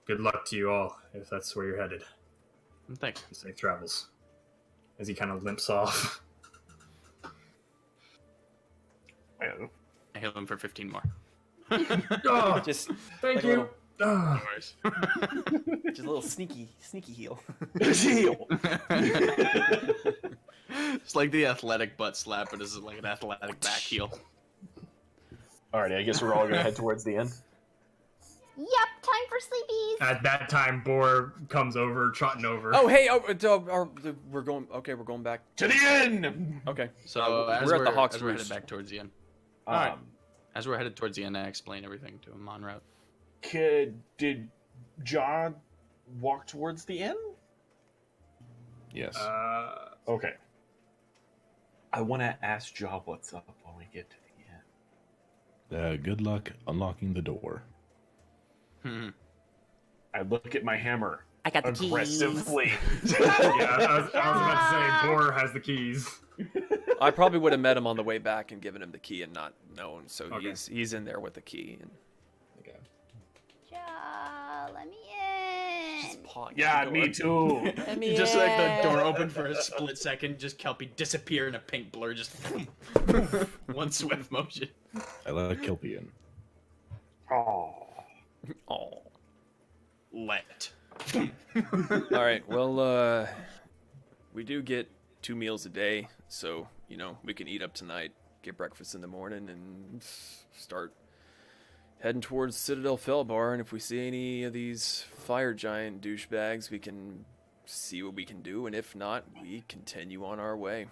Good luck to you all, if that's where you're headed. Thanks. Safe travels. As he kind of limps off. Well, I heal him for 15 more. Oh, Just thank like a you. little- Oh. just a little sneaky heal. It's like the athletic butt slap, but this is like an athletic back heel. Alrighty, I guess we're all gonna head towards the end. Yep, time for sleepies. At that time, Boar comes over, trotting over. Oh, hey, we're going. Okay, we're going back. to the end! Okay, So as we're at the Hawk's as we're headed Roost. back towards the end. Alright. As we're headed towards the end, I explain everything to him en route. Did John walk towards the end? Yes. Okay. I want to ask Jaw what's up when we get to the end. Good luck unlocking the door. I look at my hammer. I got the keys. Aggressively. Yeah, I was about to say, Boar has the keys. I probably would have met him on the way back and given him the key and not known. So Okay. he's in there with the key. And Ja, let me in. just paw Yeah, the me door. too. Let me Just like the door in. opened for a split second, just Kelpie disappear in a pink blur, just one swift motion. I let Kelpie in. Oh. Oh. Let. All right. Well, we do get 2 meals a day, so we can eat up tonight, get breakfast in the morning, and start heading towards Citadel Felbarr. And if we see any of these fire giant douchebags, we can see what we can do. And if not, we continue on our way.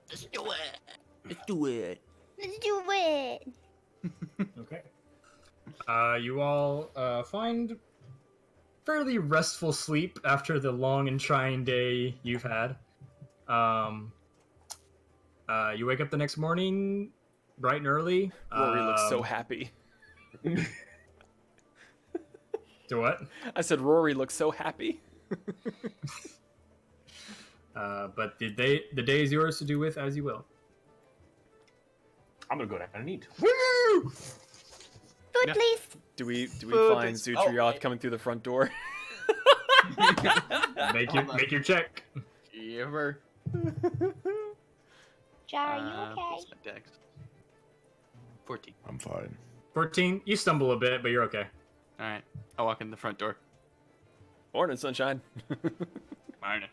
Let's do it. Let's do it. Let's do it. Okay. You all find fairly restful sleep after the long and trying day you've had. You wake up the next morning bright and early. Rory looks so happy. To what? I said Rory looks so happy. But the day is yours to do with as you will. I'm gonna go down and eat. Woo! Food, Yeah. please. Do we Food find is- Zutreoth coming through the front door? Make your check. Ever. Jar, are you okay? Plus my dex. 14. I'm fine. 14. You stumble a bit, but you're okay. All right. I walk in the front door. Morning, sunshine. Morning.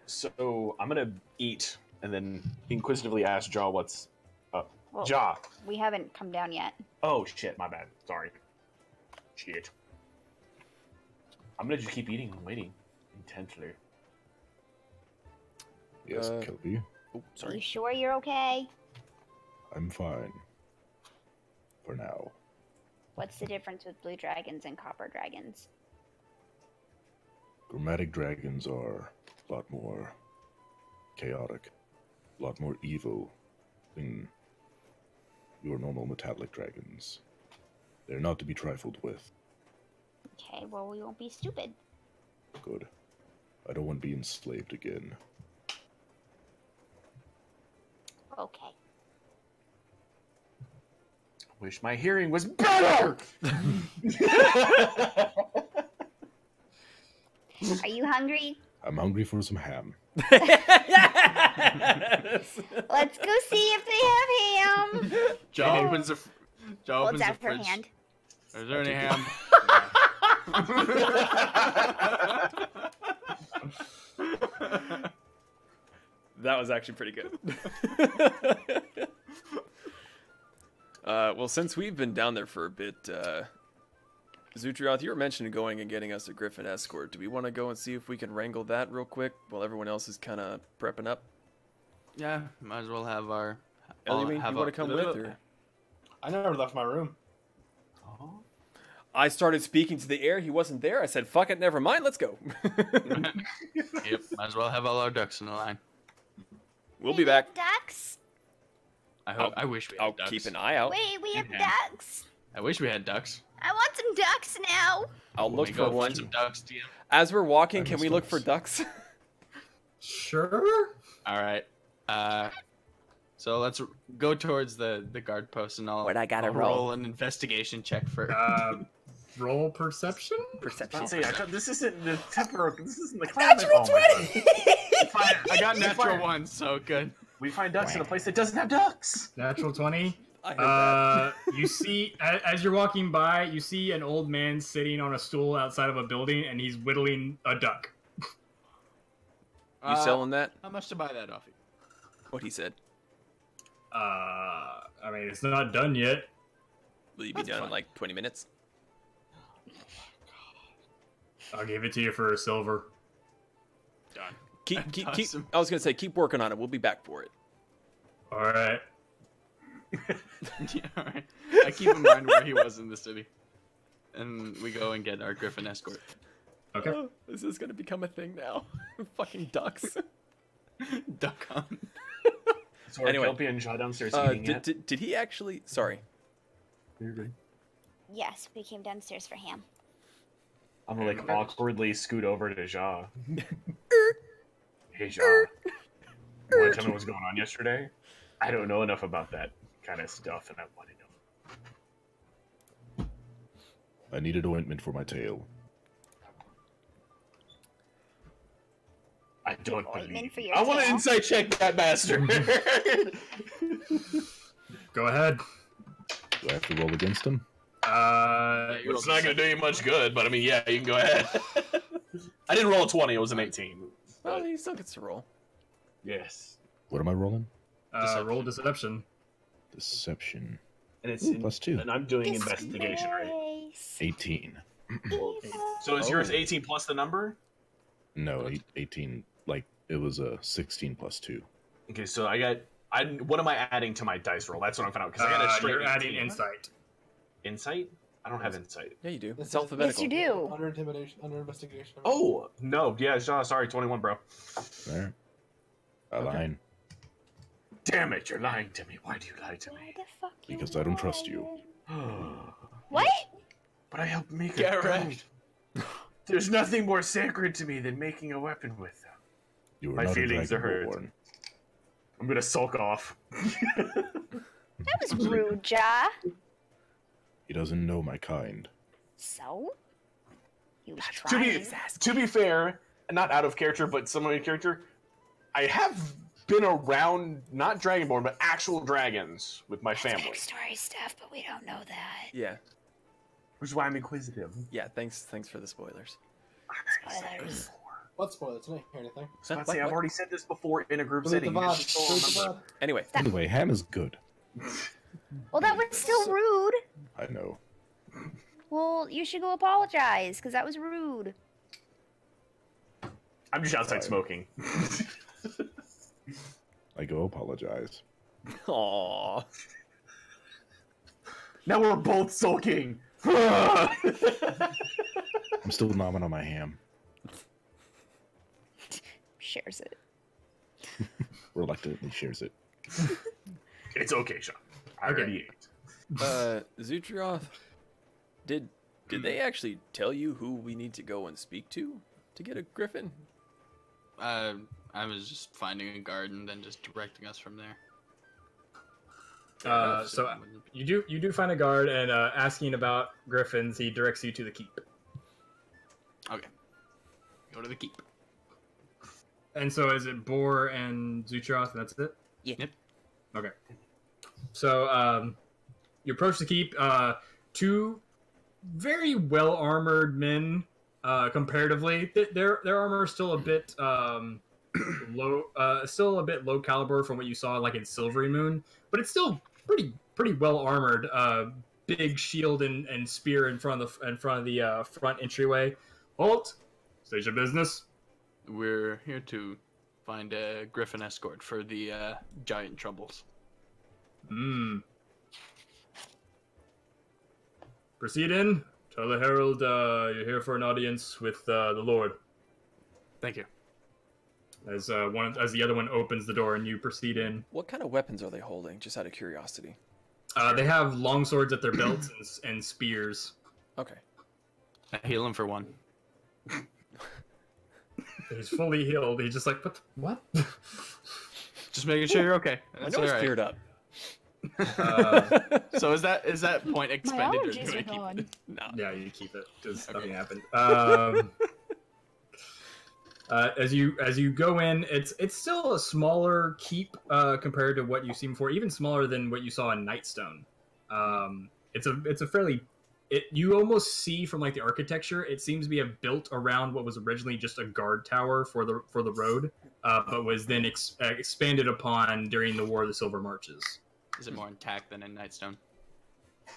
So I'm gonna eat and then inquisitively ask Jaw what's up. Well, Jaw. we haven't come down yet. Oh shit, my bad. Sorry. Shit. I'm gonna just keep eating and waiting intensely. Yes, Kelby. Oh, Are you sorry. sure you're okay? I'm fine. For now. What's the difference with blue dragons and copper dragons? Chromatic dragons are a lot more chaotic, a lot more evil than your normal metallic dragons. They're not to be trifled with. Okay, well, we won't be stupid. Good. I don't want to be enslaved again. Okay. Wish my hearing was better! Are you hungry? I'm hungry for some ham. Yes! Let's go see if they have ham. Jaw opens the Well, opens it's the out for fridge. hand. Is there any ham? That was actually pretty good. Well, since we've been down there for a bit, Zutreoth, you were mentioning going and getting us a griffin escort. Do we want to go and see if we can wrangle that real quick while everyone else is kind of prepping up? Yeah, might as well have our. Ellie, you want to come with? Or? I never left my room. I started speaking to the air. He wasn't there. I said, fuck it, never mind. Let's go. Yep, might as well have all our ducks in a line. We'll be back. Ducks? I wish we had I'll ducks. keep an eye out. Wait, we have Yeah. ducks. I wish we had ducks. I want some ducks now. I'll look We for go one. find some ducks, DM. As we're walking, I can miss we look for ducks. ducks? Sure. All right. So let's go towards the guard post, and I'll, What I gotta I'll roll an investigation check for. Roll perception. Perception. This isn't the temper. This isn't the climate. Natural 20! I got natural one, so good. We find ducks in a place that doesn't have ducks. Natural 20. I heard that. You see, as you're walking by, you see an old man sitting on a stool outside of a building, and he's whittling a duck. You selling that? How much to buy that off you? What he said. I mean, it's not done yet. Will you be That's done in fine. like 20 minutes? I'll give it to you for a silver. Done. Keep. Awesome. I was gonna say keep working on it. We'll be back for it. All right. Yeah, all right. I keep in mind where he was in the city, and we go and get our griffin escort. Okay. Oh, this is gonna become a thing now. Fucking ducks. Duck on. So are Anyway. Kelpie and Jaw downstairs eating yet? Did he actually? Sorry. Yes, we came downstairs for ham. I'm gonna like awkwardly scoot over to Jaw. Hey Jaw, wanna tell me what's going on yesterday? I don't know enough about that kind of stuff, and I want to know. I needed ointment for my tail. I don't Ointment believe. for your I want to tail? insight check that bastard. Go ahead. Do I have to roll against him? It's not gonna do you much good, but I mean, yeah, you can go ahead. I didn't roll a 20; it was an 18. Well, he still gets to roll. Yes, What am I rolling? Roll deception. Deception. and it's Ooh, +2. and I'm doing investigation, right? Disgrace. 18. So is yours 18 plus the number? No, 18. Like, it was a 16 + 2. Okay, so I got What am I adding to my dice roll? That's what I'm finding out. Because I got a straight You're 18. adding insight. Insight? I don't have insight. Yeah, you do. It's Yes, alphabetical. Yes, you do. Under intimidation, under investigation. Oh no! Yeah, sorry, 21, bro. There. I lied. Damn it! You're lying to me. Why do you lie to Why me? the fuck? Because I don't trust you. What? But I helped make Get a wrecked. bow. There's nothing more sacred to me than making a weapon with them. You are My not feelings a are hurt. dragonborn. I'm gonna sulk off. That was rude, Ja. He doesn't know my kind. So? He was to trying. be fair, not out of character, but somewhat in character, I have been around not dragonborn, but actual dragons with my family. Backstory stuff, but we don't know that. Yeah. Which is why I'm inquisitive. Yeah, thanks for the spoilers. Spoilers. What spoilers? I didn't hear anything. So What? I've What? already said this before in a group Delete the setting. You VOD. just don't Delete the remember. VOD. Anyway, Anyway, ham is good. Well, that was still rude. I know. Well, you should go apologize, because that was rude. I'm just outside Sorry. smoking. I go apologize. aww. Now we're both sulking. I'm still nomming on my ham. Shares it. Reluctantly shares it. It's okay, Sean. I Okay. already ate. Zutreoth, did they actually tell you who we need to go and speak to get a griffin? I was just finding a guard and then just directing us from there. So you do find a guard, and asking about griffins, he directs you to the keep. Okay. Go to the keep. And so is it Boar and Zutreoth, and that's it? Yeah. Yep. Okay. So you approach the keep. Two very well armored men, comparatively. Their armor is still a bit low, still a bit low caliber from what you saw like in Silverymoon, but it's still pretty well armored. Big shield and spear in front of the front entryway. Halt! State your business. We're here to find a griffin escort for the giant troubles. Proceed in. Tell the herald you're here for an audience with the Lord. Thank you. As the other one opens the door and you proceed in. What kind of weapons are they holding? Just out of curiosity. They have long swords at their belts and spears. Okay. I heal him for one. He's fully healed. He's just like, what? Just making sure you're okay. My That's nose all right. cleared up. So is that point expended or allergies do I are keep gone. it? No. Yeah, you keep it because Okay. nothing happened. As you go in, it's still a smaller keep compared to what you've seen before, even smaller than what you saw in Nightstone. It's a fairly you almost see from like the architecture, it seems to be built around what was originally just a guard tower for the road, but was then expanded upon during the War of the Silver Marches. Is it more intact than in Nightstone?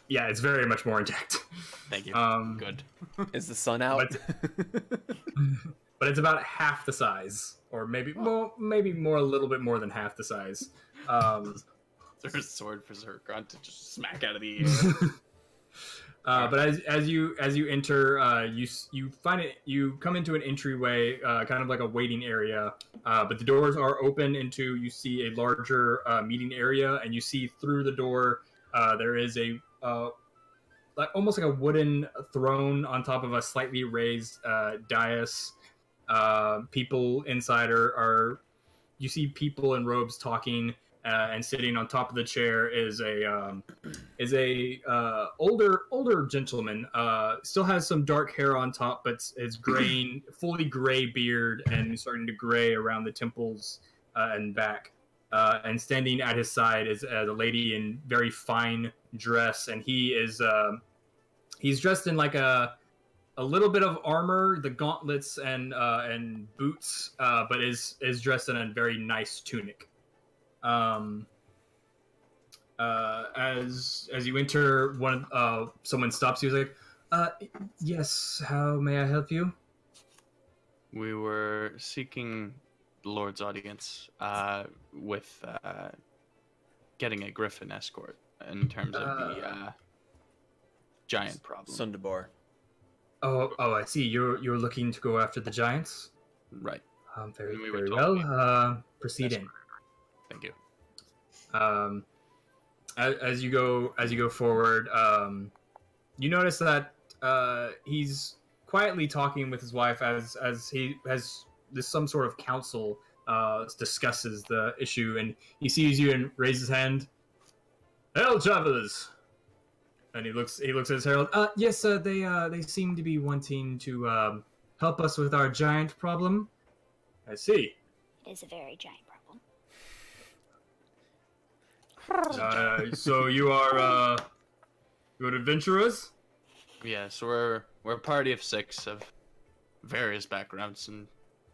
Yeah, it's very much more intact. Thank you. Good. Is the sun out? But it's about half the size, or maybe more, a little bit more than half the size. Is there a sword for Zorkon to just smack out of the air? But as you enter, you find it. You come into an entryway, kind of like a waiting area. But the doors are open into. You see a larger meeting area, and you see through the door there is a almost like a wooden throne on top of a slightly raised dais. People inside are you see people in robes talking. And sitting on top of the chair is a older gentleman. Still has some dark hair on top, but is graying, fully gray beard and starting to gray around the temples and back. And standing at his side is a lady in very fine dress, and he's dressed in like a little bit of armor, the gauntlets and boots, but is dressed in a very nice tunic. As you enter, someone stops you. He's like, yes, how may I help you? We were seeking the Lord's audience with getting a griffin escort in terms of the giant problem. Sundabar. Oh, I see. You're looking to go after the giants. Right. Very, We were very told well. Proceed in. Thank you. As you go forward, you notice that he's quietly talking with his wife as he has some sort of council discusses the issue, and he sees you and raises his hand. Hail, travelers! And he looks at his herald. Yes, sir. They seem to be wanting to help us with our giant problem. I see. It is a very giant problem. So you're adventurers? Yeah, so we're a party of 6 of various backgrounds and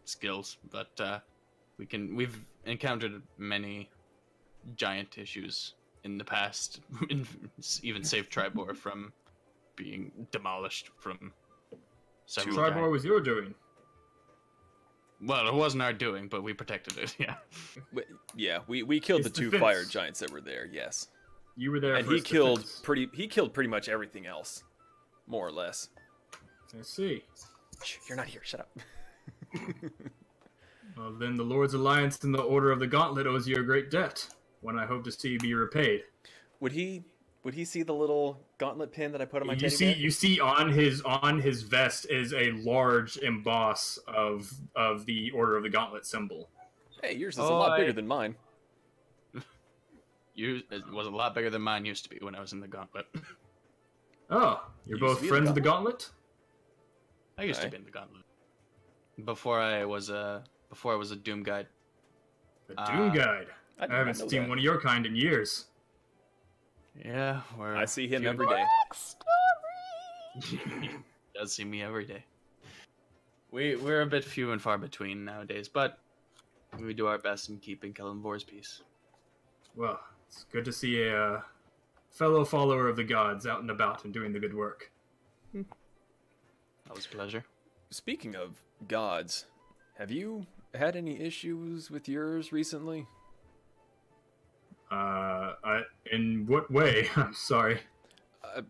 skills, but we've encountered many giant issues in the past, even saved Tribor from being demolished from several Tribor was your doing. Well, it wasn't our doing, but we protected it, yeah. We killed It's the 2 defense. fire giants that were there, yes. You were there, And for he its killed defense. pretty much everything else, more or less. I see. Shh, you're not here. Shut up. Well, then the Lord's Alliance and the Order of the Gauntlet owes you a great debt, one I hope to see be repaid. Would he see the little gauntlet pin that I put on my teddy bear? You see on his vest is a large emboss of the Order of the Gauntlet symbol. Hey, yours is a lot bigger than mine. It was a lot bigger than mine used to be when I was in the Gauntlet. Oh, you're You used both to be in friends the of the Gauntlet? I used to Okay. be in the Gauntlet before I was a Doom Guide. The Doom Guide. I did I haven't not know seen that. one of your kind in years. Yeah, I see him every day. Does see me every day. We're a bit few and far between nowadays, but we do our best in keeping Kellenbor's peace. Well, it's good to see a fellow follower of the gods out and about and doing the good work. That was a pleasure. Speaking of gods, have you had any issues with yours recently? In what way? I'm sorry.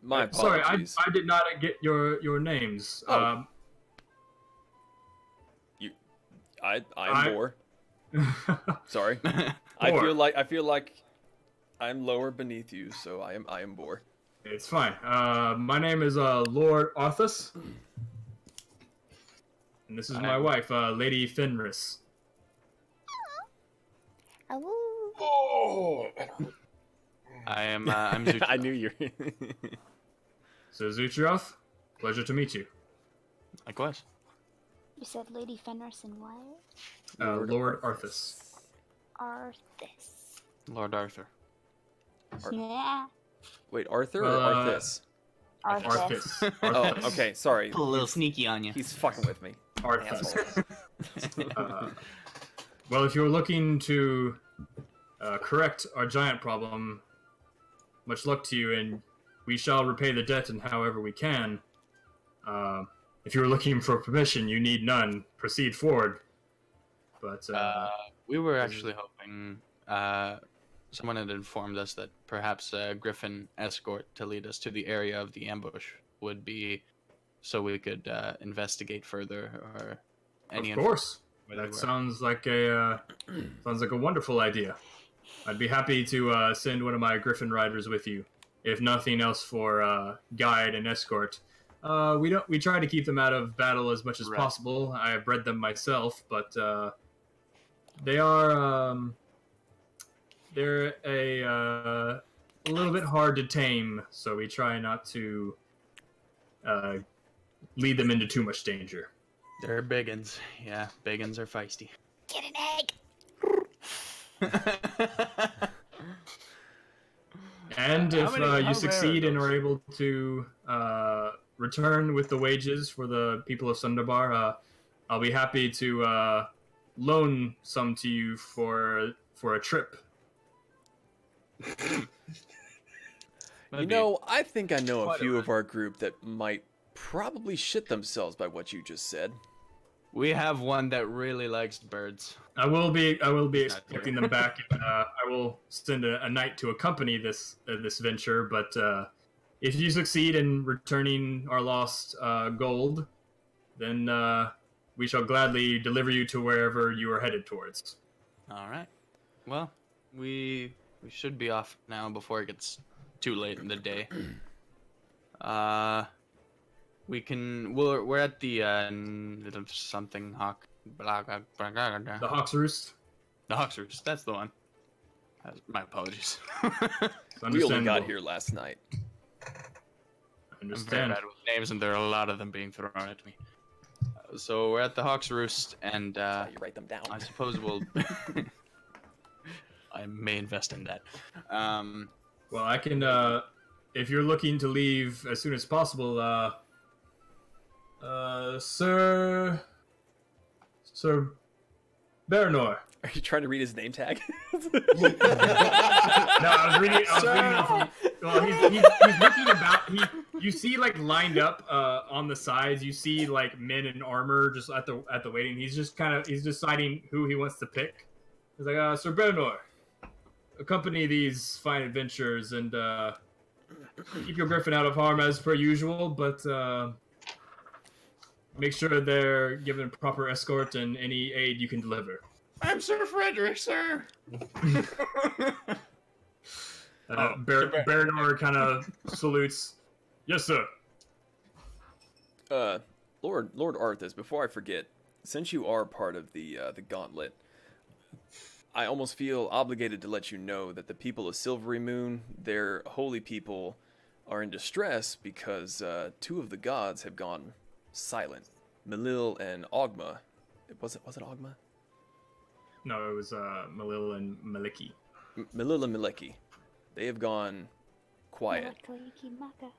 My Sorry, apologies. I did not get your names. Oh. I'm Boar. Sorry. I feel like I'm lower beneath you, so I am Boar. It's fine. My name is Lord Arthas. And this is my wife, Lady Fenris. Oh. I'm Zutreoth. I knew you. So Zutreoth, pleasure to meet you. Likewise. You said Lady Fenris and what? Lord Arthas. Arthas. Lord Arthur. Yeah. Wait, Arthur or Arthas. Arthas. Oh, okay. Sorry. A little sneaky on you. He's fucking with me. Arthas. Well, if you're looking to correct our giant problem, much luck to you, and we shall repay the debt in however we can. If you're looking for permission, you need none. Proceed forward. But We were actually hoping someone had informed us that perhaps a griffin escort to lead us to the area of the ambush would be so we could investigate further or any of course. That sounds like a wonderful idea. I'd be happy to send one of my griffin riders with you, if nothing else for guide and escort. We try to keep them out of battle as much as possible. I have bred them myself, but they are they're a little bit hard to tame, so we try not to lead them into too much danger. They're biggins. Yeah, biggins are feisty. Get an egg. And if how you rare succeed are and those? are able to return with the wages for the people of Sundarbar, I'll be happy to loan some to you for a trip. You know, I think I know a few of our group that might probably shit themselves by what you just said. We have one that really likes birds. I will be Not expecting them back. And, I will send a knight to accompany this venture. But if you succeed in returning our lost gold, then we shall gladly deliver you to wherever you are headed towards. All right. Well, we should be off now before it gets too late in the day. We're at the something hawk. The Hawk's Roost. The Hawk's Roost. That's the one. My apologies. We only got here last night. I I'm very understand. bad with names, and there are a lot of them being thrown at me. So we're at the Hawk's Roost, and You write them down. I suppose we'll. I may invest in that. Well, I can. If you're looking to leave as soon as possible, Sir Baranor. Are you trying to read his name tag? No, I was reading. Well, he's looking about. You see, like lined up on the sides. You see like men in armor just at the waiting. He's deciding who he wants to pick. He's like, Sir Baranor, accompany these fine adventures and keep your griffin out of harm as per usual, but make sure they're given proper escort and any aid you can deliver. I'm Sir Frederick, sir. Baranor kind of salutes. Yes, sir. Lord Arthas, before I forget, since you are part of the gauntlet, I almost feel obligated to let you know that the people of Silverymoon, their holy people, are in distress because two of the gods have gone silent. Melil and Ogma. Was it Ogma? No, it was Melil and Maliki. Melil and Maliki. They have gone quiet.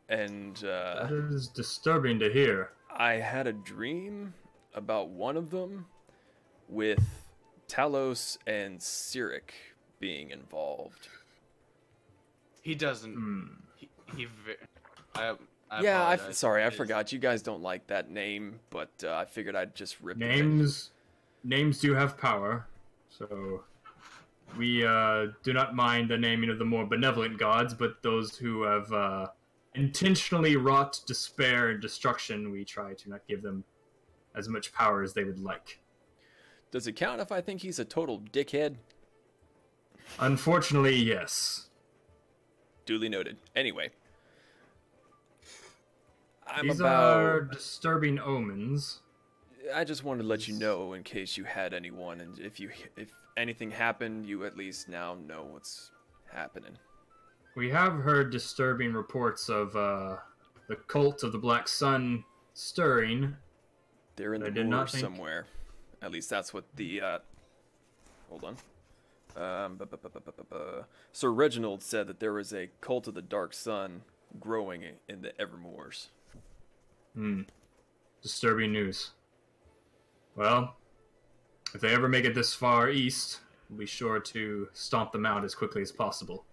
And That is disturbing to hear. I had a dream about one of them with Talos and Cyric being involved. He doesn't. I Yeah, apologize. sorry, I forgot. You guys don't like that name, but I figured I'd just rip it. Names do have power, so we do not mind the naming of the more benevolent gods, but those who have intentionally wrought despair and destruction, we try to not give them as much power as they would like. Does it count if I think he's a total dickhead? Unfortunately, yes. Duly noted. Anyway. These are disturbing omens. I just wanted to let you know in case you had anyone, and if anything happened, you at least now know what's happening. We have heard disturbing reports of the cult of the Black Sun stirring. They're in the moors somewhere. At least that's what the hold on. Sir Reginald said that there was a cult of the Dark Sun growing in the Evermoors. Disturbing news. Well, if they ever make it this far east, we'll be sure to stomp them out as quickly as possible.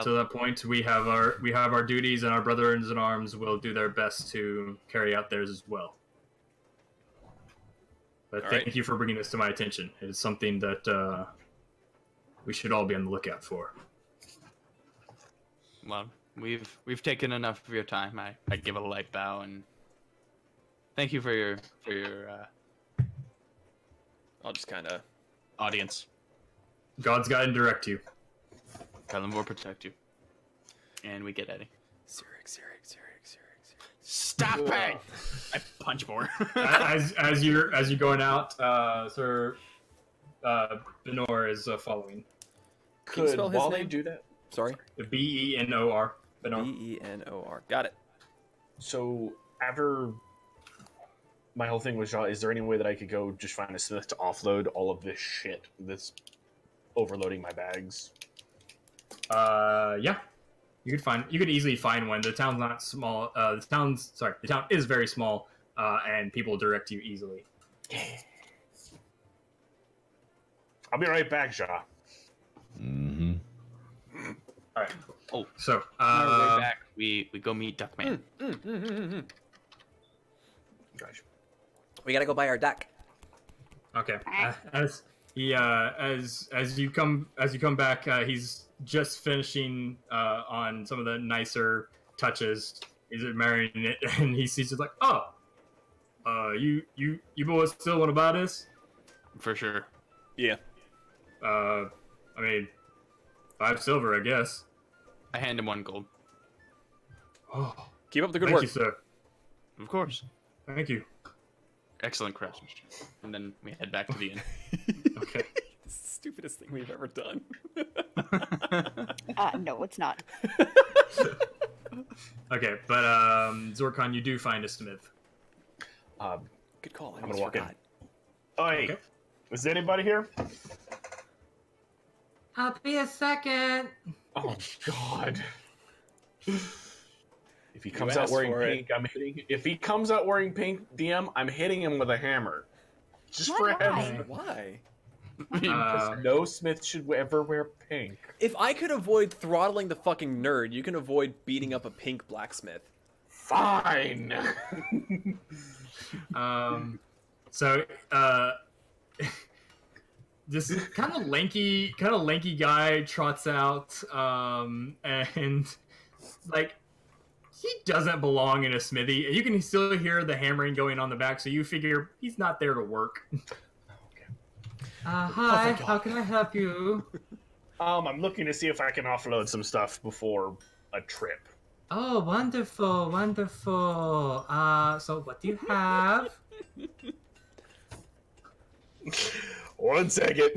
To that point, we have our duties, and our brothers in arms will do their best to carry out theirs as well. But thank you for bringing this to my attention. It is something that we should all be on the lookout for. Well, we've taken enough of your time. I give a light bow and thank you for your I'll just kind of audience. God's guide and direct you. Kellan will protect you. And we get Eddie. Cyric. Stop it! I punch more. as you're going out, Sir Benor is following. Can you spell his while name? they do that, Sorry. Benor. Benor. Got it. so after my whole thing was, is there any way that I could go just find a smith to offload all of this shit that's overloading my bags? Yeah. You could easily find one. The town's not small. The town is very small, and people direct you easily. I'll be right back, Shaw. Mm-hmm. All right. Oh, So, on our way back, we go meet Duckman. Gosh. We gotta go buy our duck. Okay. As you come back, he's just finishing on some of the nicer touches. He's admiring it, and he sees it like, oh, you boys still want to buy this? For sure. Yeah. I mean, 5 silver, I guess. I hand him 1 gold. Oh, Keep up the good thank work. you, sir. Of course. Thank you. Excellent craftsmanship. And then we head back to the inn. Okay. Stupidest thing we've ever done. No, it's not. Okay, but Zorkon, you do find a smith. Good call. I'm gonna walk in. forgot. Oi, Okay. is anybody here? I'll be a second. Oh God. If he comes You out asked wearing for it. pink, I'm hitting. If he comes out wearing pink, DM, I'm hitting him with a hammer. Just What? for a Why? heads. Why? No Smith should ever wear pink. If I could avoid throttling the fucking nerd, you can avoid beating up a pink blacksmith. Fine. So this kind of lanky guy trots out, and like he doesn't belong in a smithy. You can still hear the hammering going on the back, so you figure he's not there to work. Hi, how can I help you? I'm looking to see if I can offload some stuff before a trip. Oh, wonderful, wonderful. So what do you have? 1 second.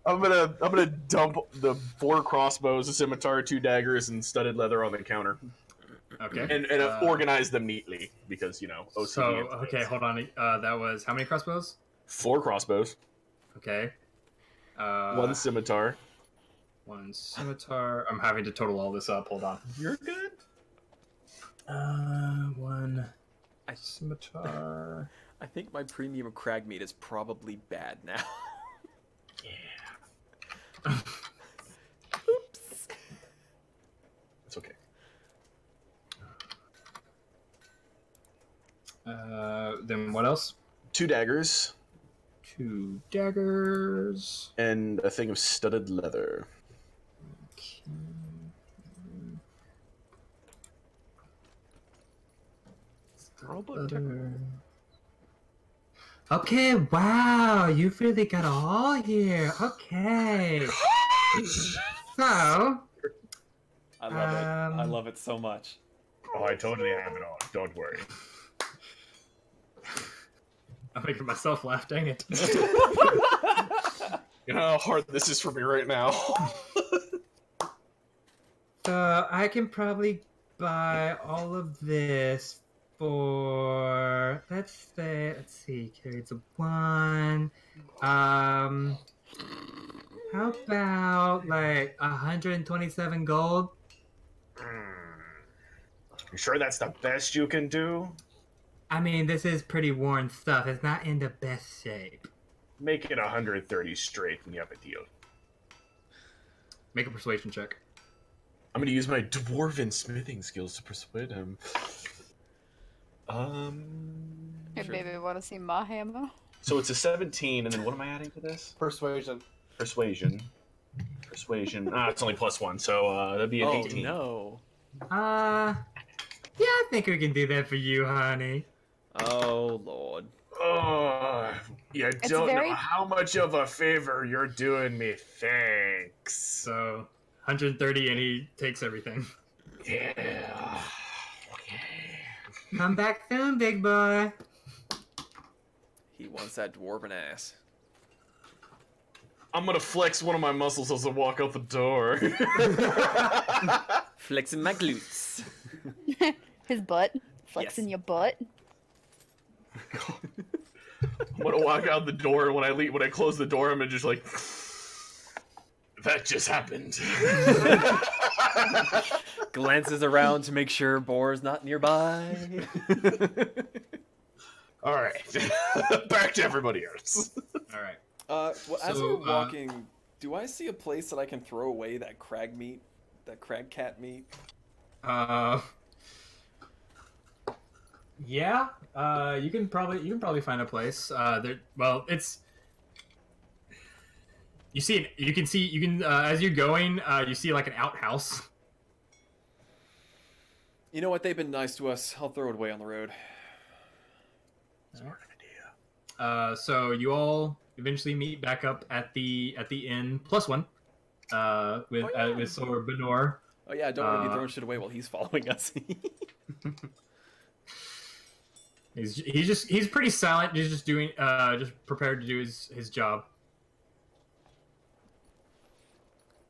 I'm gonna dump the 4 crossbows, a scimitar, 2 daggers, and studded leather on the counter, Okay. and organize them neatly because OCD. So okay, hold on. That was how many crossbows? 4 crossbows, Okay. 1 scimitar. 1 scimitar. I'm having to total all this up. Hold on. You're good. 1 scimitar. I think my premium crag meat is probably bad now. Oops. It's okay. Then what else? 2 daggers 2 daggers. and a thing of studded leather. Okay, wow, you've really got all here. Okay. So, I love it. I Um, love it so much. Oh, I totally have it all. Don't worry. I'm making myself laugh, dang it. You know how hard this is for me right now. So, I can probably buy all of this for, let's see, carries a 1. How about like 127 gold? You sure that's the best you can do? I mean, this is pretty worn stuff. It's not in the best shape. Make it 130 straight and you have a deal. Make a persuasion check. I'm gonna use my dwarven smithing skills to persuade him. Hey, baby, want to see my hammer? So it's a 17, and then what am I adding to this? Persuasion. Persuasion. It's only +1, so that'd be an 18. No. Yeah, I think we can do that for you, honey. Oh lord. Oh, you don't very- know how much of a favor you're doing me. Thanks. So, 130 and he takes everything. Yeah. Come back soon, big boy. He wants that dwarven ass. I'm gonna flex one of my muscles as I walk out the door. Flexing my glutes. His butt. Flexing Yes. your butt. I'm gonna walk out the door, and when I close the door, I'm gonna just like, that just happened. Glances around to make sure Boar's not nearby. All right, back to everybody else. All right. Well, as So, we're walking, do I see a place that I can throw away that crag meat? That crag cat meat? Yeah, you can probably find a place. Well, it's you can as you're going, you see like an outhouse. You know what? They've been nice to us. I'll throw it away on the road. Smart idea. So you all eventually meet back up at the inn +1 with Sor Benor. Oh yeah, I don't want to be throwing shit away while he's following us. He's pretty silent. He's just doing just prepared to do his job.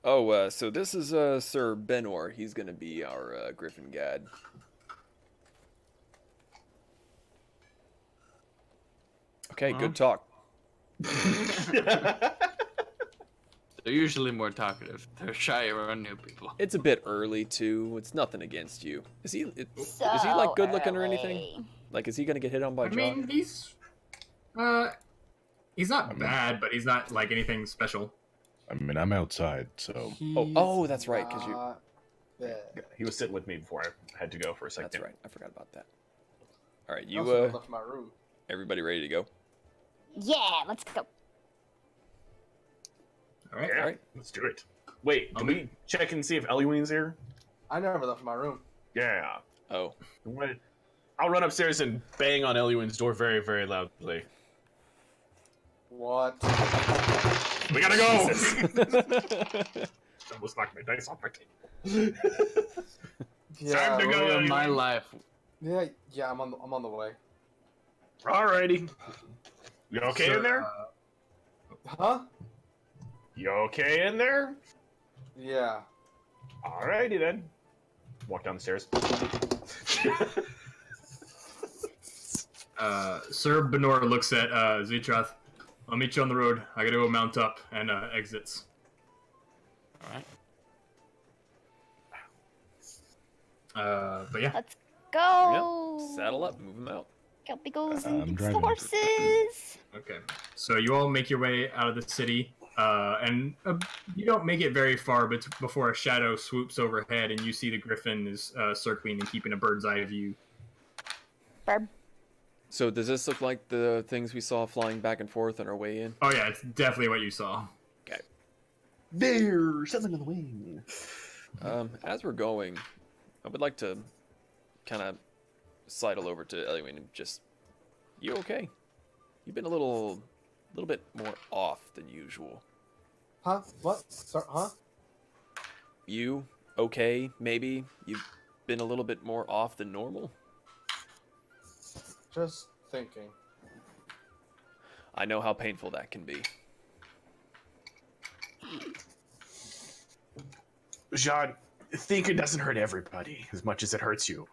Oh, so this is Sir Benor. He's gonna be our Griffin guide. Okay, good talk. They're usually more talkative. They're shy around new people. It's a bit early too. It's nothing against you. Is he like good looking or anything? Like, is he gonna get hit on by John? I mean, he's not bad, but he's not like anything special. I mean, I'm outside, so... Oh, that's right, because you... He was sitting with me before I had to go for a second. That's right. I forgot about that. All right, I also left my room. everybody ready to go? Yeah, let's go. All right. Yeah, All right. let's do it. Wait, can we check and see if Eluine's here? I never left my room. Yeah. Oh. I'll run upstairs and bang on Eluine's door very, very loudly. What? We gotta go! Almost knocked my dice off my table. Time to go. In my life. Yeah, I'm on the way. Alrighty. You okay in there? Huh? You okay in there? Yeah. Alrighty then. Walk down the stairs. Sir Benor looks at Zutreoth. I'll meet you on the road. I gotta go mount up and exits. Alright. But yeah. Let's go. Yep. Saddle up, move him out. Kelpie goes I'm and gets the driving. horses. Okay. So you all make your way out of the city, and you don't make it very far before a shadow swoops overhead, and you see the griffin is circling and keeping a bird's eye view. Barb. So does this look like the things we saw flying back and forth on our way in? Oh yeah, it's definitely what you saw. Okay. There, something on the wing. As we're going, I would like to kind of sidle over to Eluine and just, you okay? You've been a little bit more off than usual. Huh? What? Sorry, huh? You okay? Maybe you've been a little bit more off than normal. Just thinking. I know how painful that can be. Jean, thinking doesn't hurt everybody as much as it hurts you.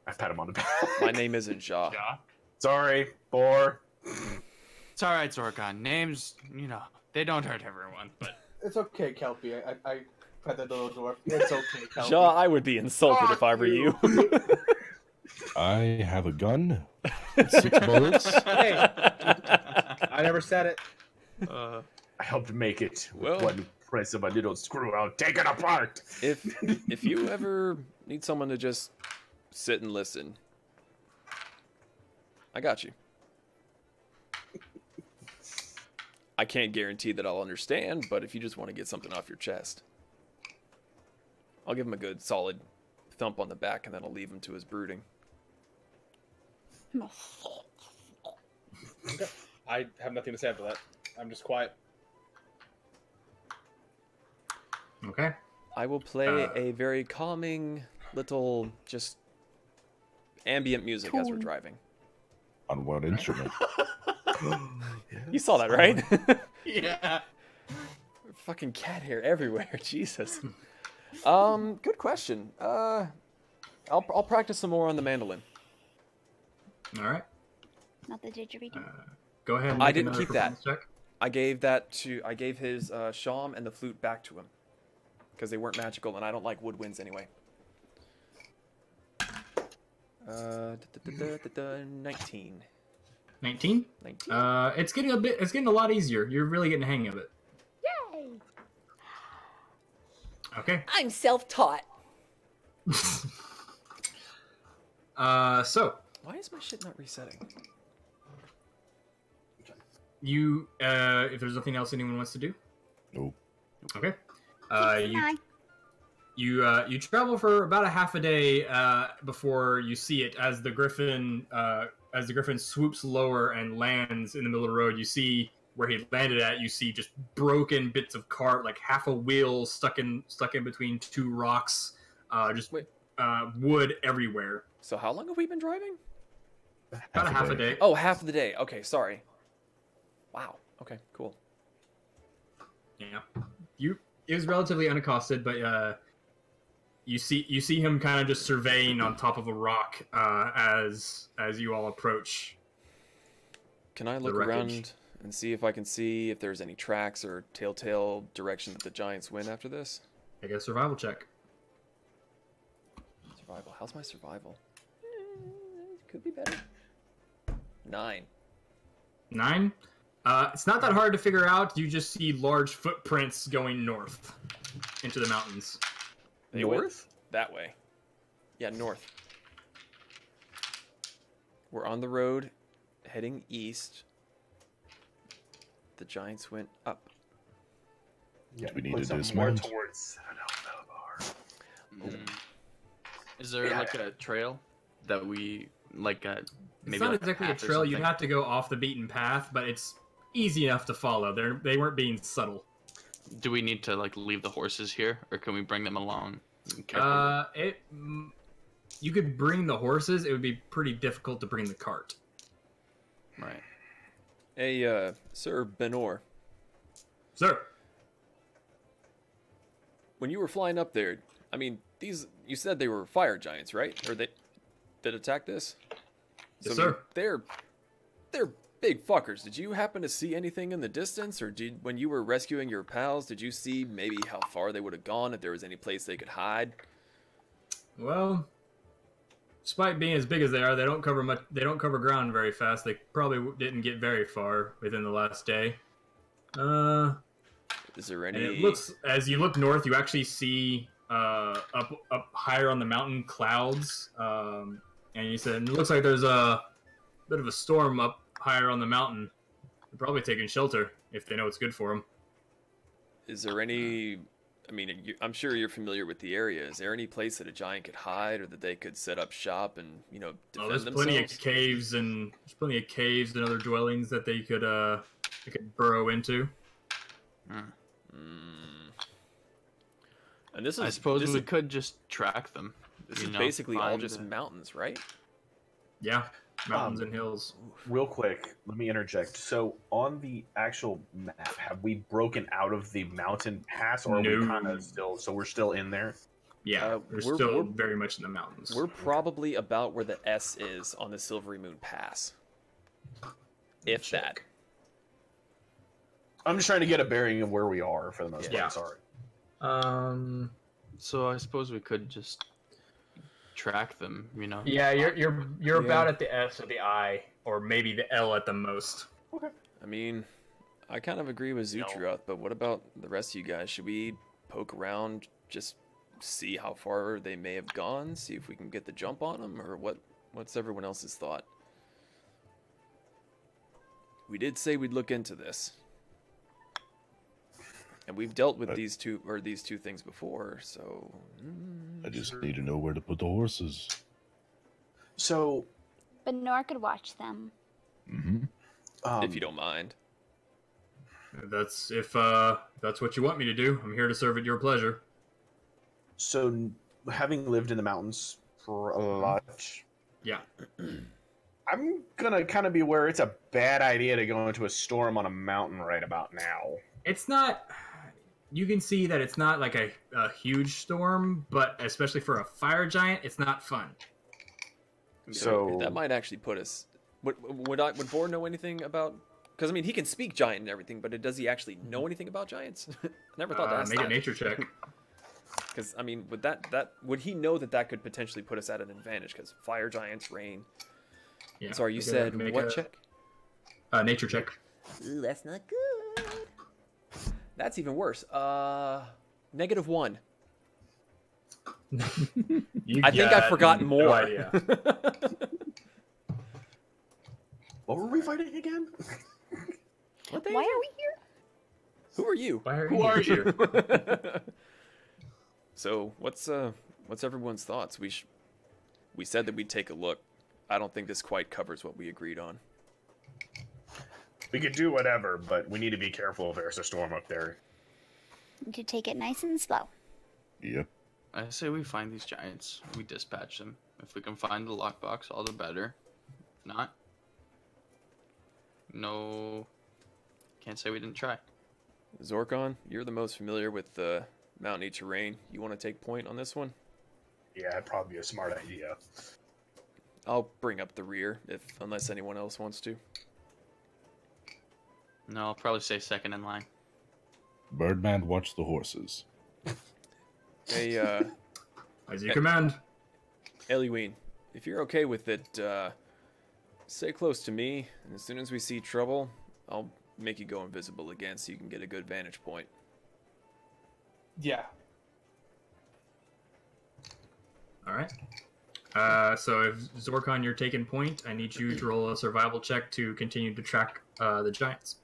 I pat him on the back. My name isn't Shaw. Yeah. Sorry, Boar. It's alright, Zorkon. Names, they don't hurt everyone, but... It's okay, Kelpie. I pet the little dwarf. It's okay, Kelpie. Shaw, I would be insulted if I were you. I have a gun. 6 bullets. Hey, I never said it. I helped make it Well- with one press of a little screw. I'll take it apart. If you ever need someone to just sit and listen, I got you. I can't guarantee that I'll understand, but if you just want to get something off your chest, I'll give him a good solid thump on the back, and then I'll leave him to his brooding. Okay. I have nothing to say after that. I'm just quiet. Okay. I will play a very calming little, just ambient music as we're driving. On what instrument? You saw that, right? Yeah. Fucking cat hair everywhere. Jesus. Good question. I'll practice some more on the mandolin. All right. Not the didgeridoo. Go ahead. And I make didn't another keep that. performance check. I gave his shawm and the flute back to him because they weren't magical, and I don't like woodwinds anyway. 19. 19. 19. It's getting a lot easier. You're really getting the hang of it. Yay! Okay. I'm self-taught. So Why is my shit not resetting? You, if there's nothing else anyone wants to do, Nope. okay. Bye. You travel for about a half a day before you see it as the griffin swoops lower and lands in the middle of the road. You see where he landed at. You see just broken bits of cart, like half a wheel stuck in between two rocks. Wood everywhere. So how long have we been driving? About a half a day. Oh, half of the day. Okay, sorry. Wow. Okay, cool. Yeah. It was relatively unaccosted, but you see him kind of just surveying on top of a rock as you all approach. Can I look around and see if I can see if there's any tracks or telltale direction that the giants went after this? Make a survival check. Survival. How's my survival? Could be better. 9. 9? It's not that hard to figure out. You just see large footprints going north into the mountains. They went that way. Yeah, north. We're on the road, heading east. The giants went up. Yeah, Do we need to more dismount? towards Citadel Felbarr. Is there like a trail that we like? It's Maybe not like exactly a path or trail. You'd something? have to go off the beaten path, but it's easy enough to follow. They weren't being subtle. Do we need to like leave the horses here, or can we bring them along? You could bring the horses. It would be pretty difficult to bring the cart. Right. Hey, Sir Benor. Sir. When you were flying up there, I mean, you said they were fire giants, right? Or they that attacked this? Yes, So, I mean, sir. they're big fuckers. Did you happen to see anything in the distance, or when you were rescuing your pals, did you see maybe how far they would have gone, if there was any place they could hide? Well, despite being as big as they are, they don't cover much. They don't cover ground very fast. They probably didn't get very far within the last day. Is there any? And it looks, as you look north, you actually see up higher on the mountain clouds. And you said it looks like there's a bit of a storm up higher on the mountain. They're probably taking shelter if they know it's good for them. Is there any? I mean, I'm sure you're familiar with the area. Is there any place that a giant could hide, or that they could set up shop and defend there's themselves? plenty of caves and other dwellings that they could burrow into. And this is, I suppose we could just track them. This is basically all just mountains, right? Yeah, mountains and hills. Real quick, let me interject. So, on the actual map, have we broken out of the mountain pass, or are we kind of still? So we're still in there. Yeah, we're still very much in the mountains. We're probably about where the S is on the Silverymoon Pass, if that. I'm just trying to get a bearing of where we are for the most part. Yeah. Sorry. So I suppose we could just track them. Yeah, you're about at the S or the I, or maybe the L at the most. Okay. I mean, I kind of agree with Zutreoth, but what about the rest of you guys? Should we poke around, just see how far they may have gone, see if we can get the jump on them, or what's everyone else's thought? We did say we'd look into this. And we've dealt with these two things before, so I just need to know where to put the horses. So, But Nor could watch them. if you don't mind. That's that's what you want me to do. I'm here to serve at your pleasure. So, having lived in the mountains for a lot, Yeah. I'm gonna kind of be aware it's a bad idea to go into a storm on a mountain right about now. It's not. You can see that it's not like a huge storm, but especially for a fire giant, it's not fun. So that might actually put us. Would Bor know anything about? Because I mean, he can speak giant and everything, but does he actually know anything about giants? Never thought to ask Make that. a nature check. Because I mean, would he know that could potentially put us at an advantage? Because fire giants, rain. Yeah. Sorry, you said what check? Nature check. Ooh, that's not good. That's even worse. -1. I think I've forgotten more. No idea. What were we fighting again? What Why are we here? Who are you? Who are you? So, what's everyone's thoughts? We said that we'd take a look. I don't think this quite covers what we agreed on. We could do whatever, but we need to be careful if there's a storm up there. You could take it nice and slow. Yep. I say we find these giants. We dispatch them. If we can find the lockbox, all the better. If not, no. Can't say we didn't try. Zorkon, you're the most familiar with the mountainy terrain. You want to take point on this one? Yeah, it'd probably be a smart idea. I'll bring up the rear, unless anyone else wants to. No, I'll probably say second in line. Birdman, watch the horses. Hey, As you command. Eliween, if you're okay with it, stay close to me, and as soon as we see trouble, I'll make you go invisible again so you can get a good vantage point. Yeah. All right. So if Zorkon, you're taking point, I need you to roll a survival check to continue to track the giants.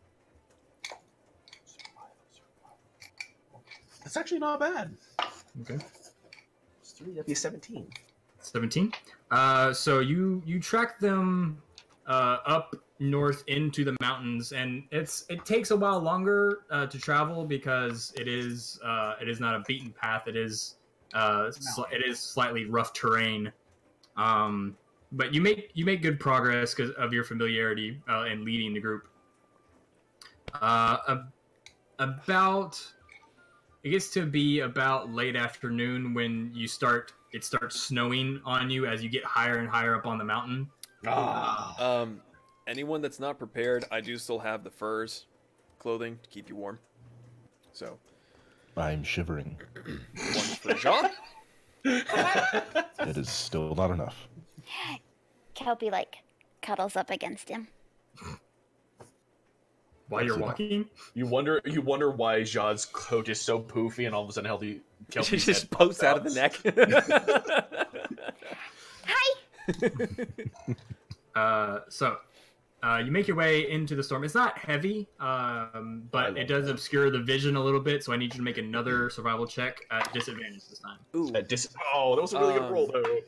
That's actually not bad. Okay. It's 3, that'd be 17. 17. So you track them up north into the mountains, and it takes a while longer to travel because it is not a beaten path. It is slightly rough terrain. But you make good progress because of your familiarity in leading the group. It gets to be about late afternoon when it starts snowing on you as you get higher and higher up on the mountain. Anyone that's not prepared, I do still have the furs clothing to keep you warm. So, I'm shivering. one for Jean. It is still not enough. Kelpie cuddles up against him. While you're walking? You wonder why Jad's coat is so poofy and all of a sudden healthy. She just posts out of the neck. Hi! So you make your way into the storm. It's not heavy, but it does obscure the vision a little bit, so I need you to make another survival check at disadvantage this time. Ooh. That was a really good roll, though.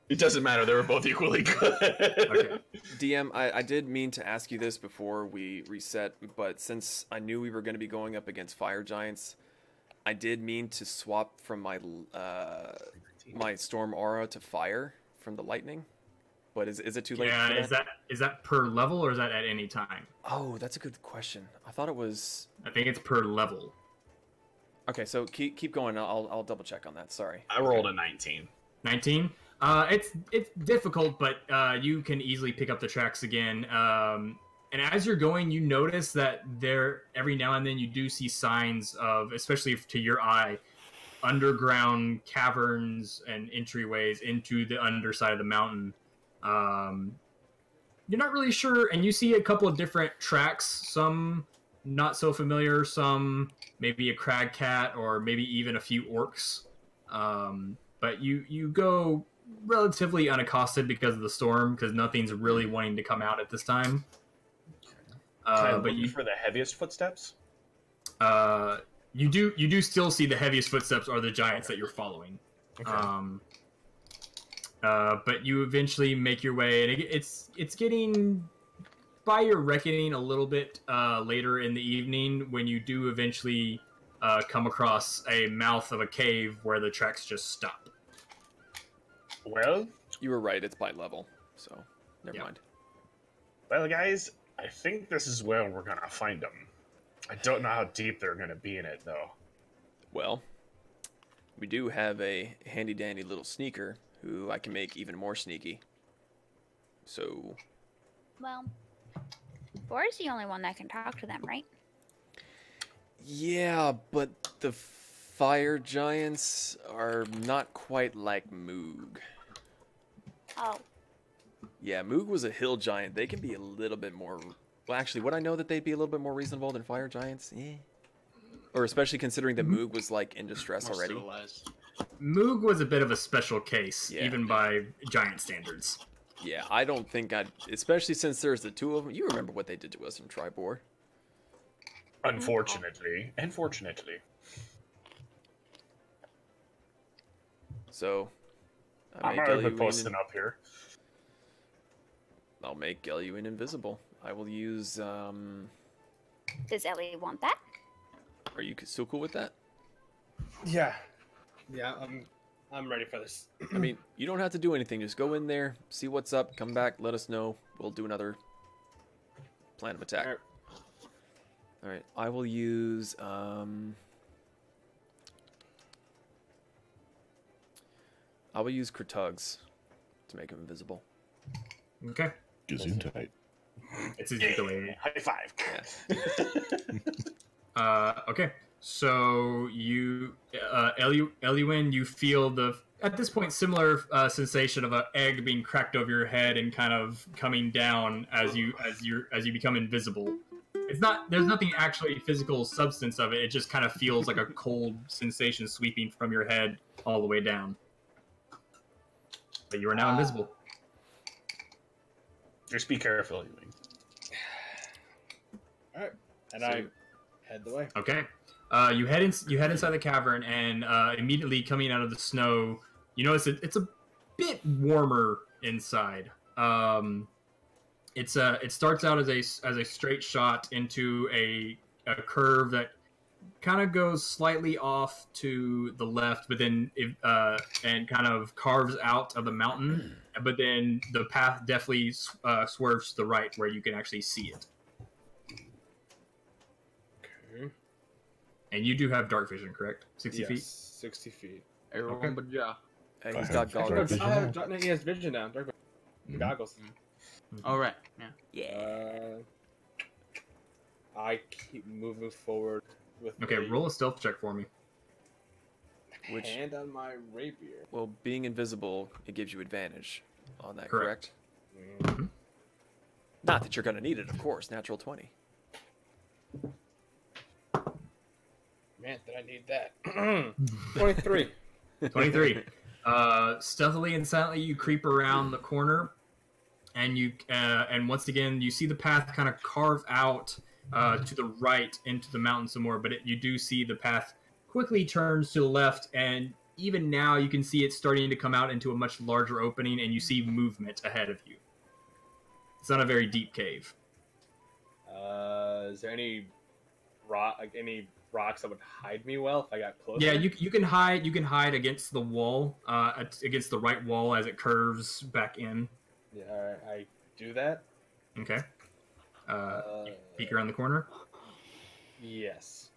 It doesn't matter. They were both equally good. Okay. DM, I did mean to ask you this before we reset, but since I knew we were going to be going up against fire giants, I did mean to swap from my my storm aura to fire from the lightning. But is it too late? Yeah, is that per level or is that at any time? Oh, that's a good question. I thought it was. I think it's per level. Okay, so keep going. I'll double check on that. Sorry. I rolled a 19. 19. It's difficult, but you can easily pick up the tracks again. And as you're going, you notice that every now and then you do see signs of, especially to your eye, underground caverns and entryways into the underside of the mountain. You're not really sure, and you see a couple of different tracks, some not so familiar, some maybe a crag cat, or maybe even a few orcs. But you go relatively unaccosted because of the storm, because nothing's really wanting to come out at this time. But you for the heaviest footsteps? You do still see the heaviest footsteps are the giants that you're following. Okay. But you eventually make your way, and it's getting, by your reckoning, a little bit later in the evening when you do eventually come across a mouth of a cave where the tracks just stop. Well, You were right. It's by level, so never mind. Well, guys, I think this is where we're gonna find them. I don't know how deep they're gonna be in it, though. Well, we do have a handy-dandy little sneaker who I can make even more sneaky. So... Well, Bor's the only one that can talk to them, right? Yeah, but the fire giants are not quite like Moog. Oh. Yeah, Moog was a hill giant. They can be a little bit more... Well, actually, would I know that they'd be a little bit more reasonable than fire giants? Eh. Or especially considering that Moog was, like, in distress More already. civilized. Moog was a bit of a special case, Yeah. even by giant standards. Yeah, I don't think I'd... Especially since there's the two of them. You remember what they did to us in Tribor. Unfortunately. And fortunately. So... I'm already posting up here. I'll make Geluin invisible. I will use... Does Ellie want that? Are you still cool with that? Yeah. Yeah, I'm ready for this. I mean, you don't have to do anything. Just go in there, see what's up, come back, let us know. We'll do another plan of attack. All right. I will use... I will use Kratugs to make him invisible. Okay. Gesundheit. It's easy to way. High five. Okay. So you, Eluin, you feel the at this point similar sensation of an egg being cracked over your head and kind of coming down as you become invisible. It's not. There's nothing actually physical substance of it. It just kind of feels like a cold sensation sweeping from your head all the way down. But you are now invisible. Just be careful, Ewing. All right, and I head the way. Okay. You head inside the cavern, and immediately coming out of the snow, you notice it's a bit warmer inside. It starts out as a straight shot into a curve that kind of goes slightly off to the left, but then and kind of carves out of the mountain. But then the path definitely swerves to the right, where you can actually see it. Okay. And you do have dark vision, correct? 60 feet? 60 feet. Everyone but Ja. Hey, I he's have got dark goggles. vision. He has vision now. Dark vision. Goggles. All right. Yeah. I keep moving forward with Okay, my roll a stealth check for me. Which- hand on my rapier. Well, being invisible, it gives you advantage on that, Correct. correct? Not that you're going to need it, of course. Natural 20. Man, did I need that? 23. 23. Stealthily and silently, you creep around the corner, and and once again, you see the path kind of carve out to the right into the mountain some more, but you do see the path quickly turns to the left, and even now you can see it starting to come out into a much larger opening, and you see movement ahead of you. It's not a very deep cave. Is there any rocks that would hide me well if I got close? Yeah, you can hide. You can hide against the wall, against the right wall as it curves back in. Yeah, alright, I do that. Okay. You peek around the corner. Yes.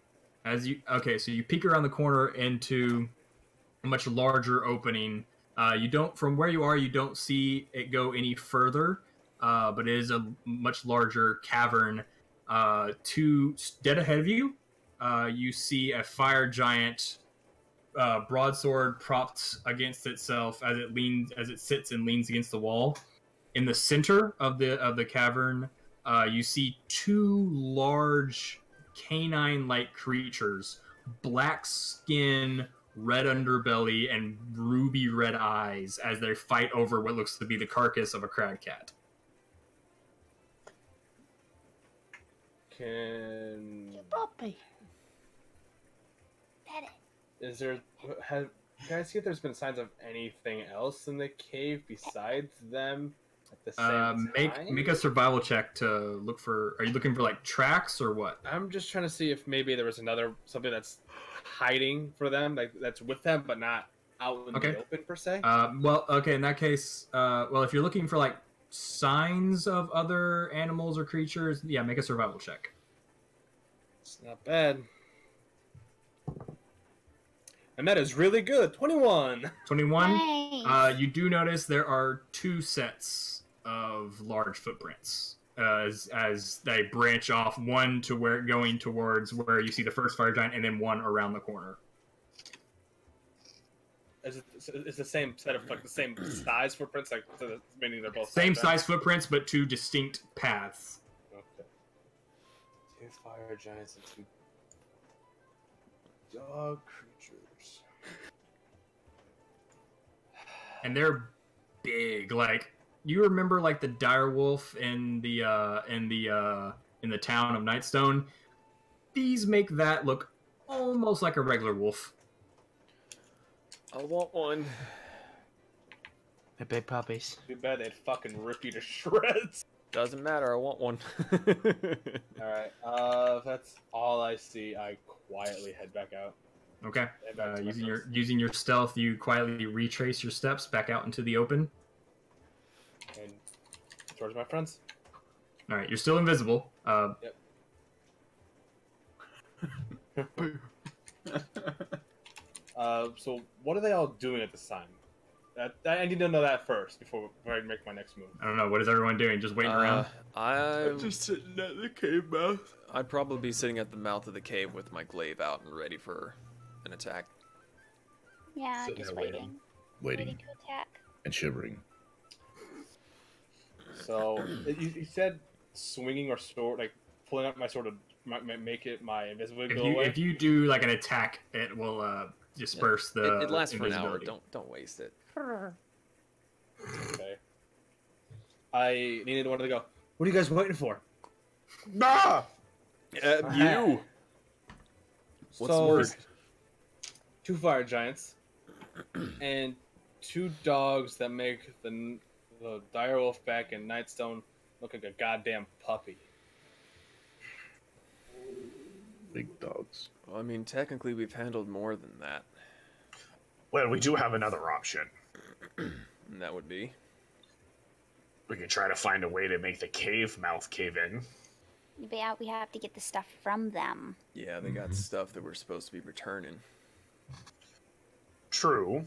So you peek around the corner into a much larger opening. From where you are, you don't see it go any further, but it is a much larger cavern. Dead ahead of you, you see a fire giant, broadsword propped against itself as it sits and leans against the wall. In the center of the cavern, you see two large canine-like creatures, black skin, red underbelly, and ruby red eyes as they fight over what looks to be the carcass of a crag cat. Can Puppy. Pet it. is there? Can I see if there's been signs of anything else in the cave besides them at the same time? Make a survival check to look for. Are you looking for like tracks or what? I'm just trying to see if maybe there was something that's hiding for them, like that's with them but not out in the open per se. In that case, if you're looking for like signs of other animals or creatures, yeah, make a survival check. It's not bad. And that is really good. 21. 21. Nice. You do notice there are two sets of large footprints as they branch off, one to where going towards where you see the first fire giant, and then one around the corner. It's the same set of like the same size footprints, like meaning they're both Same size footprints, but two distinct paths. Okay. Two fire giants and two dog creatures. And they're big, like you remember like the dire wolf in the town of Nightstone? These make that look almost like a regular wolf. I want one. The big puppies. Too bad they'd fucking rip you to shreds. Doesn't matter. I want one. Alright, if that's all I see, I quietly head back out. Okay. Head back to my friends. Using your stealth, you quietly retrace your steps back out into the open. And towards my friends. All right, you're still invisible. So what are they all doing at this time? I need to know that first before I make my next move. I don't know. What is everyone doing? Just waiting around? I'm just sitting at the cave mouth. I'd probably be sitting at the mouth of the cave with my glaive out and ready for an attack. Yeah, Sitting just there waiting. Waiting Ready to attack. and shivering. So you said swinging or sword, like pulling out my sword to make it my invisibility go away. If you do like an attack, it will disperse the. It lasts for an hour. invisibility. Don't waste it. Okay. I needed one to go. What are you guys waiting for? Nah! You. What's So, the word? 2 fire giants and 2 dogs that make the dire wolf back in Nightstone look like a goddamn puppy. Big dogs. Well, I mean, technically, we've handled more than that. Well, we do have another option. And that would be. We could try to find a way to make the cave mouth cave in. Yeah, we have to get the stuff from them. Yeah, they got stuff that we're supposed to be returning. True.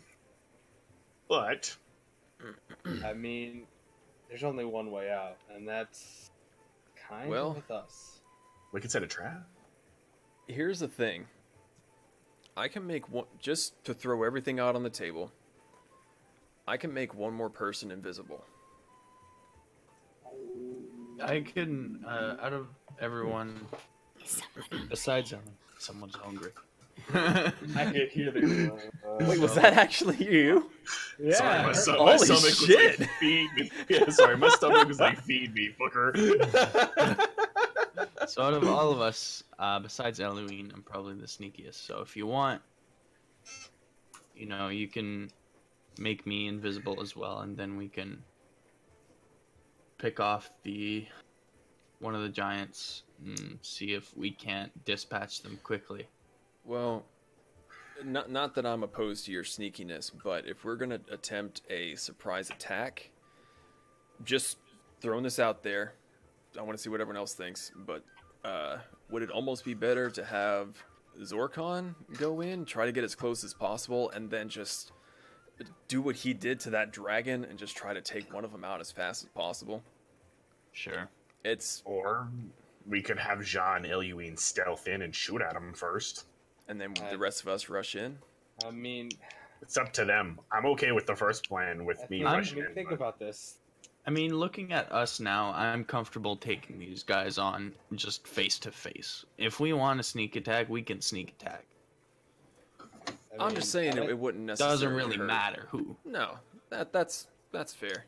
But I mean, there's only one way out, and that's kind Well- of with us. we could set a trap. Here's the thing. I can make one, just to throw everything out on the table, I can make one more person invisible. I can, out of everyone, besides Ellen, someone's hungry. I can hear the. Wait, was that actually you? Yeah. Sorry, my Holy stomach shit. was like, feed me. Yeah, sorry, my stomach was like, feed me, fucker. So out of all of us, besides Elohim, I'm probably the sneakiest. So if you want, you know, you can make me invisible as well, and then we can pick off one of the giants and see if we can't dispatch them quickly. Well, not that I'm opposed to your sneakiness, but if we're going to attempt a surprise attack, just throwing this out there, I want to see what everyone else thinks, but would it almost be better to have Zorkon go in, try to get as close as possible, and then just do what he did to that dragon and just try to take one of them out as fast as possible? Sure. Or we could have Jean Iluine stealth in and shoot at him first. And then the rest of us rush in? I mean, It's up to them. I'm okay with the first plan with me rushing in. think but- about this. I mean, looking at us now, I'm comfortable taking these guys on just face to face. If we want to sneak attack, we can sneak attack. I'm just saying it wouldn't necessarily Doesn't really hurt. matter who. No, that's fair.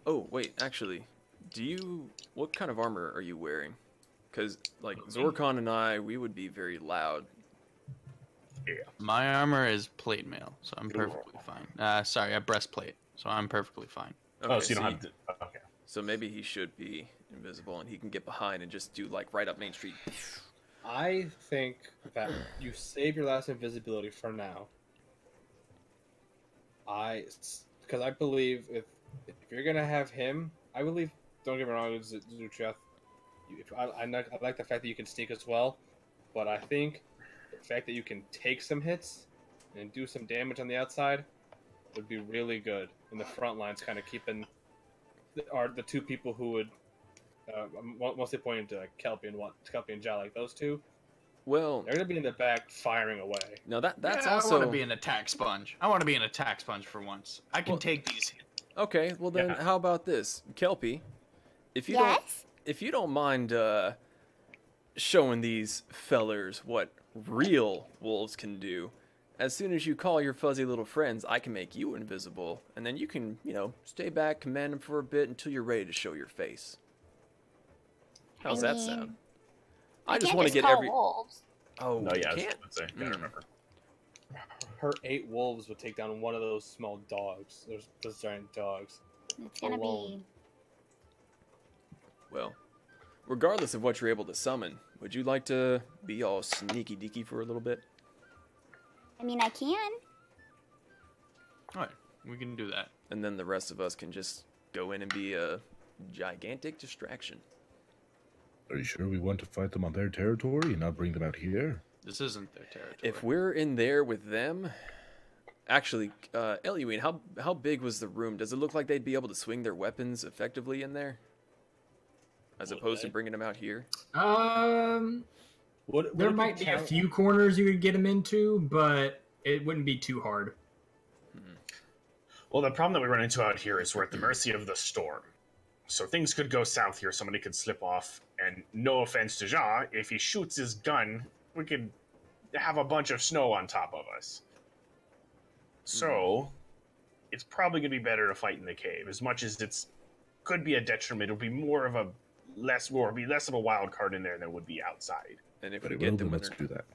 Oh, wait, actually, what kind of armor are you wearing? Because, like, Zorkon and I, we would be very loud. My armor is plate mail, so I'm perfectly fine. Sorry, a breastplate, so I'm perfectly fine. Okay, Oh, so you don't have to... Okay. So maybe he should be invisible, and he can get behind and just do, like, right up Main Street. I think that you save your last invisibility for now. Because I believe if you're gonna have him, I believe. Don't get me wrong, Zutreoth. I like the fact that you can sneak as well, but I think the fact that you can take some hits and do some damage on the outside would be really good in the front lines, kind of keeping the 2 people who would mostly pointing to Kelpie and Jal, like those 2. Well, They're gonna be in the back firing away. no, that's Yeah, also... I want to be an attack sponge. I want to be an attack sponge for once. I can take these hits. Okay, well then, Yeah. how about this? Kelpie, if you don't mind showing these fellers what real wolves can do, as soon as you call your fuzzy little friends, I can make you invisible, and then you can, stay back, command them for a bit until you're ready to show your face. How's that sound? I just want to get every. Wolves. Oh, No, yeah, I can't. was gonna say, gotta remember. Her 8 wolves would take down one of those small dogs. Those giant dogs. It's gonna Alone. be. Well, regardless of what you're able to summon, would you like to be all sneaky deaky for a little bit? I mean, I can. All right, we can do that. And then the rest of us can just go in and be a gigantic distraction. Are you sure we want to fight them on their territory and not bring them out here? This isn't their territory. If we're in there with them... Actually, Eluine, how big was the room? Does it look like they'd be able to swing their weapons effectively in there? As opposed to bringing them out here? There might be a few corners you could get them into, but it wouldn't be too hard. Well, the problem that we run into out here is we're at the mercy of the storm. So things could go south here. Somebody could slip off. And no offense to Jean, if he shoots his gun, we could have a bunch of snow on top of us. So it's probably going to be better to fight in the cave. As much as it's could be a detriment, it'll be more of a less of a wild card in there than it would be outside. And if But we it get will, them when let's they're... do that.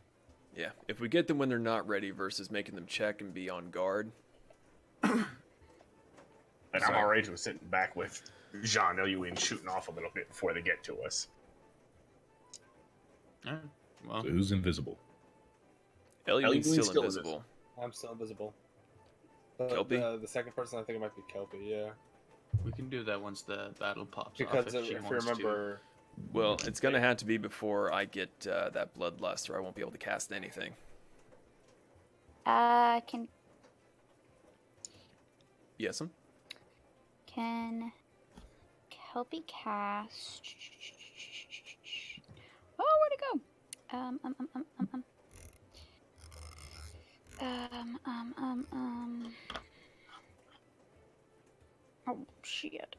Yeah, if we get them when they're not ready versus making them check and be on guard. And I'm Sorry. alright with sitting back with Jean Eluine shooting off a little bit before they get to us. All right, well, So who's invisible? Eluine's Eluine's still still invisible. I'm still invisible. But Kelpie? the second person, I think it might be Kelpie, yeah. we can do that once the battle pops Because off. If she if you wants remember... Well, it's going to have to be before I get that bloodlust, or I won't be able to cast anything. Can Kelpie cast? Oh, where'd it go? Oh shit.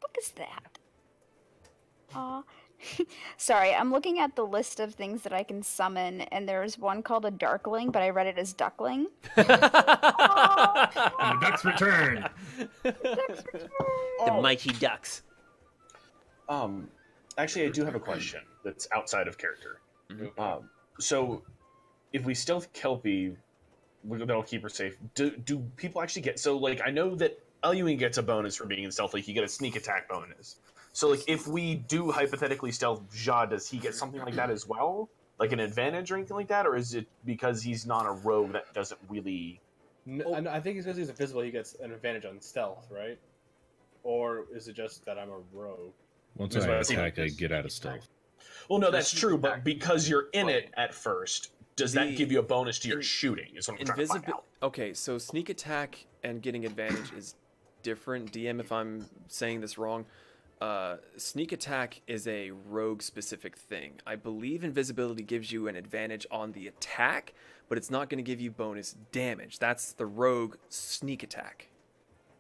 What is that? Aw. Sorry, I'm looking at the list of things that I can summon, and there's one called a Darkling, but I read it as Duckling. And the ducks return. The mighty ducks. Actually, I do have a question that's outside of character. Mhm. So, if we stealth Kelpie, that'll keep her safe. Do people actually get... So, like, I know that Eluine gets a bonus for being in stealth. Like, you get a sneak attack bonus. So, like, if we do hypothetically stealth Ja, does he get something like that as well? Like an advantage or anything like that? Or is it because he's not a rogue that doesn't really... I think it's because he's invisible, he gets an advantage on stealth, right? Or is it just that I'm a rogue? Once That's I what I see. attack, I get out of stealth. Well, no, that's true, but because you're in it at first, does that The- give you a bonus to your shooting? Is what I'm trying to find out. Okay, so sneak attack and getting advantage is different. DM, if I'm saying this wrong, sneak attack is a rogue specific thing. I believe invisibility gives you an advantage on the attack, but it's not going to give you bonus damage. That's the rogue sneak attack.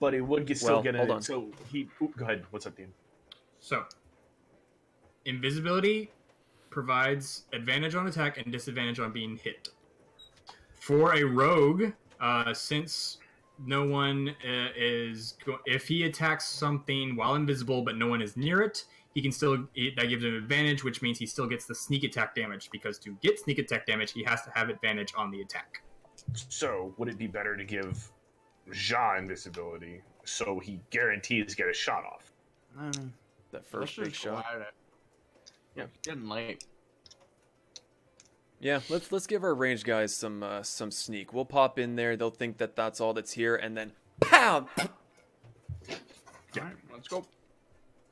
But it would still Well, get hold it. on. So go ahead. What's up, Dean? So, invisibility provides advantage on attack and disadvantage on being hit. For a rogue, since no one if he attacks something while invisible but no one is near it, he can still, that gives him advantage, which means he still gets the sneak attack damage, because to get sneak attack damage, he has to have advantage on the attack. So would it be better to give Ja invisibility so he guarantees get a shot off? That first big shot. Yeah, it's getting late. Yeah, let's give our range guys some sneak. We'll pop in there. They'll think that that's all that's here, and then pow. All right, let's go.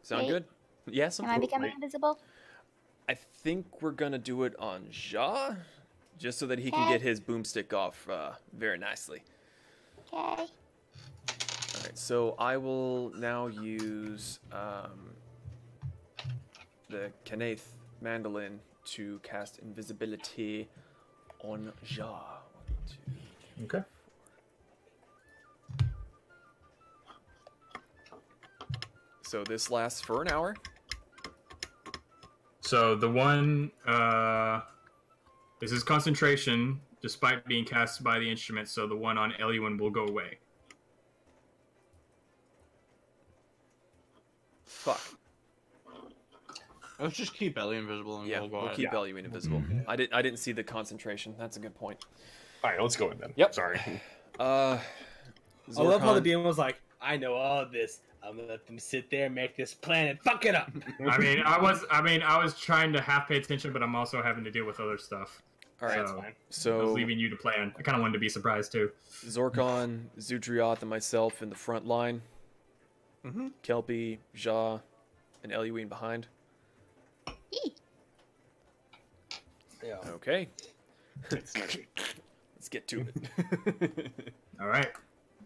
Sound Wait. good? Yes. Am I becoming invisible? I think we're gonna do it on Ja, just so that he can Okay. get his boomstick off very nicely. Okay. All right, so I will now use the Kanaith mandolin to cast invisibility on Ja. 1, 2. Okay. So this lasts for an hour. So the one, this is concentration, despite being cast by the instrument, so the one on Eluin will go away. Fuck. Let's just keep Ellie invisible and Yeah, we'll go we'll ahead. keep Eluin invisible. Mhm. I didn't see the concentration. That's a good point. All right, let's go in then. Yep. Sorry. I love how the Zorkon- DM was like, I know all this. I'm gonna let them sit there and make this plan and fuck it up. I was trying to half pay attention, but I'm also having to deal with other stuff. All right, That's So, fine. I was so leaving you to plan. I kind of wanted to be surprised too. Zorkon, Zutreoth, and myself in the front line. Mhm. Kelpie, Ja, and Eluin behind. Yeah. Okay. Let's get to it. All right.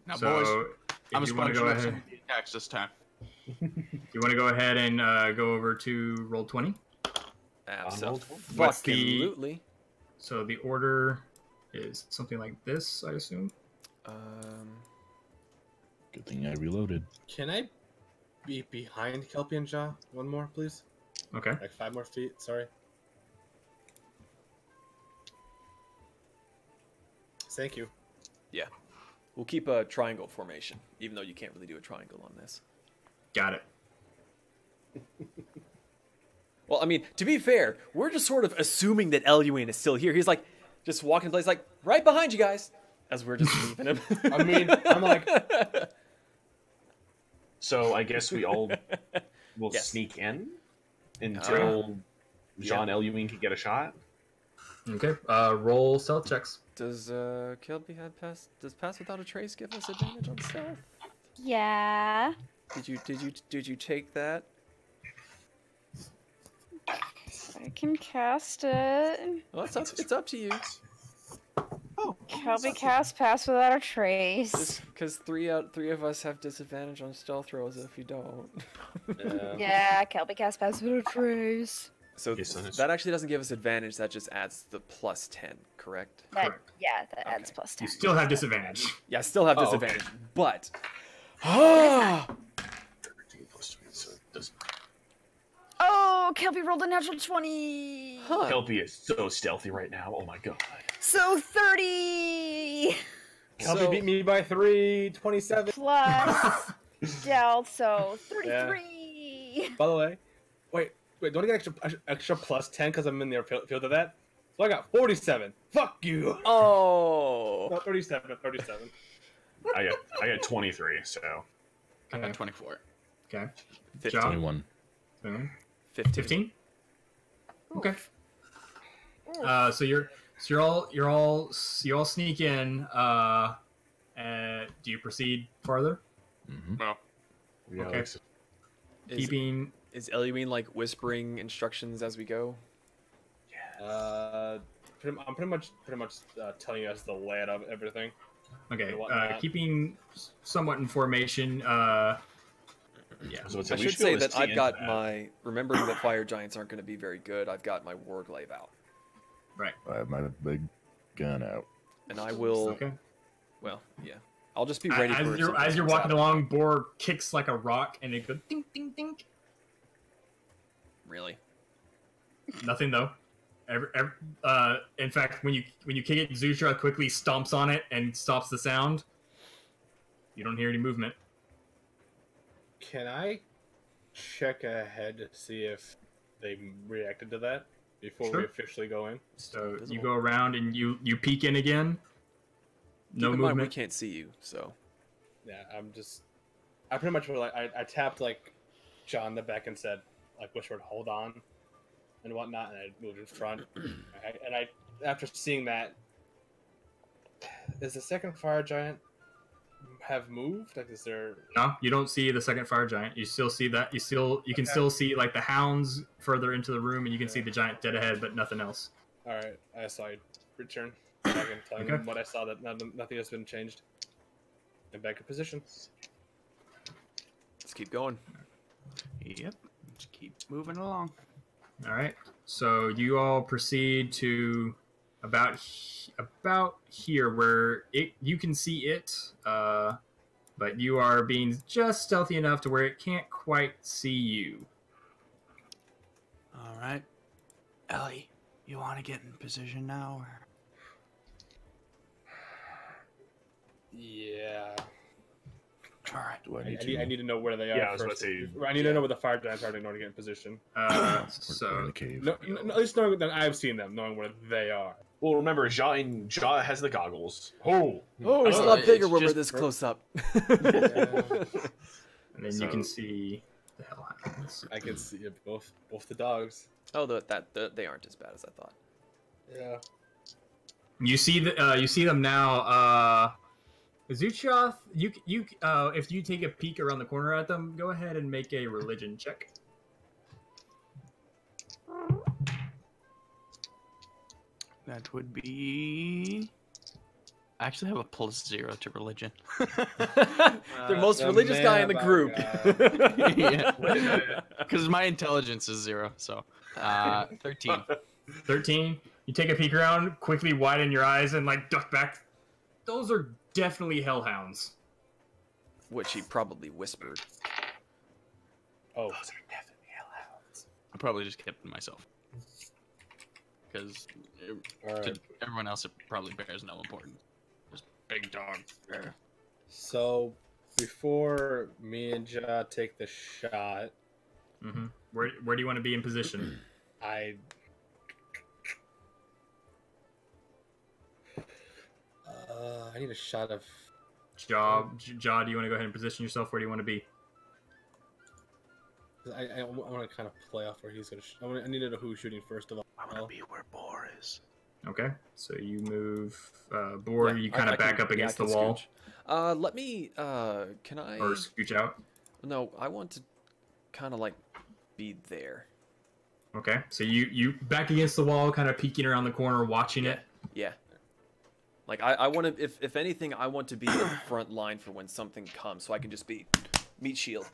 Now, So, boys, I'm if you want to go sponging up ahead, some of the attacks this time. you want to go ahead and go over to roll 20. What's the- Absolutely. So the order is something like this, I assume. Good thing I reloaded. Can I be behind Kelpie and Ja? One more, please. Okay. Like 5 more feet. Sorry. Thank you. We'll keep a triangle formation, even though you can't really do a triangle on this. Got it. Well, I mean, to be fair, we're just sort of assuming that Eluin is still here. He's like, just walking in place, like, right behind you guys, as we're just leaving him. I mean, I'm like, So I guess we all will Yes. sneak in until Jean Eluin can get a shot. Okay. Roll stealth checks. Does Kelpie have pass? Does pass without a trace give us advantage on stealth? Yeah. Did you take that? I can cast it. Well, it's up to you. Kelpie cast pass without a trace. Because three of us have disadvantage on stealth rolls if you don't. Yeah, Kelpie cast pass without a trace. So Yes, that is- that actually doesn't give us advantage. That just adds the plus 10, correct? Correct. That adds Okay. plus You 10. still have disadvantage. Yeah, I still have Oh, disadvantage, okay. but 13 plus 20, so it doesn't. Oh, Kelpie rolled a natural 20. Kelpie is so stealthy right now. Oh my god. So 30 Kelpie beat me by 3, 27. plus stealth, so 33. By the way, wait, don't I get extra plus 10 because I'm in the field of that? So I got 47. Fuck you. Oh. Not 37, 37. I got 23, so I got 24. Okay. 15. John? 21. 15. Okay. So you're all sneak in. Do you proceed farther? Mm-hmm. Well, yeah, Okay. Alex, Keeping. Is Eluin like whispering instructions as we go? I'm pretty much telling you guys the layout of everything. Okay. and whatnot. Keeping somewhat in formation. Yeah. so I we should be able say to that see I've into got that. my remembering that fire giants aren't going to be very good. I've got my warglaive out, Right. I have my big gun out. and I will. Okay. Well, yeah, I'll just be ready for As you're walking along, Boar kicks like a rock, and it goes ding ding ding. Really? Nothing though. In fact, when you kick it, Zutreoth quickly stomps on it and stops the sound. You don't hear any movement. Can I check ahead to see if they reacted to that before Sure. we officially go in? So Visible. you go around and you peek in again. No Keep in mind, we movement. can't see you, so Yeah, I pretty much were like, I tapped like John in the back and said, like, whispered, hold on, and whatnot, and I moved in front. After seeing that, is the second fire giant have moved? Like, is there? No, you don't see the second fire giant. You still see that. You can still see like the hounds further into the room, and you can see the giant dead ahead, but nothing else. All right, I saw you return. I can tell Okay. them what I saw, that nothing has been changed. And back in position. let's keep going. Yep. Just keep moving along. All right. So you all proceed to about here, where you can see it, but you are being just stealthy enough to where it can't quite see you. All right. Ellie, you want to get in position now? Or... Yeah. All right. Do I I need need, I to? need to know where they are. Yeah, I was about first. to say- I need to know where the fire giants are in order to get in position. We're in So the cave. No, at least knowing that I've seen them, knowing where they are. Well, remember, Ja has the goggles. Oh, Oh, it's a Oh, lot bigger it's when we're just- this close up. and then you can So- see the hellhounds. I can see it, both the dogs. Oh, they aren't as bad as I thought. Yeah. You see them now. Zutreoth, if you take a peek around the corner at them, go ahead and make a religion check. That would be. I actually have a +0 to religion. The most the religious man guy in the about group. Yeah. Because my intelligence is 0, so 13. 13. You take a peek around, quickly widen your eyes, and like duck back. Those are definitely hellhounds. Which he probably whispered. Oh. Those are definitely hellhounds. I probably just kept it to myself. Because Alright. to everyone else, it probably bears no importance. Just big dog. So, before me and Ja take the shot, Mm-hmm. Where do you want to be in position? I need a shot of. Ja, do you want to go ahead and position yourself? Where do you want to be? I want to kind of play off where he's gonna. I need to know who's shooting first of all. I want to be where Boar is. Okay, so you move board. Yeah, you kind I of back can- up yeah, against I the can wall, scooch. Let me. Can I? or scooch out. No, I want to kind of like be there. Okay, so you back against the wall, kind of peeking around the corner, watching it. Yeah. Like I want to. If anything, I want to be in the front line for when something comes, so I can just be meat shield.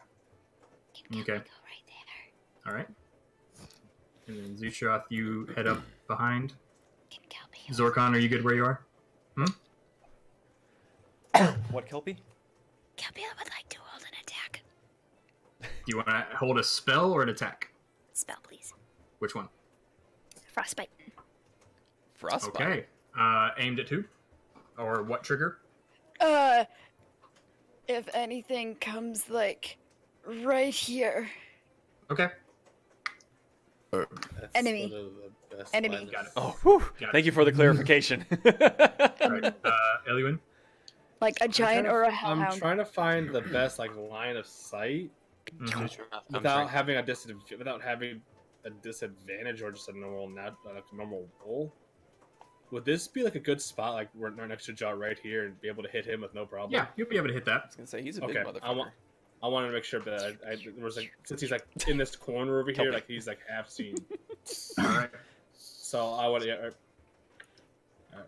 Okay. Go right there. All right. And then Zutreoth, you head up behind. Can Kelpie Zorkon, are you good where you are? What, Kelpie? Kelpie would like to hold an attack. Do you want to hold a spell or an attack? Spell, please. Which one? Frostbite. Frostbite. Okay. Aimed at who? Or what trigger? If anything comes like right here. Okay. That's Enemy. one of the best Enemy. lines. Got it. Oh, whew. Got it. Thank you for the clarification. All right. Eliwin? Like a I'm giant trying or a to- I'm hellhound. trying to find the best like line of sight without having a disadvantage or just a normal normal roll. Would this be like a good spot, like we're next to Ja right here, and be able to hit him with no problem? Yeah, you'll be able to hit I that. was gonna say he's a big Okay, motherfucker. I wanted to make sure that there was like, since he's like in this corner over here, Kelpie. like he's like half seen. All right. So I want to.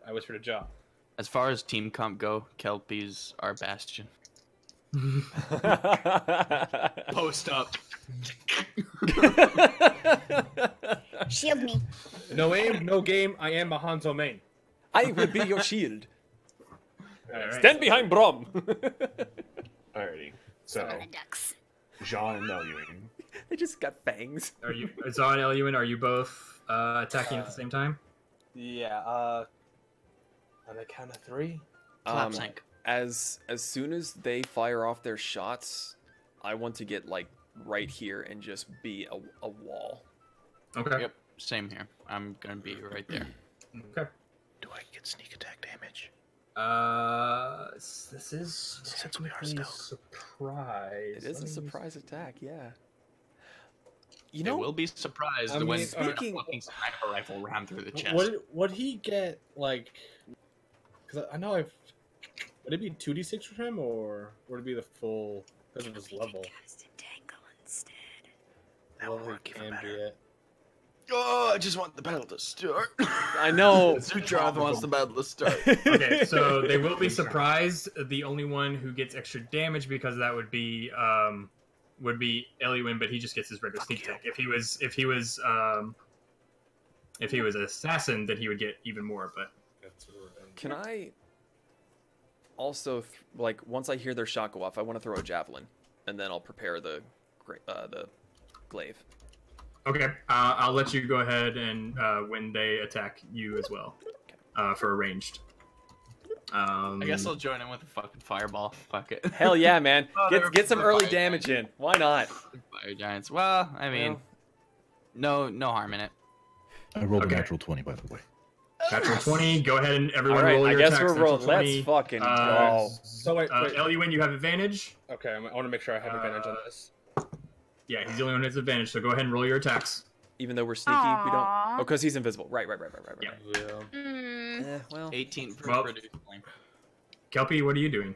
I whispered to Ja. As far as team comp go, Kelpie's our bastion. Post up. Shield me. No aim, no game. I am a Hanzo main. I will be your shield. All right. Stand behind Brom. Alrighty. So, On the ducks. Jean and Meluing. They just got fangs. Are you, Zon and Eliwin, are you both attacking at the same time? Yeah. On the count of 3. Clap sync. As soon as they fire off their shots, I want to get like right here and just be a wall. Okay. Yep. Same here. I'm gonna be right there. Okay. Do I get sneak attack damage? This is Since we are technically stealth. surprise. It is Let a me surprise attack, yeah. You They know, will be surprised I when mean, a speaking- fucking sniper rifle ran through the chest. Would he get like? Because I know I've. Would it be 2d6 for him, or would it be the full because of his level? Cast entangle instead. That would Level work even can be better. it. Oh, I just want the battle to start. I know. Zutreoth wants the battle to start. Okay, so they will be surprised. The only one who gets extra damage because of that would be Eliwin, but he just gets his regular sneak attack. If he was an assassin, then he would get even more. But Can I also like once I hear their shot go off, I want to throw a javelin, and then I'll prepare the glaive. Okay, I'll let you go ahead and when they attack you as well, for a ranged. I guess I'll join in with a fucking fireball. Fuck it. Hell yeah, man. Oh, Get some early fire damage in. Why not? Fire giants. Well, I mean, no harm in it. I rolled Okay. a natural 20, by the way. Natural 20. Go ahead and everyone All right, roll I your guess attacks. we're rolling. Natural Let's 20. fucking go. So wait. Eluin, you have advantage. Okay, I want to make sure I have advantage on this. Yeah, he's the only one who has advantage, so go ahead and roll your attacks. Even though we're sneaky, we don't. Aw. Oh, because he's invisible. Right. Yeah. Mm, Well. 18 for Well- produce flame. Kelpie, what are you doing?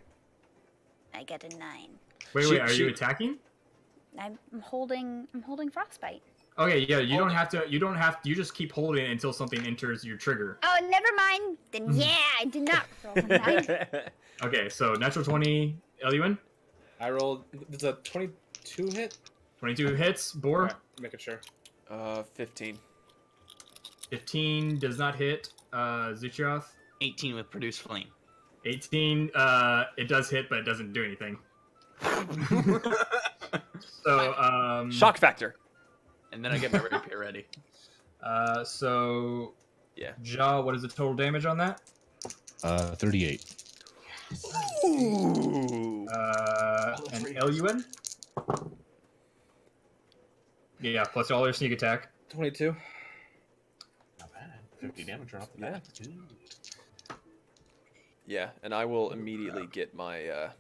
I get a 9. Wait, are you attacking? I'm holding frostbite. Okay, yeah, you don't have to. You just keep holding it until something enters your trigger. Oh, never mind. Then yeah, I did not roll a 9. Okay, so natural 20, Eluin. I rolled. Does a 22 hit? 22 hits. Boar. Okay, making sure. 15. 15 does not hit. Zutreoth. 18 with produce flame. 18. It does hit, but it doesn't do anything. So Shock factor. And then I get my rapier ready. So Yeah. Ja, what is the total damage on that? 38. Ooh. And Eluin. Yeah, plus all your sneak attack. 22. Not bad. 50 damage right off the bat. Yeah, and I will immediately get my. Yeah,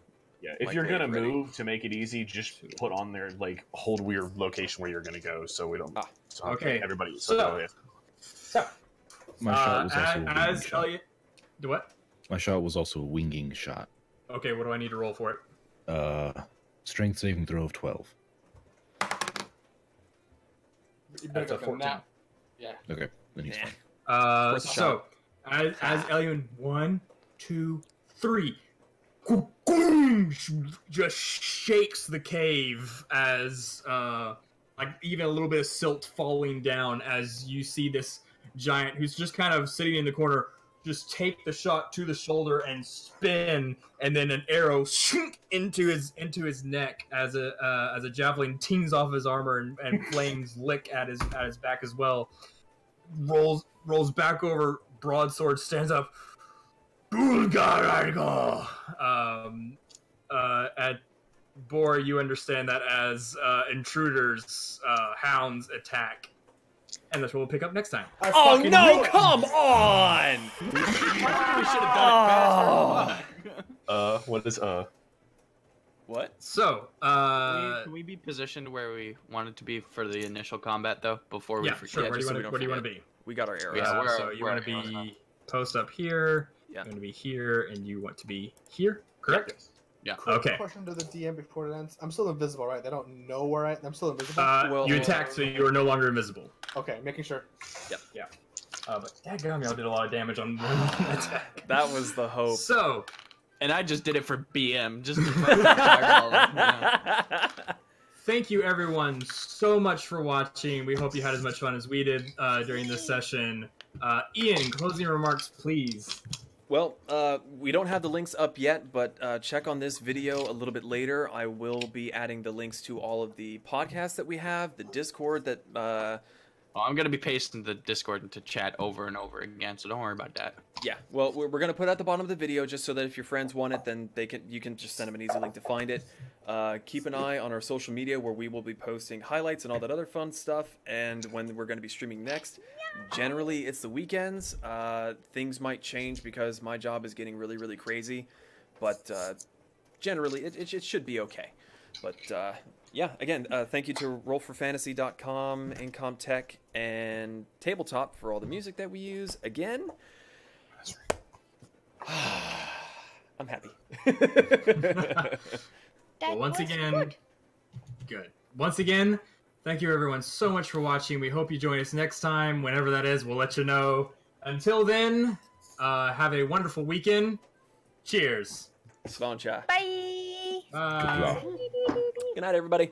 if My you're gonna glaive ready. move to make it easy, just put on there like hold your location where you're gonna go, so we don't. Ah, so okay. Everybody. So- So, My shot was also a winging as shot. Elliot, do what? My shot was also a winging shot. Okay, what do I need to roll for it? Strength saving throw of 12. That's a 14. Yeah. Okay, then he's Yeah. fine. First So as Eluin, 1, 2, 3, just shakes the cave as like even a little bit of silt falling down as you see this giant who's just kind of sitting in the corner just take the shot to the shoulder and spin, and then an arrow into his neck as a javelin tings off his armor and flames lick at his back as well. Rolls back over, broadsword, stands up. At Boar, you understand that as intruders, hounds attack. And that's what we'll pick up next time. Oh no! Come on! We should have done it faster. What is What? So, Can we be positioned where we wanted to be for the initial combat though? Before we yeah, forget. sure. Yeah, Where do just so we you don't want to forget. be? We got our arrows. Yeah, So you want to be post up here. Yeah. You want to be here, and you want to be here. Correct? Yeah. Okay. Question to the DM before it ends. I'm still invisible, right? They don't know where I'm still invisible. Well- You attacked, so you are no longer invisible. Okay, making sure. But dadgum, y'all did a lot of damage on one attack. That was the hope. So, And I just did it for BM, just to fucking fireball it, you know? thank you everyone so much for watching. We hope you had as much fun as we did during this session. Ian, closing remarks, please. Well, we don't have the links up yet, but check on this video a little bit later. I will be adding the links to all of the podcasts that we have, the Discord that... Well, I'm gonna be pasting the Discord into chat over and over again, so don't worry about that. Yeah, well, we're going to put it at the bottom of the video just so that if your friends want it, then you can just send them an easy link to find it. Keep an eye on our social media where we will be posting highlights and all that other fun stuff, and when we're going to be streaming next. Generally, it's the weekends. Things might change because my job is getting really, really crazy, but generally, it should be okay. But yeah, again, thank you to rollforfantasy.com, Incomtech, and Tabletop for all the music that we use. Again, I'm happy. Well, once again, good. Once again, thank you everyone so much for watching. We hope you join us next time. Whenever that is, we'll let you know. Until then, have a wonderful weekend. Cheers. Svancha. Bye. Bye. Good night, everybody.